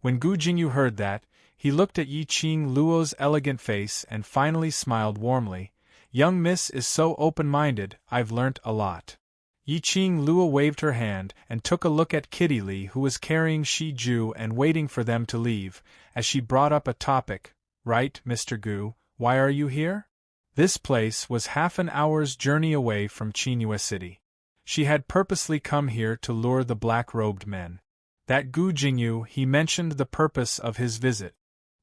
A: When Gu Jingyu heard that, he looked at Yiqing Luo's elegant face and finally smiled warmly. Young miss is so open-minded, I've learnt a lot. Yiqing Luo waved her hand and took a look at Kitty Li, who was carrying Shi Ju and waiting for them to leave, as she brought up a topic. Right, Mr. Gu, why are you here? This place was half an hour's journey away from Qingyue City. She had purposely come here to lure the black-robed men. That Gu Jingyu, he mentioned the purpose of his visit.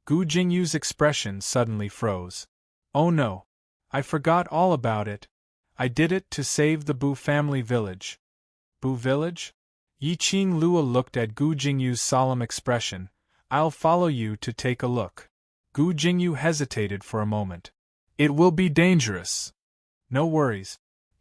A: Gu Jingyu's expression suddenly froze. Oh no. I forgot all about it. I did it to save the Bu family village. Bu village? Yiqing Luo looked at Gu Jingyu's solemn expression. I'll follow you to take a look. Gu Jingyu hesitated for a moment. It will be dangerous. No worries.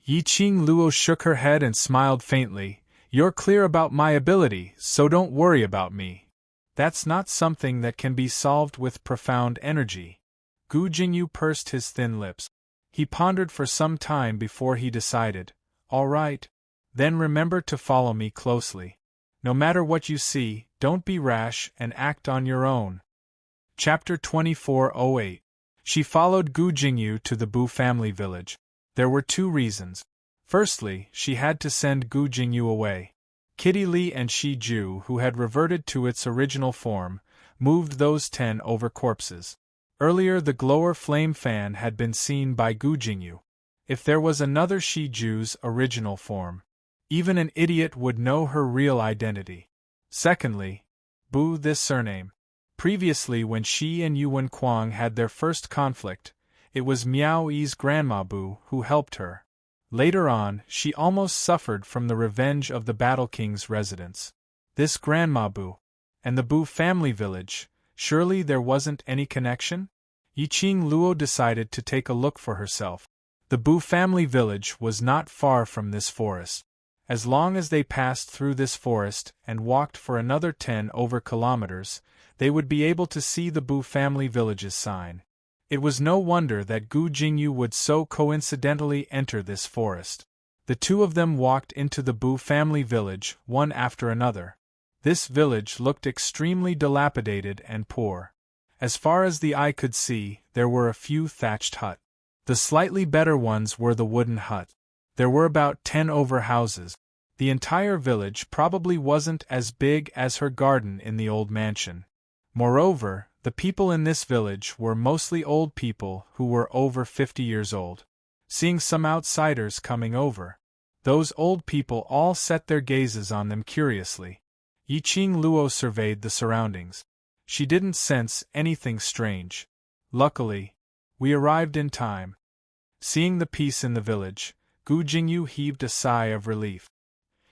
A: Yiqing Luo shook her head and smiled faintly. You're clear about my ability, so don't worry about me. That's not something that can be solved with profound energy. Gu Jingyu pursed his thin lips. He pondered for some time before he decided. All right. Then remember to follow me closely. No matter what you see, don't be rash and act on your own. Chapter 2408. She followed Gu Jingyu to the Bu family village. There were 2 reasons. Firstly, she had to send Gu Jingyu away. Kitty Li and Shi Ju, who had reverted to its original form, moved those 10 over corpses. Earlier the glower flame fan had been seen by Gu Jingyu. If there was another Shi Ju's original form, even an idiot would know her real identity. Secondly, Bu, this surname. Previously, when Shi and Yuan Kuang had their first conflict, it was Miao Yi's grandma Bu who helped her. Later on, she almost suffered from the revenge of the Battle King's residents. This grandma Bu, and the Bu family village, surely there wasn't any connection? Yiqing Luo decided to take a look for herself. The Bu family village was not far from this forest. As long as they passed through this forest and walked for another 10 over kilometers, they would be able to see the Bu family village's sign. It was no wonder that Gu Jingyu would so coincidentally enter this forest. The 2 of them walked into the Bu family village, one after another. This village looked extremely dilapidated and poor. As far as the eye could see, there were a few thatched huts. The slightly better ones were the wooden hut. There were about 10 over houses. The entire village probably wasn't as big as her garden in the old mansion. Moreover, the people in this village were mostly old people who were over 50 years old. Seeing some outsiders coming over, those old people all set their gazes on them curiously. Yiqing Luo surveyed the surroundings. She didn't sense anything strange. Luckily, we arrived in time. Seeing the peace in the village, Gu Jingyu heaved a sigh of relief.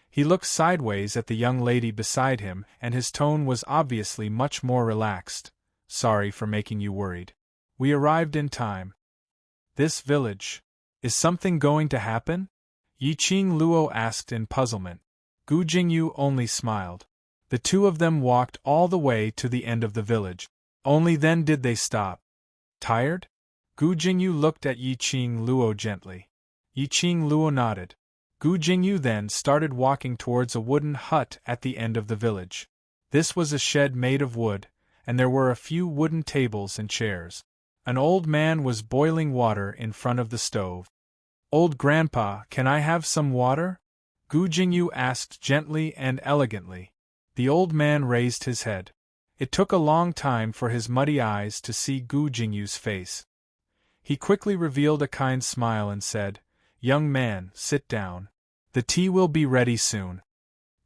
A: He looked sideways at the young lady beside him, and his tone was obviously much more relaxed. Sorry for making you worried. We arrived in time. This village. Is something going to happen? Yiqing Luo asked in puzzlement. Gu Jingyu only smiled. The two of them walked all the way to the end of the village. Only then did they stop. Tired? Gu Jingyu looked at Yiqing Luo gently. Yiqing Luo nodded. Gu Jingyu then started walking towards a wooden hut at the end of the village. This was a shed made of wood, and there were a few wooden tables and chairs. An old man was boiling water in front of the stove. Old Grandpa, can I have some water? Gu Jingyu asked gently and elegantly. The old man raised his head. It took a long time for his muddy eyes to see Gu Jingyu's face. He quickly revealed a kind smile and said, Young man, sit down. The tea will be ready soon.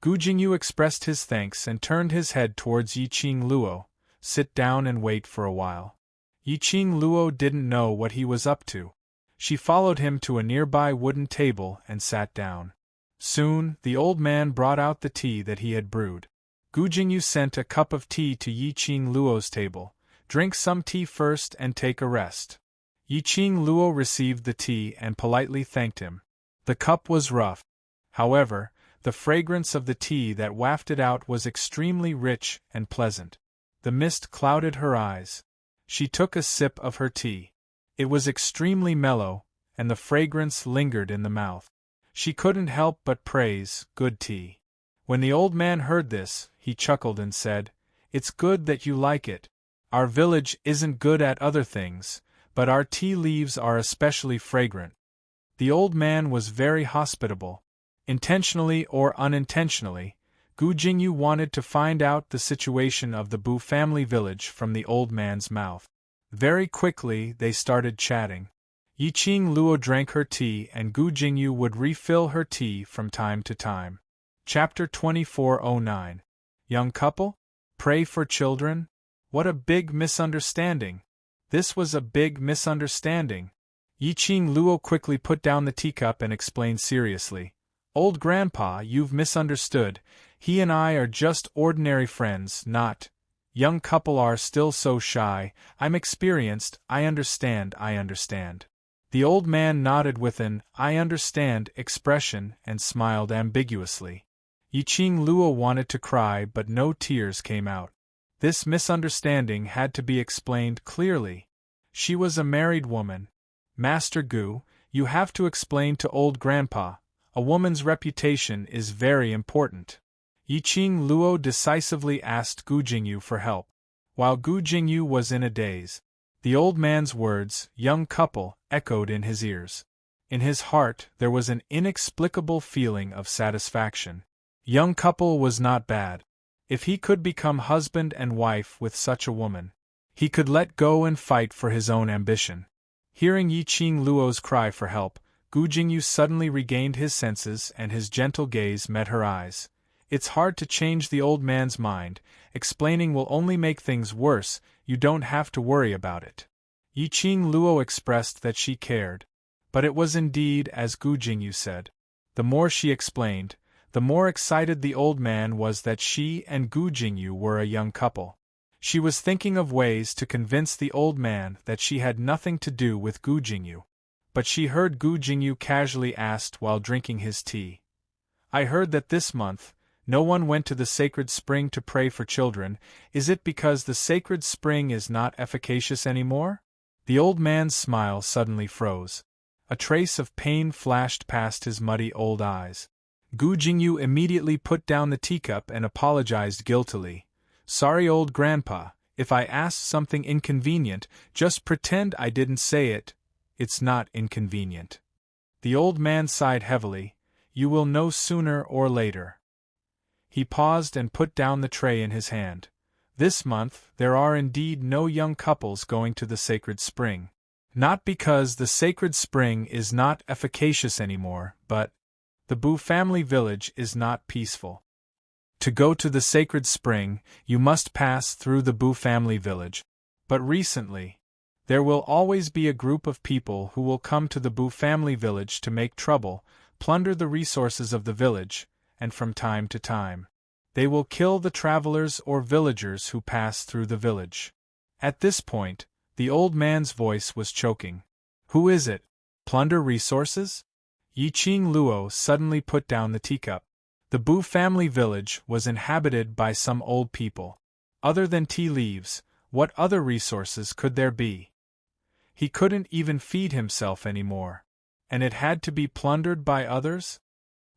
A: Gu Jingyu expressed his thanks and turned his head towards Yiqing Luo. Sit down and wait for a while. Yiqing Luo didn't know what he was up to. She followed him to a nearby wooden table and sat down. Soon, the old man brought out the tea that he had brewed. Gu Jingyu sent a cup of tea to Yiqing Luo's table. Drink some tea first and take a rest. Yiqing Luo received the tea and politely thanked him. The cup was rough. However, the fragrance of the tea that wafted out was extremely rich and pleasant. The mist clouded her eyes. She took a sip of her tea. It was extremely mellow, and the fragrance lingered in the mouth. She couldn't help but praise good tea. When the old man heard this, he chuckled and said, It's good that you like it. Our village isn't good at other things, but our tea leaves are especially fragrant. The old man was very hospitable. Intentionally or unintentionally, Gu Jingyu wanted to find out the situation of the Bu family village from the old man's mouth. Very quickly they started chatting. Yiqing Luo drank her tea and Gu Jingyu would refill her tea from time to time. Chapter 2409. Young couple? Pray for children? What a big misunderstanding! This was a big misunderstanding. Yiqing Luo quickly put down the teacup and explained seriously. Old Grandpa, you've misunderstood. He and I are just ordinary friends, not. Young couple are still so shy. I'm experienced, I understand. The old man nodded with an I understand expression and smiled ambiguously. Yiqing Luo wanted to cry but no tears came out. This misunderstanding had to be explained clearly. She was a married woman. Master Gu, you have to explain to old Grandpa. A woman's reputation is very important. Yiqing Luo decisively asked Gu Jingyu for help. While Gu Jingyu was in a daze, the old man's words, young couple, echoed in his ears. In his heart there was an inexplicable feeling of satisfaction. Young couple was not bad. If he could become husband and wife with such a woman, he could let go and fight for his own ambition. Hearing Yiqing Luo's cry for help, Gu Jingyu suddenly regained his senses and his gentle gaze met her eyes. It's hard to change the old man's mind. Explaining will only make things worse. You don't have to worry about it. Yiqing Luo expressed that she cared. But it was indeed as Gu Jingyu said. The more she explained, the more excited the old man was that she and Gu Jingyu were a young couple. She was thinking of ways to convince the old man that she had nothing to do with Gu Jingyu. But she heard Gu Jingyu casually asked while drinking his tea. I heard that this month, no one went to the sacred spring to pray for children. Is it because the sacred spring is not efficacious anymore? The old man's smile suddenly froze. A trace of pain flashed past his muddy old eyes. Gu Jingyu immediately put down the teacup and apologized guiltily. Sorry, old Grandpa, if I asked something inconvenient, just pretend I didn't say it. It's not inconvenient. The old man sighed heavily. You will know sooner or later. He paused and put down the tray in his hand. This month there are indeed no young couples going to the sacred spring. Not because the sacred spring is not efficacious anymore, but the Bu family village is not peaceful. To go to the sacred spring, you must pass through the Bu family village. But recently, there will always be a group of people who will come to the Bu family village to make trouble, plunder the resources of the village, and from time to time, they will kill the travelers or villagers who pass through the village. At this point, The old man's voice was choking. Who is it? Plunder resources? Yiqing Luo suddenly put down the teacup. The Bu family village was inhabited by some old people. Other than tea leaves, what other resources could there be? He couldn't even feed himself anymore. And it had to be plundered by others?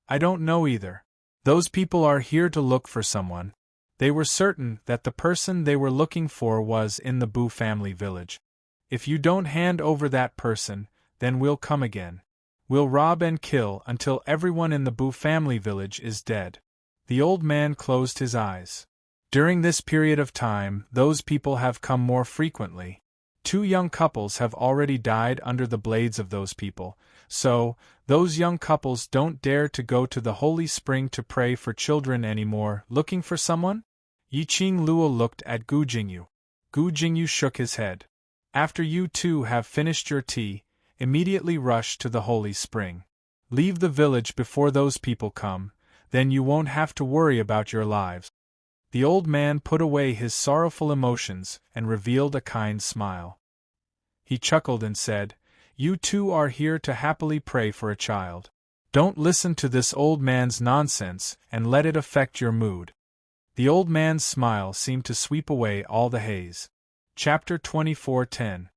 A: I don't know either. Those people are here to look for someone. They were certain that the person they were looking for was in the Bu family village. If you don't hand over that person, then we'll come again. We'll rob and kill until everyone in the Bu family village is dead. The old man closed his eyes. During this period of time, those people have come more frequently. 2 young couples have already died under the blades of those people, so those young couples don't dare to go to the holy spring to pray for children anymore. Looking for someone? Yiqing Luo looked at Gu Jingyu. Gu Jingyu shook his head. After you two have finished your tea, immediately rush to the holy spring. Leave the village before those people come, then you won't have to worry about your lives. The old man put away his sorrowful emotions and revealed a kind smile. He chuckled and said, You two are here to happily pray for a child. Don't listen to this old man's nonsense and let it affect your mood. The old man's smile seemed to sweep away all the haze. Chapter 24:10.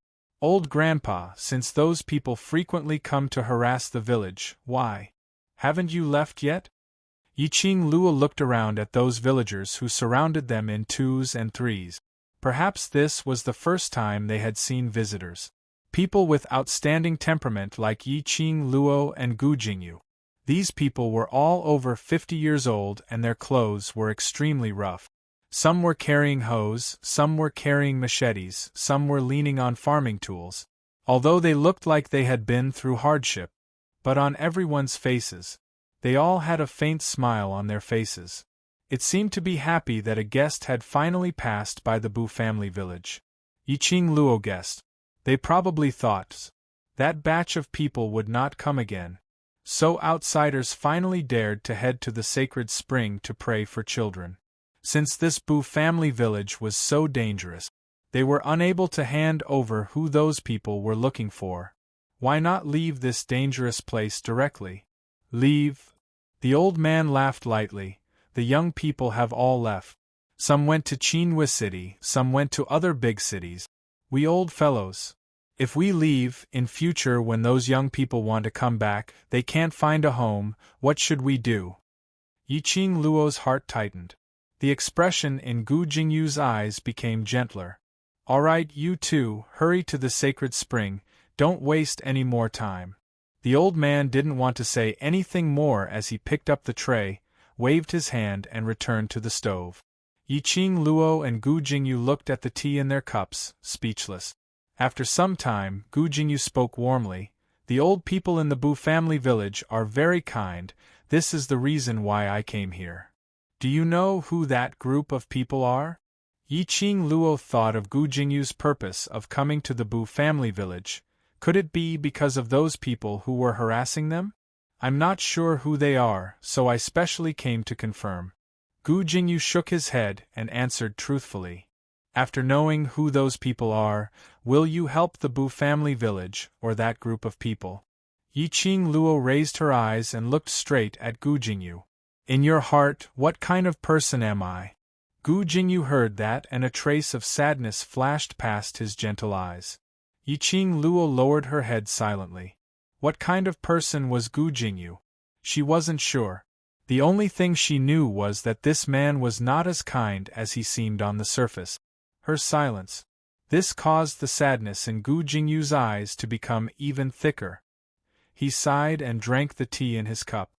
A: Old Grandpa, since those people frequently come to harass the village, why haven't you left yet? Yiqing Luo looked around at those villagers who surrounded them in 2s and 3s. Perhaps this was the first time they had seen visitors. People with outstanding temperament like Yiqing Luo and Gu Jingyu. These people were all over 50 years old and their clothes were extremely rough. Some were carrying hoes, some were carrying machetes, some were leaning on farming tools. Although they looked like they had been through hardship. But on everyone's faces, they all had a faint smile on their faces. It seemed to be happy that a guest had finally passed by the Bu family village. Yiqing Luo guessed. They probably thought that batch of people would not come again. So outsiders finally dared to head to the sacred spring to pray for children. Since this Bu family village was so dangerous, they were unable to hand over who those people were looking for. Why not leave this dangerous place directly? Leave? The old man laughed lightly. The young people have all left. Some went to Qinhui City, some went to other big cities. We old fellows. If we leave, in future when those young people want to come back, they can't find a home, what should we do? Yiqing Luo's heart tightened. The expression in Gu Jingyu's eyes became gentler. All right, you two, hurry to the sacred spring, don't waste any more time. The old man didn't want to say anything more as he picked up the tray, waved his hand and returned to the stove. Yiqing Luo and Gu Jingyu looked at the tea in their cups, speechless. After some time, Gu Jingyu spoke warmly. The old people in the Bu family village are very kind, this is the reason why I came here. Do you know who that group of people are? Yiqing Luo thought of Gu Jingyu's purpose of coming to the Bu family village. Could it be because of those people who were harassing them? I'm not sure who they are, so I specially came to confirm. Gu Jingyu shook his head and answered truthfully. After knowing who those people are, will you help the Bu family village, or that group of people? Yiqing Luo raised her eyes and looked straight at Gu Jingyu. In your heart, what kind of person am I? Gu Jingyu heard that and a trace of sadness flashed past his gentle eyes. Yiqing Luo lowered her head silently. What kind of person was Gu Jingyu? She wasn't sure. The only thing she knew was that this man was not as kind as he seemed on the surface. Her silence. This caused the sadness in Gu Jingyu's eyes to become even thicker. He sighed and drank the tea in his cup.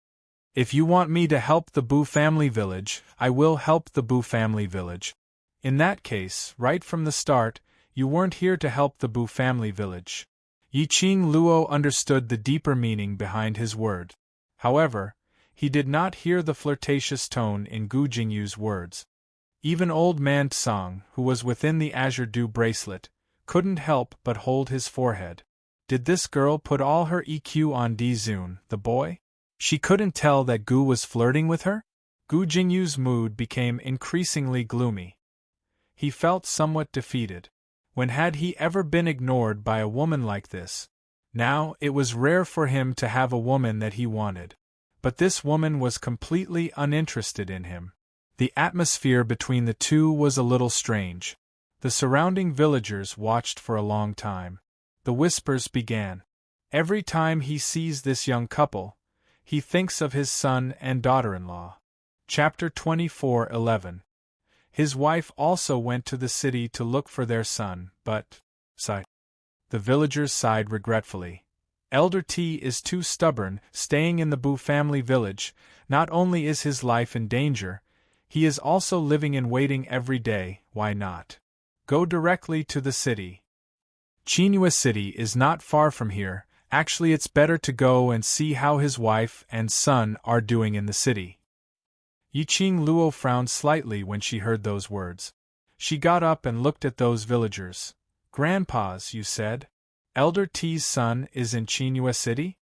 A: If you want me to help the Bu family village, I will help the Bu family village. In that case, right from the start, you weren't here to help the Bu family village. Yiqing Luo understood the deeper meaning behind his word. However, he did not hear the flirtatious tone in Gu Jingyu's words. Even old man Tsang, who was within the azure dew bracelet, couldn't help but hold his forehead. Did this girl put all her EQ on Dizun, the boy? She couldn't tell that Gu was flirting with her? Gu Jingyu's mood became increasingly gloomy. He felt somewhat defeated. When had he ever been ignored by a woman like this? Now, it was rare for him to have a woman that he wanted. But this woman was completely uninterested in him. The atmosphere between the two was a little strange. The surrounding villagers watched for a long time. The whispers began. Every time he sees this young couple, he thinks of his son and daughter-in-law. Chapter 24:11. His wife also went to the city to look for their son, but, sigh. The villagers sighed regretfully. Elder T is too stubborn, staying in the Boo family village. Not only is his life in danger, he is also living in waiting every day. Why not go directly to the city? Chinua City is not far from here. Actually, it's better to go and see how his wife and son are doing in the city. Yiching Luo frowned slightly when she heard those words. She got up and looked at those villagers. Grandpa's, you said? Elder T's son is in Chinua City?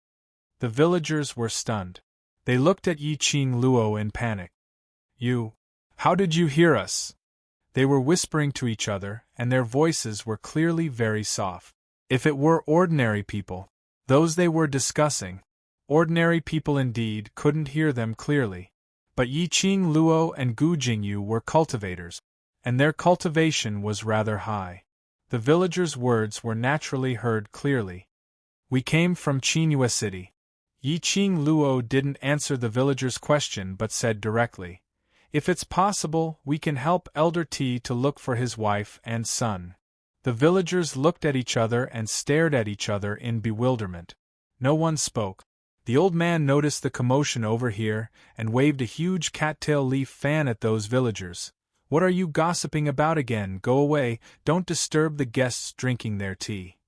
A: The villagers were stunned. They looked at Yiching Luo in panic. How did you hear us? They were whispering to each other, and their voices were clearly very soft. If it were ordinary people, those they were discussing, ordinary people indeed couldn't hear them clearly. But Yiching Luo and Gu Jingyu were cultivators, and their cultivation was rather high. The villagers' words were naturally heard clearly. We came from Chinua City. Yiching Luo didn't answer the villagers' question but said directly, if it's possible, we can help Elder T to look for his wife and son. The villagers looked at each other and stared at each other in bewilderment. No one spoke. The old man noticed the commotion over here and waved a huge cattail leaf fan at those villagers. What are you gossiping about again? Go away, don't disturb the guests drinking their tea.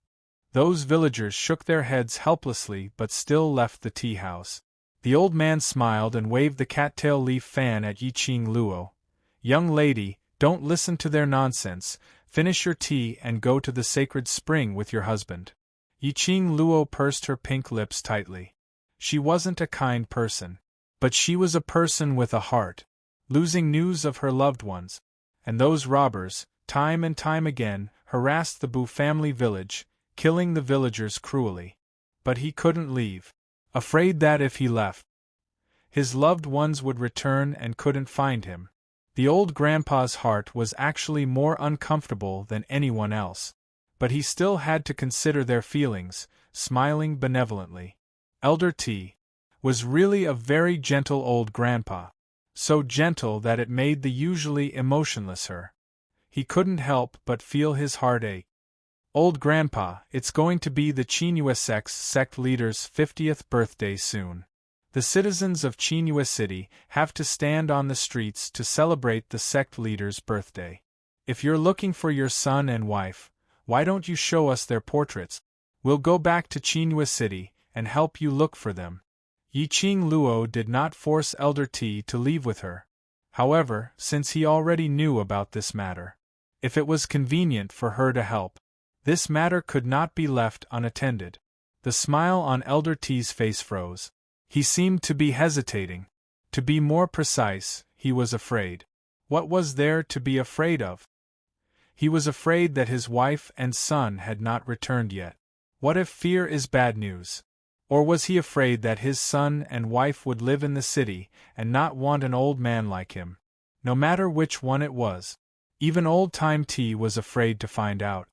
A: Those villagers shook their heads helplessly but still left the tea house. The old man smiled and waved the cattail leaf fan at Yiching Luo. Young lady, don't listen to their nonsense, finish your tea and go to the sacred spring with your husband. Yiching Luo pursed her pink lips tightly. She wasn't a kind person. But she was a person with a heart. Losing news of her loved ones. And those robbers, time and time again, harassed the Boo family village, killing the villagers cruelly. But he couldn't leave. Afraid that if he left, his loved ones would return and couldn't find him. The old grandpa's heart was actually more uncomfortable than anyone else. But he still had to consider their feelings, smiling benevolently. Elder T was really a very gentle old grandpa. So gentle that it made the usually emotionless her. He couldn't help but feel his heart ache. Old Grandpa, it's going to be the Chinua sect leader's 50th birthday soon. The citizens of Chinua City have to stand on the streets to celebrate the sect leader's birthday. If you're looking for your son and wife, why don't you show us their portraits? We'll go back to Chinua City and help you look for them. Yiching Luo did not force Elder T to leave with her. However, since he already knew about this matter, if it was convenient for her to help, this matter could not be left unattended. The smile on Elder T's face froze. He seemed to be hesitating. To be more precise, he was afraid. What was there to be afraid of? He was afraid that his wife and son had not returned yet. What if fear is bad news? Or was he afraid that his son and wife would live in the city and not want an old man like him? No matter which one it was. Even old-time T was afraid to find out.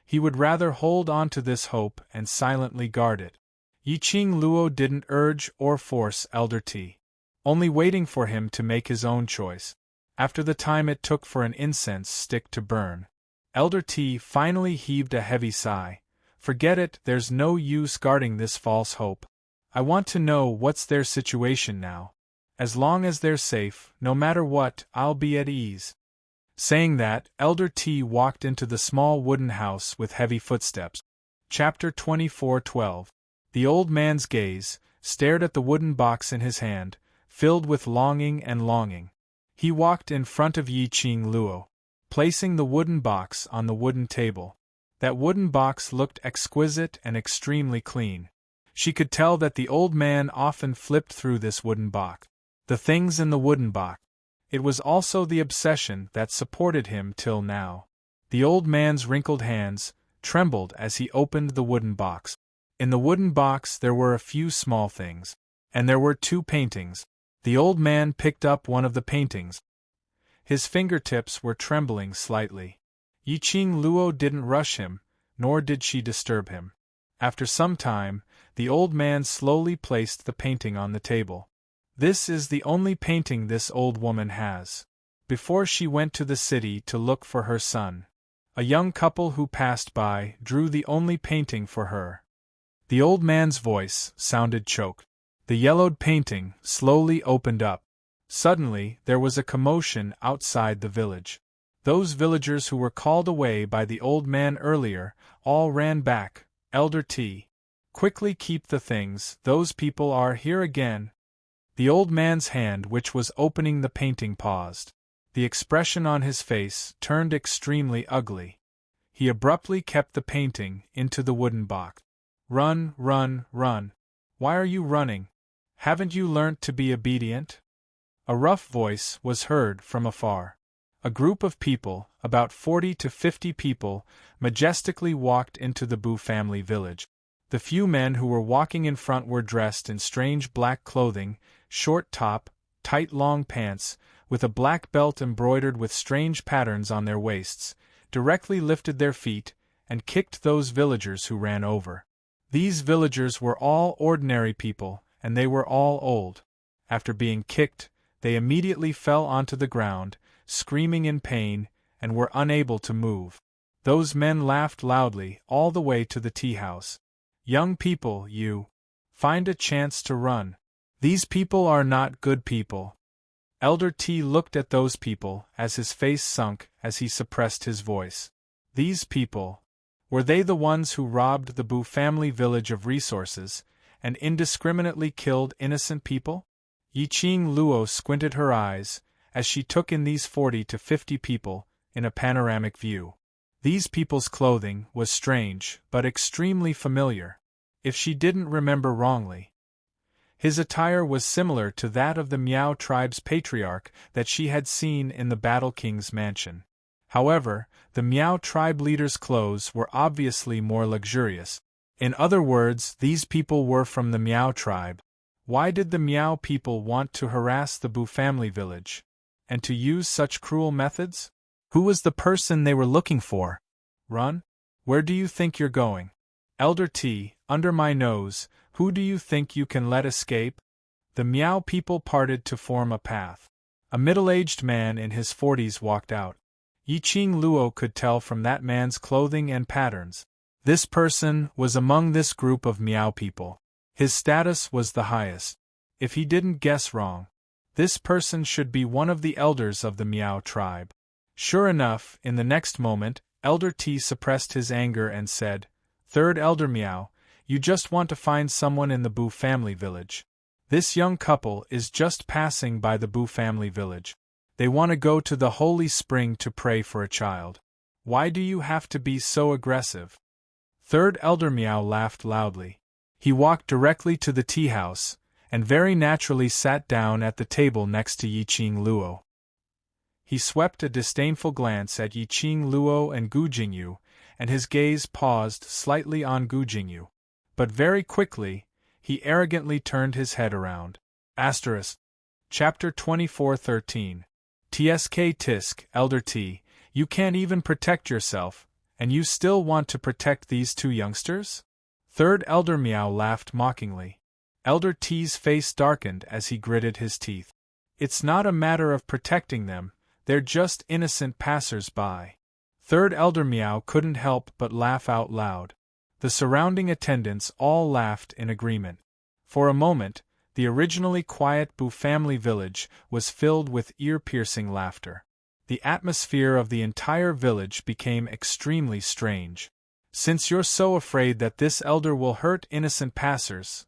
A: He would rather hold on to this hope and silently guard it. Yiching Luo didn't urge or force Elder T, only waiting for him to make his own choice. After the time it took for an incense stick to burn, Elder T finally heaved a heavy sigh. Forget it, there's no use guarding this false hope. I want to know what's their situation now. As long as they're safe, no matter what, I'll be at ease. Saying that, Elder T walked into the small wooden house with heavy footsteps. Chapter 24:12. The old man's gaze stared at the wooden box in his hand, filled with longing and longing. He walked in front of Yiching Luo, placing the wooden box on the wooden table. That wooden box looked exquisite and extremely clean. She could tell that the old man often flipped through this wooden box. The things in the wooden box. It was also the obsession that supported him till now. The old man's wrinkled hands trembled as he opened the wooden box. In the wooden box there were a few small things. And there were 2 paintings. The old man picked up one of the paintings. His fingertips were trembling slightly. Yiqing Luo didn't rush him, nor did she disturb him. After some time, the old man slowly placed the painting on the table. This is the only painting this old woman has. Before she went to the city to look for her son, a young couple who passed by drew the only painting for her. The old man's voice sounded choked. The yellowed painting slowly opened up. Suddenly, there was a commotion outside the village. Those villagers who were called away by the old man earlier all ran back. Elder T. Quickly keep the things, those people are here again. The old man's hand which was opening the painting paused. The expression on his face turned extremely ugly. He abruptly kept the painting into the wooden box. Run, run, run. Why are you running? Haven't you learnt to be obedient? A rough voice was heard from afar. A group of people, about 40 to 50 people, majestically walked into the Bu family village. The few men who were walking in front were dressed in strange black clothing, short top, tight long pants, with a black belt embroidered with strange patterns on their waists, directly lifted their feet, and kicked those villagers who ran over. These villagers were all ordinary people, and they were all old. After being kicked, they immediately fell onto the ground, screaming in pain, and were unable to move. Those men laughed loudly all the way to the tea house. Young people, you find a chance to run. These people are not good people. Elder T looked at those people as his face sunk as he suppressed his voice. These people, were they the ones who robbed the Bu family village of resources and indiscriminately killed innocent people? Yiqing Luo squinted her eyes as she took in these 40 to 50 people in a panoramic view. These people's clothing was strange but extremely familiar, if she didn't remember wrongly. His attire was similar to that of the Miao tribe's patriarch that she had seen in the Battle King's mansion. However, the Miao tribe leader's clothes were obviously more luxurious. In other words, these people were from the Miao tribe. Why did the Miao people want to harass the Bu family village? And to use such cruel methods? Who was the person they were looking for? Run? Where do you think you're going? Elder T, under my nose, who do you think you can let escape? The Miao people parted to form a path. A middle-aged man in his 40s walked out. Yiqing Luo could tell from that man's clothing and patterns. This person was among this group of Miao people. His status was the highest. If he didn't guess wrong, this person should be one of the elders of the Miao tribe. Sure enough, in the next moment, Elder T suppressed his anger and said, "Third Elder Miao, you just want to find someone in the Bu family village. This young couple is just passing by the Bu family village. They want to go to the holy spring to pray for a child. Why do you have to be so aggressive?" Third Elder Miao laughed loudly. He walked directly to the tea house, and very naturally sat down at the table next to Yiqing Luo. He swept a disdainful glance at Yiqing Luo and Gu Jingyu, and his gaze paused slightly on Gu Jingyu. But very quickly, he arrogantly turned his head around. Chapter 24:13. TSK Tisk, Elder T, you can't even protect yourself, and you still want to protect these 2 youngsters? Third Elder Miao laughed mockingly. Elder T's face darkened as he gritted his teeth. It's not a matter of protecting them, they're just innocent passers-by. Third Elder Miao couldn't help but laugh out loud. The surrounding attendants all laughed in agreement. For a moment, the originally quiet Bu family village was filled with ear-piercing laughter. The atmosphere of the entire village became extremely strange. Since you're so afraid that this elder will hurt innocent passers,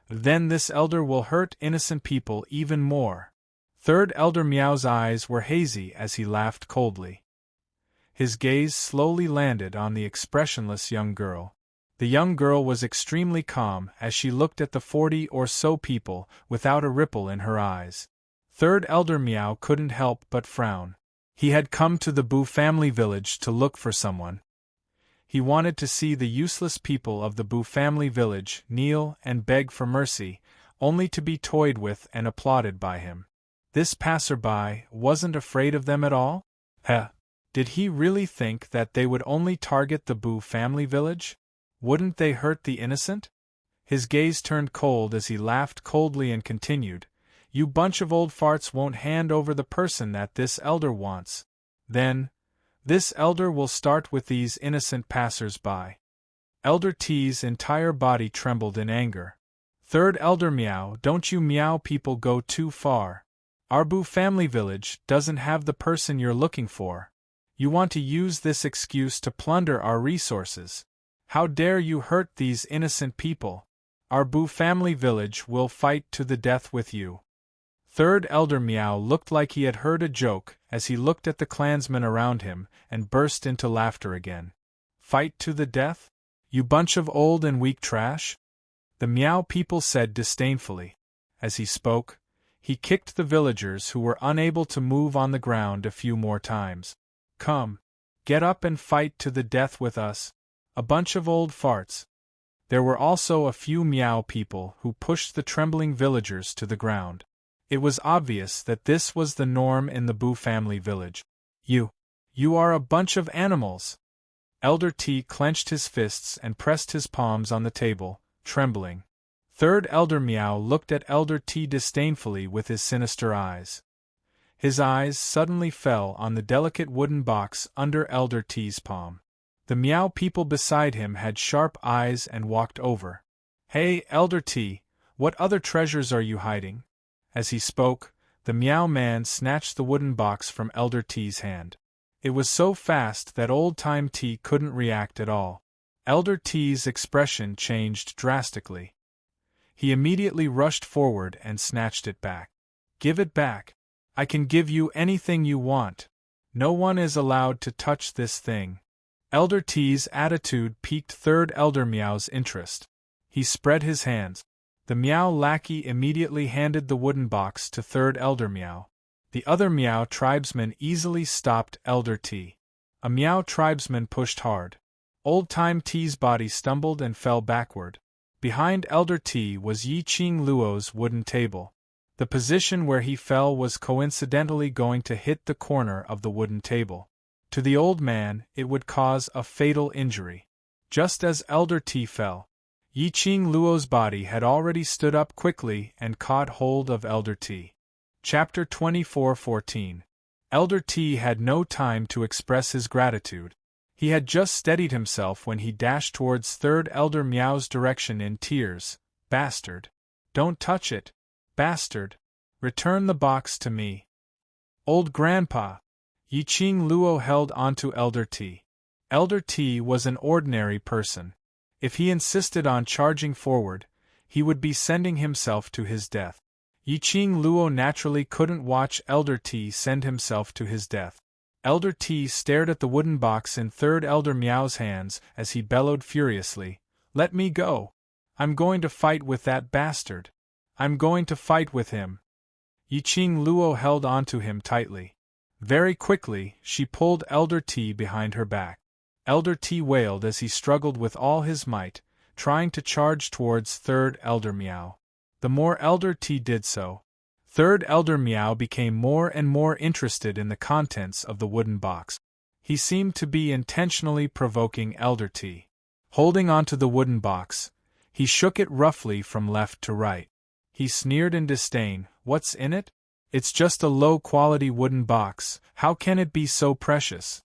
A: then this elder will hurt innocent people even more. Third Elder Miao's eyes were hazy as he laughed coldly. His gaze slowly landed on the expressionless young girl. The young girl was extremely calm as she looked at the 40 or so people without a ripple in her eyes. Third Elder Miao couldn't help but frown. He had come to the Boo family village to look for someone. He wanted to see the useless people of the Boo family village kneel and beg for mercy, only to be toyed with and applauded by him. This passerby wasn't afraid of them at all? Did he really think that they would only target the Boo family village? Wouldn't they hurt the innocent? His gaze turned cold as he laughed coldly and continued, "You bunch of old farts won't hand over the person that this elder wants. Then, this elder will start with these innocent passers-by." Elder T's entire body trembled in anger. "Third Elder Meow, don't you meow people go too far. Our Boo family village doesn't have the person you're looking for. You want to use this excuse to plunder our resources. How dare you hurt these innocent people? Our Boo family village will fight to the death with you." Third Elder Meow looked like he had heard a joke as he looked at the clansmen around him and burst into laughter again. "Fight to the death? You bunch of old and weak trash?" the Meow people said disdainfully. As he spoke, he kicked the villagers who were unable to move on the ground a few more times. "Come, get up and fight to the death with us, a bunch of old farts." There were also a few Meow people who pushed the trembling villagers to the ground. It was obvious that this was the norm in the Boo family village. You are a bunch of animals!" Elder T clenched his fists and pressed his palms on the table, trembling. Third Elder Meow looked at Elder T disdainfully with his sinister eyes. His eyes suddenly fell on the delicate wooden box under Elder T's palm. The Meow people beside him had sharp eyes and walked over. "Hey, Elder T, what other treasures are you hiding?" As he spoke, the Meow Man snatched the wooden box from Elder T's hand. It was so fast that Old Time T couldn't react at all. Elder T's expression changed drastically. He immediately rushed forward and snatched it back. "Give it back. I can give you anything you want. No one is allowed to touch this thing." Elder T's attitude piqued Third Elder Meow's interest. He spread his hands. The Meow lackey immediately handed the wooden box to Third Elder Meow. The other Meow tribesman easily stopped Elder T. A Meow tribesman pushed hard. Old Time T's body stumbled and fell backward. Behind Elder T was Yi Ching Luo's wooden table. The position where he fell was coincidentally going to hit the corner of the wooden table. To the old man, it would cause a fatal injury. Just as Elder T fell, Yi Ching Luo's body had already stood up quickly and caught hold of Elder T. Chapter 24:14. Elder T had no time to express his gratitude. He had just steadied himself when he dashed towards Third Elder Meow's direction in tears. "Bastard! Don't touch it! Bastard! Return the box to me!" "Old Grandpa!" Yi Ching Luo held onto Elder T. Elder T was an ordinary person. If he insisted on charging forward, he would be sending himself to his death. Yi Ching Luo naturally couldn't watch Elder T send himself to his death. Elder T stared at the wooden box in Third Elder Meow's hands as he bellowed furiously, "Let me go! I'm going to fight with that bastard! I'm going to fight with him!" Yi Ching Luo held onto him tightly. Very quickly, she pulled Elder T behind her back. Elder T wailed as he struggled with all his might, trying to charge towards Third Elder Meow. The more Elder T did so, Third Elder Meow became more and more interested in the contents of the wooden box. He seemed to be intentionally provoking Elder T. Holding onto the wooden box, he shook it roughly from left to right. He sneered in disdain, "What's in it? It's just a low-quality wooden box, how can it be so precious?"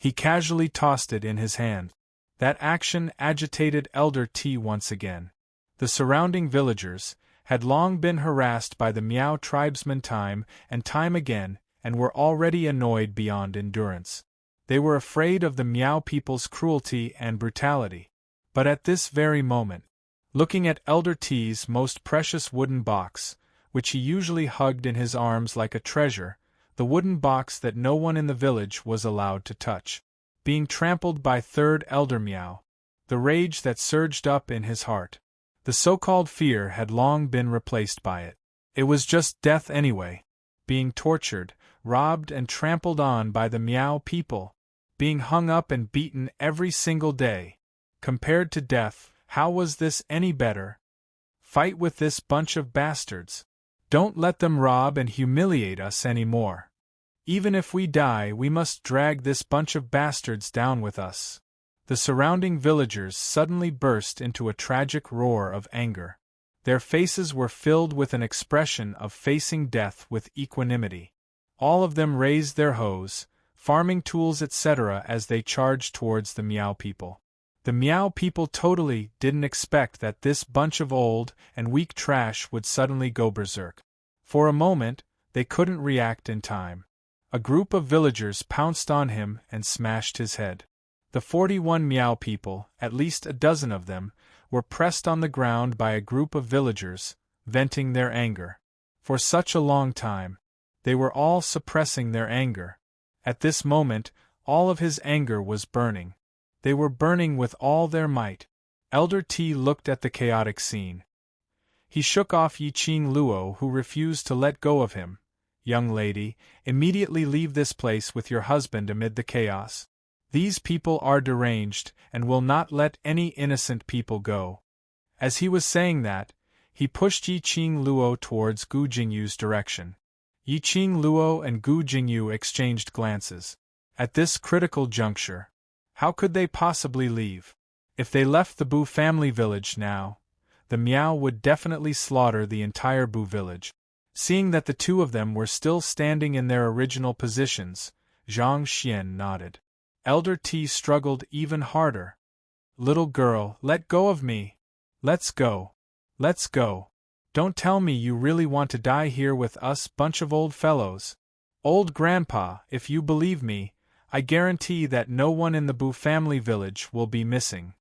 A: He casually tossed it in his hand. That action agitated Elder T once again. The surrounding villagers had long been harassed by the Meow tribesmen time and time again, and were already annoyed beyond endurance. They were afraid of the Meow people's cruelty and brutality. But at this very moment, looking at Elder T's most precious wooden box, which he usually hugged in his arms like a treasure, the wooden box that no one in the village was allowed to touch, being trampled by Third Elder Meow, the rage that surged up in his heart. The so-called fear had long been replaced by it. It was just death anyway. Being tortured, robbed and trampled on by the Miao people, being hung up and beaten every single day. Compared to death, how was this any better? Fight with this bunch of bastards. Don't let them rob and humiliate us anymore. Even if we die, we must drag this bunch of bastards down with us. The surrounding villagers suddenly burst into a tragic roar of anger. Their faces were filled with an expression of facing death with equanimity. All of them raised their hoes, farming tools etc. as they charged towards the Miao people. The Miao people totally didn't expect that this bunch of old and weak trash would suddenly go berserk. For a moment, they couldn't react in time. A group of villagers pounced on him and smashed his head. The 41 Miao people, at least a dozen of them, were pressed on the ground by a group of villagers, venting their anger. For such a long time, they were all suppressing their anger. At this moment, all of his anger was burning. They were burning with all their might. Elder T looked at the chaotic scene. He shook off Yiqing Luo, who refused to let go of him. Young lady, immediately leave this place with your husband amid the chaos. These people are deranged, and will not let any innocent people go. As he was saying that, he pushed Yiqing Luo towards Gu Jingyu's direction. Yiqing Luo and Gu Jingyu exchanged glances. At this critical juncture, how could they possibly leave? If they left the Bu family village now, the Miao would definitely slaughter the entire Bu village. Seeing that the two of them were still standing in their original positions, Zhang Xian nodded. Elder T struggled even harder. Little girl, let go of me. Let's go. Let's go. Don't tell me you really want to die here with us bunch of old fellows. Old grandpa, if you believe me, I guarantee that no one in the Bu family village will be missing.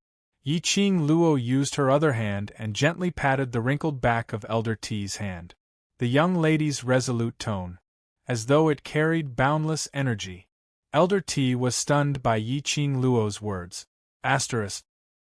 A: Yiqing Luo used her other hand and gently patted the wrinkled back of Elder T's hand. The young lady's resolute tone, as though it carried boundless energy. Elder T was stunned by Yiqing Luo's words.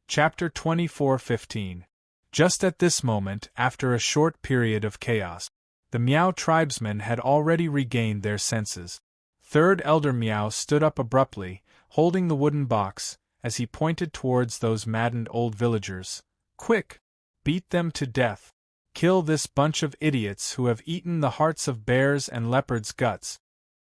A: Chapter 24:15. Just at this moment, after a short period of chaos, the Miao tribesmen had already regained their senses. Third Elder Miao stood up abruptly, holding the wooden box, as he pointed towards those maddened old villagers. Quick! Beat them to death. Kill this bunch of idiots who have eaten the hearts of bears and leopards' guts.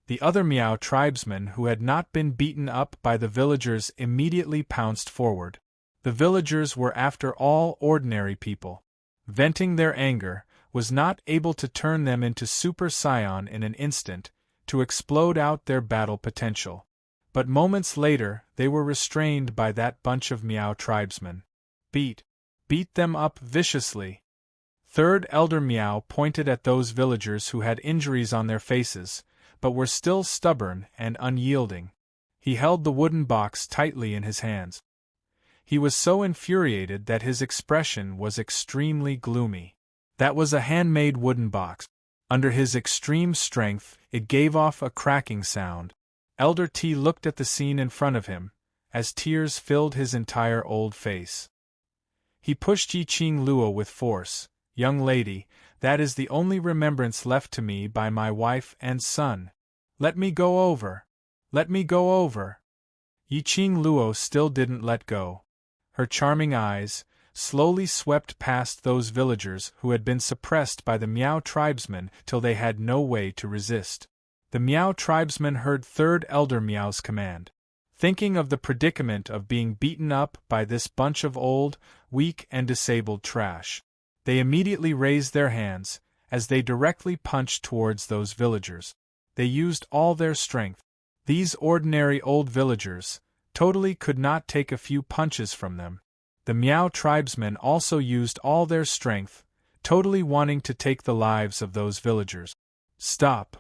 A: The other Miao tribesmen who had not been beaten up by the villagers immediately pounced forward. The villagers were after all ordinary people. Venting their anger was not able to turn them into Super Saiyan in an instant, to explode out their battle potential. But moments later, they were restrained by that bunch of Miao tribesmen. Beat them up viciously. Third Elder Miao pointed at those villagers who had injuries on their faces, but were still stubborn and unyielding. He held the wooden box tightly in his hands. He was so infuriated that his expression was extremely gloomy. That was a handmade wooden box. Under his extreme strength, it gave off a cracking sound. Elder T looked at the scene in front of him, as tears filled his entire old face. He pushed Yiqing Luo with force. Young lady, that is the only remembrance left to me by my wife and son. Let me go over. Let me go over. Yiqing Luo still didn't let go. Her charming eyes slowly swept past those villagers who had been suppressed by the Miao tribesmen till they had no way to resist. The Miao tribesmen heard Third Elder Miao's command. Thinking of the predicament of being beaten up by this bunch of old, weak and disabled trash, they immediately raised their hands, as they directly punched towards those villagers. They used all their strength. These ordinary old villagers totally could not take a few punches from them. The Miao tribesmen also used all their strength, totally wanting to take the lives of those villagers. Stop!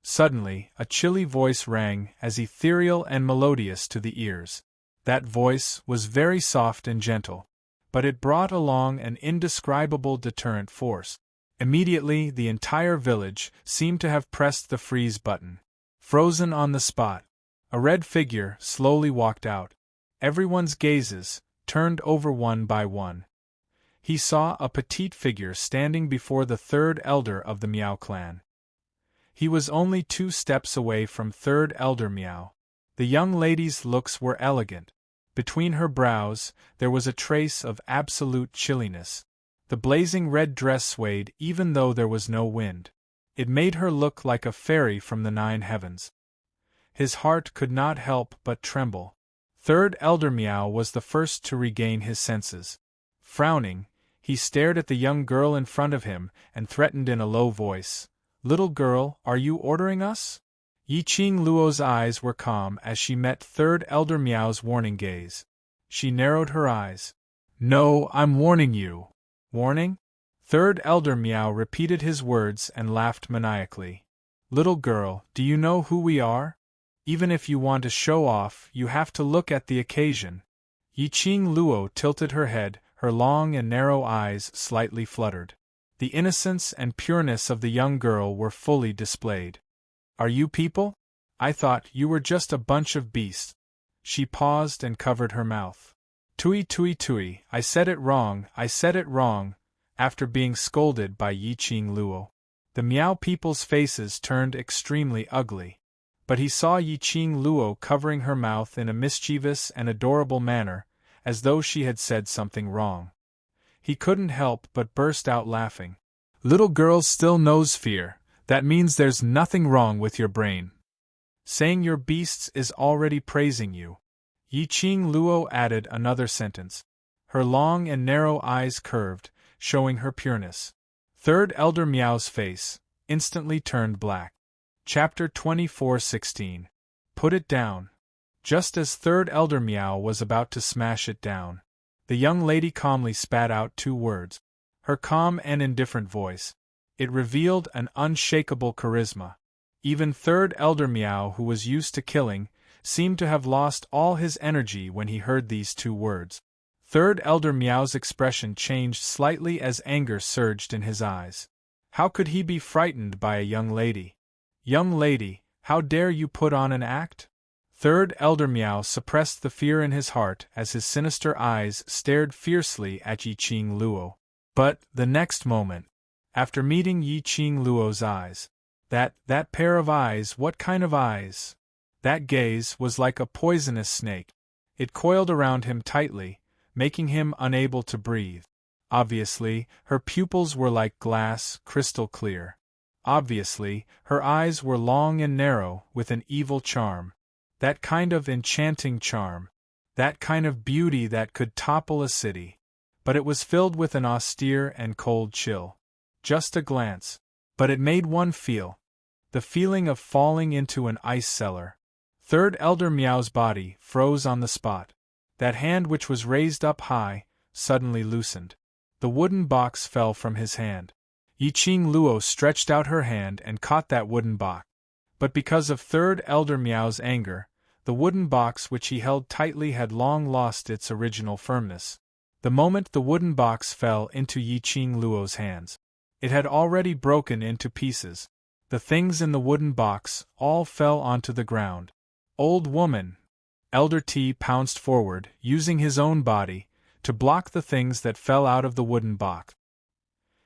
A: Suddenly, a chilly voice rang as ethereal and melodious to the ears. That voice was very soft and gentle, but it brought along an indescribable deterrent force. Immediately, the entire village seemed to have pressed the freeze button. Frozen on the spot, a red figure slowly walked out. Everyone's gazes turned over one by one. He saw a petite figure standing before the third elder of the Miao clan. He was only 2 steps away from Third Elder Meow. The young lady's looks were elegant. Between her brows, there was a trace of absolute chilliness. The blazing red dress swayed even though there was no wind. It made her look like a fairy from the 9 heavens. His heart could not help but tremble. Third Elder Meow was the first to regain his senses. Frowning, he stared at the young girl in front of him and threatened in a low voice, "Little girl, are you ordering us?" Yiqing Luo's eyes were calm as she met Third Elder Meow's warning gaze. She narrowed her eyes. "No, I'm warning you." "Warning?" Third Elder Meow repeated his words and laughed maniacally. "Little girl, do you know who we are? Even if you want to show off, you have to look at the occasion." Yiqing Luo tilted her head, her long and narrow eyes slightly fluttered. The innocence and pureness of the young girl were fully displayed. "Are you people? I thought you were just a bunch of beasts." She paused and covered her mouth. "Tui tui tui, I said it wrong, I said it wrong," after being scolded by Yiqing Luo. The Meow people's faces turned extremely ugly. But he saw Yiqing Luo covering her mouth in a mischievous and adorable manner, as though she had said something wrong. He couldn't help but burst out laughing. "Little girl still knows fear. That means there's nothing wrong with your brain. Saying your beasts is already praising you." Yiqing Luo added another sentence. Her long and narrow eyes curved, showing her pureness. Third Elder Meow's face instantly turned black. Chapter 24:16. Put it down. Just as Third Elder Meow was about to smash it down, the young lady calmly spat out 2 words. Her calm and indifferent voice. It revealed an unshakable charisma. Even Third Elder Meow, who was used to killing, seemed to have lost all his energy when he heard these 2 words. Third Elder Meow's expression changed slightly as anger surged in his eyes. How could he be frightened by a young lady? "Young lady, how dare you put on an act?" Third Elder Meow suppressed the fear in his heart as his sinister eyes stared fiercely at Yiqing Luo. But, the next moment, after meeting Yiqing Luo's eyes, that pair of eyes, what kind of eyes? That gaze was like a poisonous snake. It coiled around him tightly, making him unable to breathe. Obviously, her pupils were like glass, crystal clear. Obviously, her eyes were long and narrow, with an evil charm. That kind of enchanting charm. That kind of beauty that could topple a city. But it was filled with an austere and cold chill. Just a glance. But it made one feel. The feeling of falling into an ice cellar. Third Elder Meow's body froze on the spot. That hand which was raised up high, suddenly loosened. The wooden box fell from his hand. Yiqing Luo stretched out her hand and caught that wooden box. But because of Third Elder Meow's anger, the wooden box which he held tightly had long lost its original firmness. The moment the wooden box fell into Yiqing Luo's hands, it had already broken into pieces. The things in the wooden box all fell onto the ground. "Old woman!" Elder T pounced forward, using his own body, to block the things that fell out of the wooden box.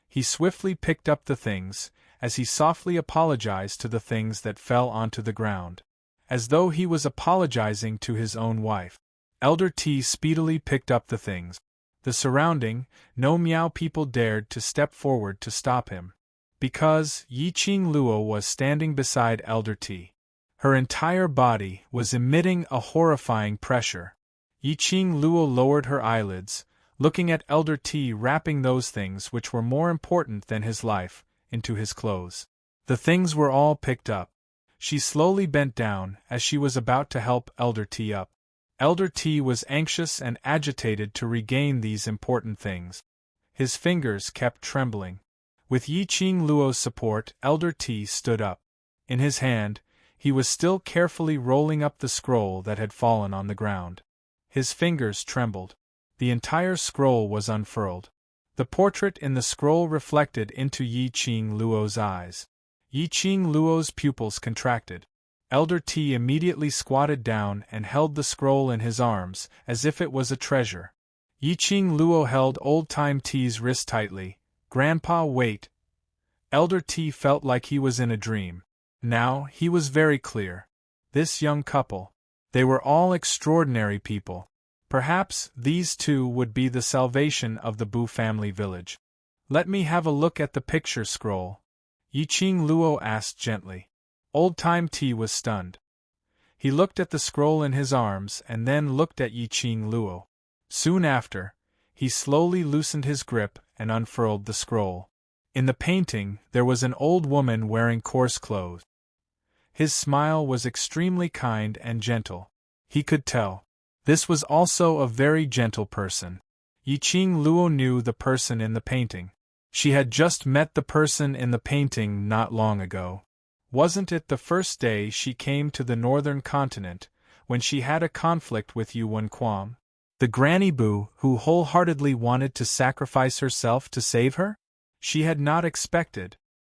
A: He swiftly picked up the things, as he softly apologized to the things that fell onto the ground. As though he was apologizing to his own wife. Elder T speedily picked up the things. The surrounding, no Meow people dared to step forward to stop him. Because Yiqing Luo was standing beside Elder T. Her entire body was emitting a horrifying pressure. Yiqing Luo lowered her eyelids, looking at Elder T wrapping those things which were more important than his life, into his clothes. The things were all picked up. She slowly bent down as she was about to help Elder T up. Elder T was anxious and agitated to regain these important things. His fingers kept trembling. With Yiqing Luo's support, Elder T stood up. In his hand, he was still carefully rolling up the scroll that had fallen on the ground. His fingers trembled. The entire scroll was unfurled. The portrait in the scroll reflected into Yiqing Luo's eyes. Yiqing Luo's pupils contracted. Elder T immediately squatted down and held the scroll in his arms, as if it was a treasure. Yiqing Luo held Old-Time T's wrist tightly. "Grandpa, wait." Elder T felt like he was in a dream. Now, he was very clear. This young couple. They were all extraordinary people. Perhaps these two would be the salvation of the Bu family village. Let me have a look at the picture scroll, Yiqing Luo asked gently. Old-time Ti was stunned. He looked at the scroll in his arms and then looked at Yiqing Luo. Soon after, he slowly loosened his grip and unfurled the scroll. In the painting, there was an old woman wearing coarse clothes. His smile was extremely kind and gentle. He could tell. This was also a very gentle person. Yiqing Luo knew the person in the painting. She had just met the person in the painting not long ago. Wasn't it the first day she came to the northern continent, when she had a conflict with Yuan Quam? The Granny Bu who wholeheartedly wanted to sacrifice herself to save her? She had not expected,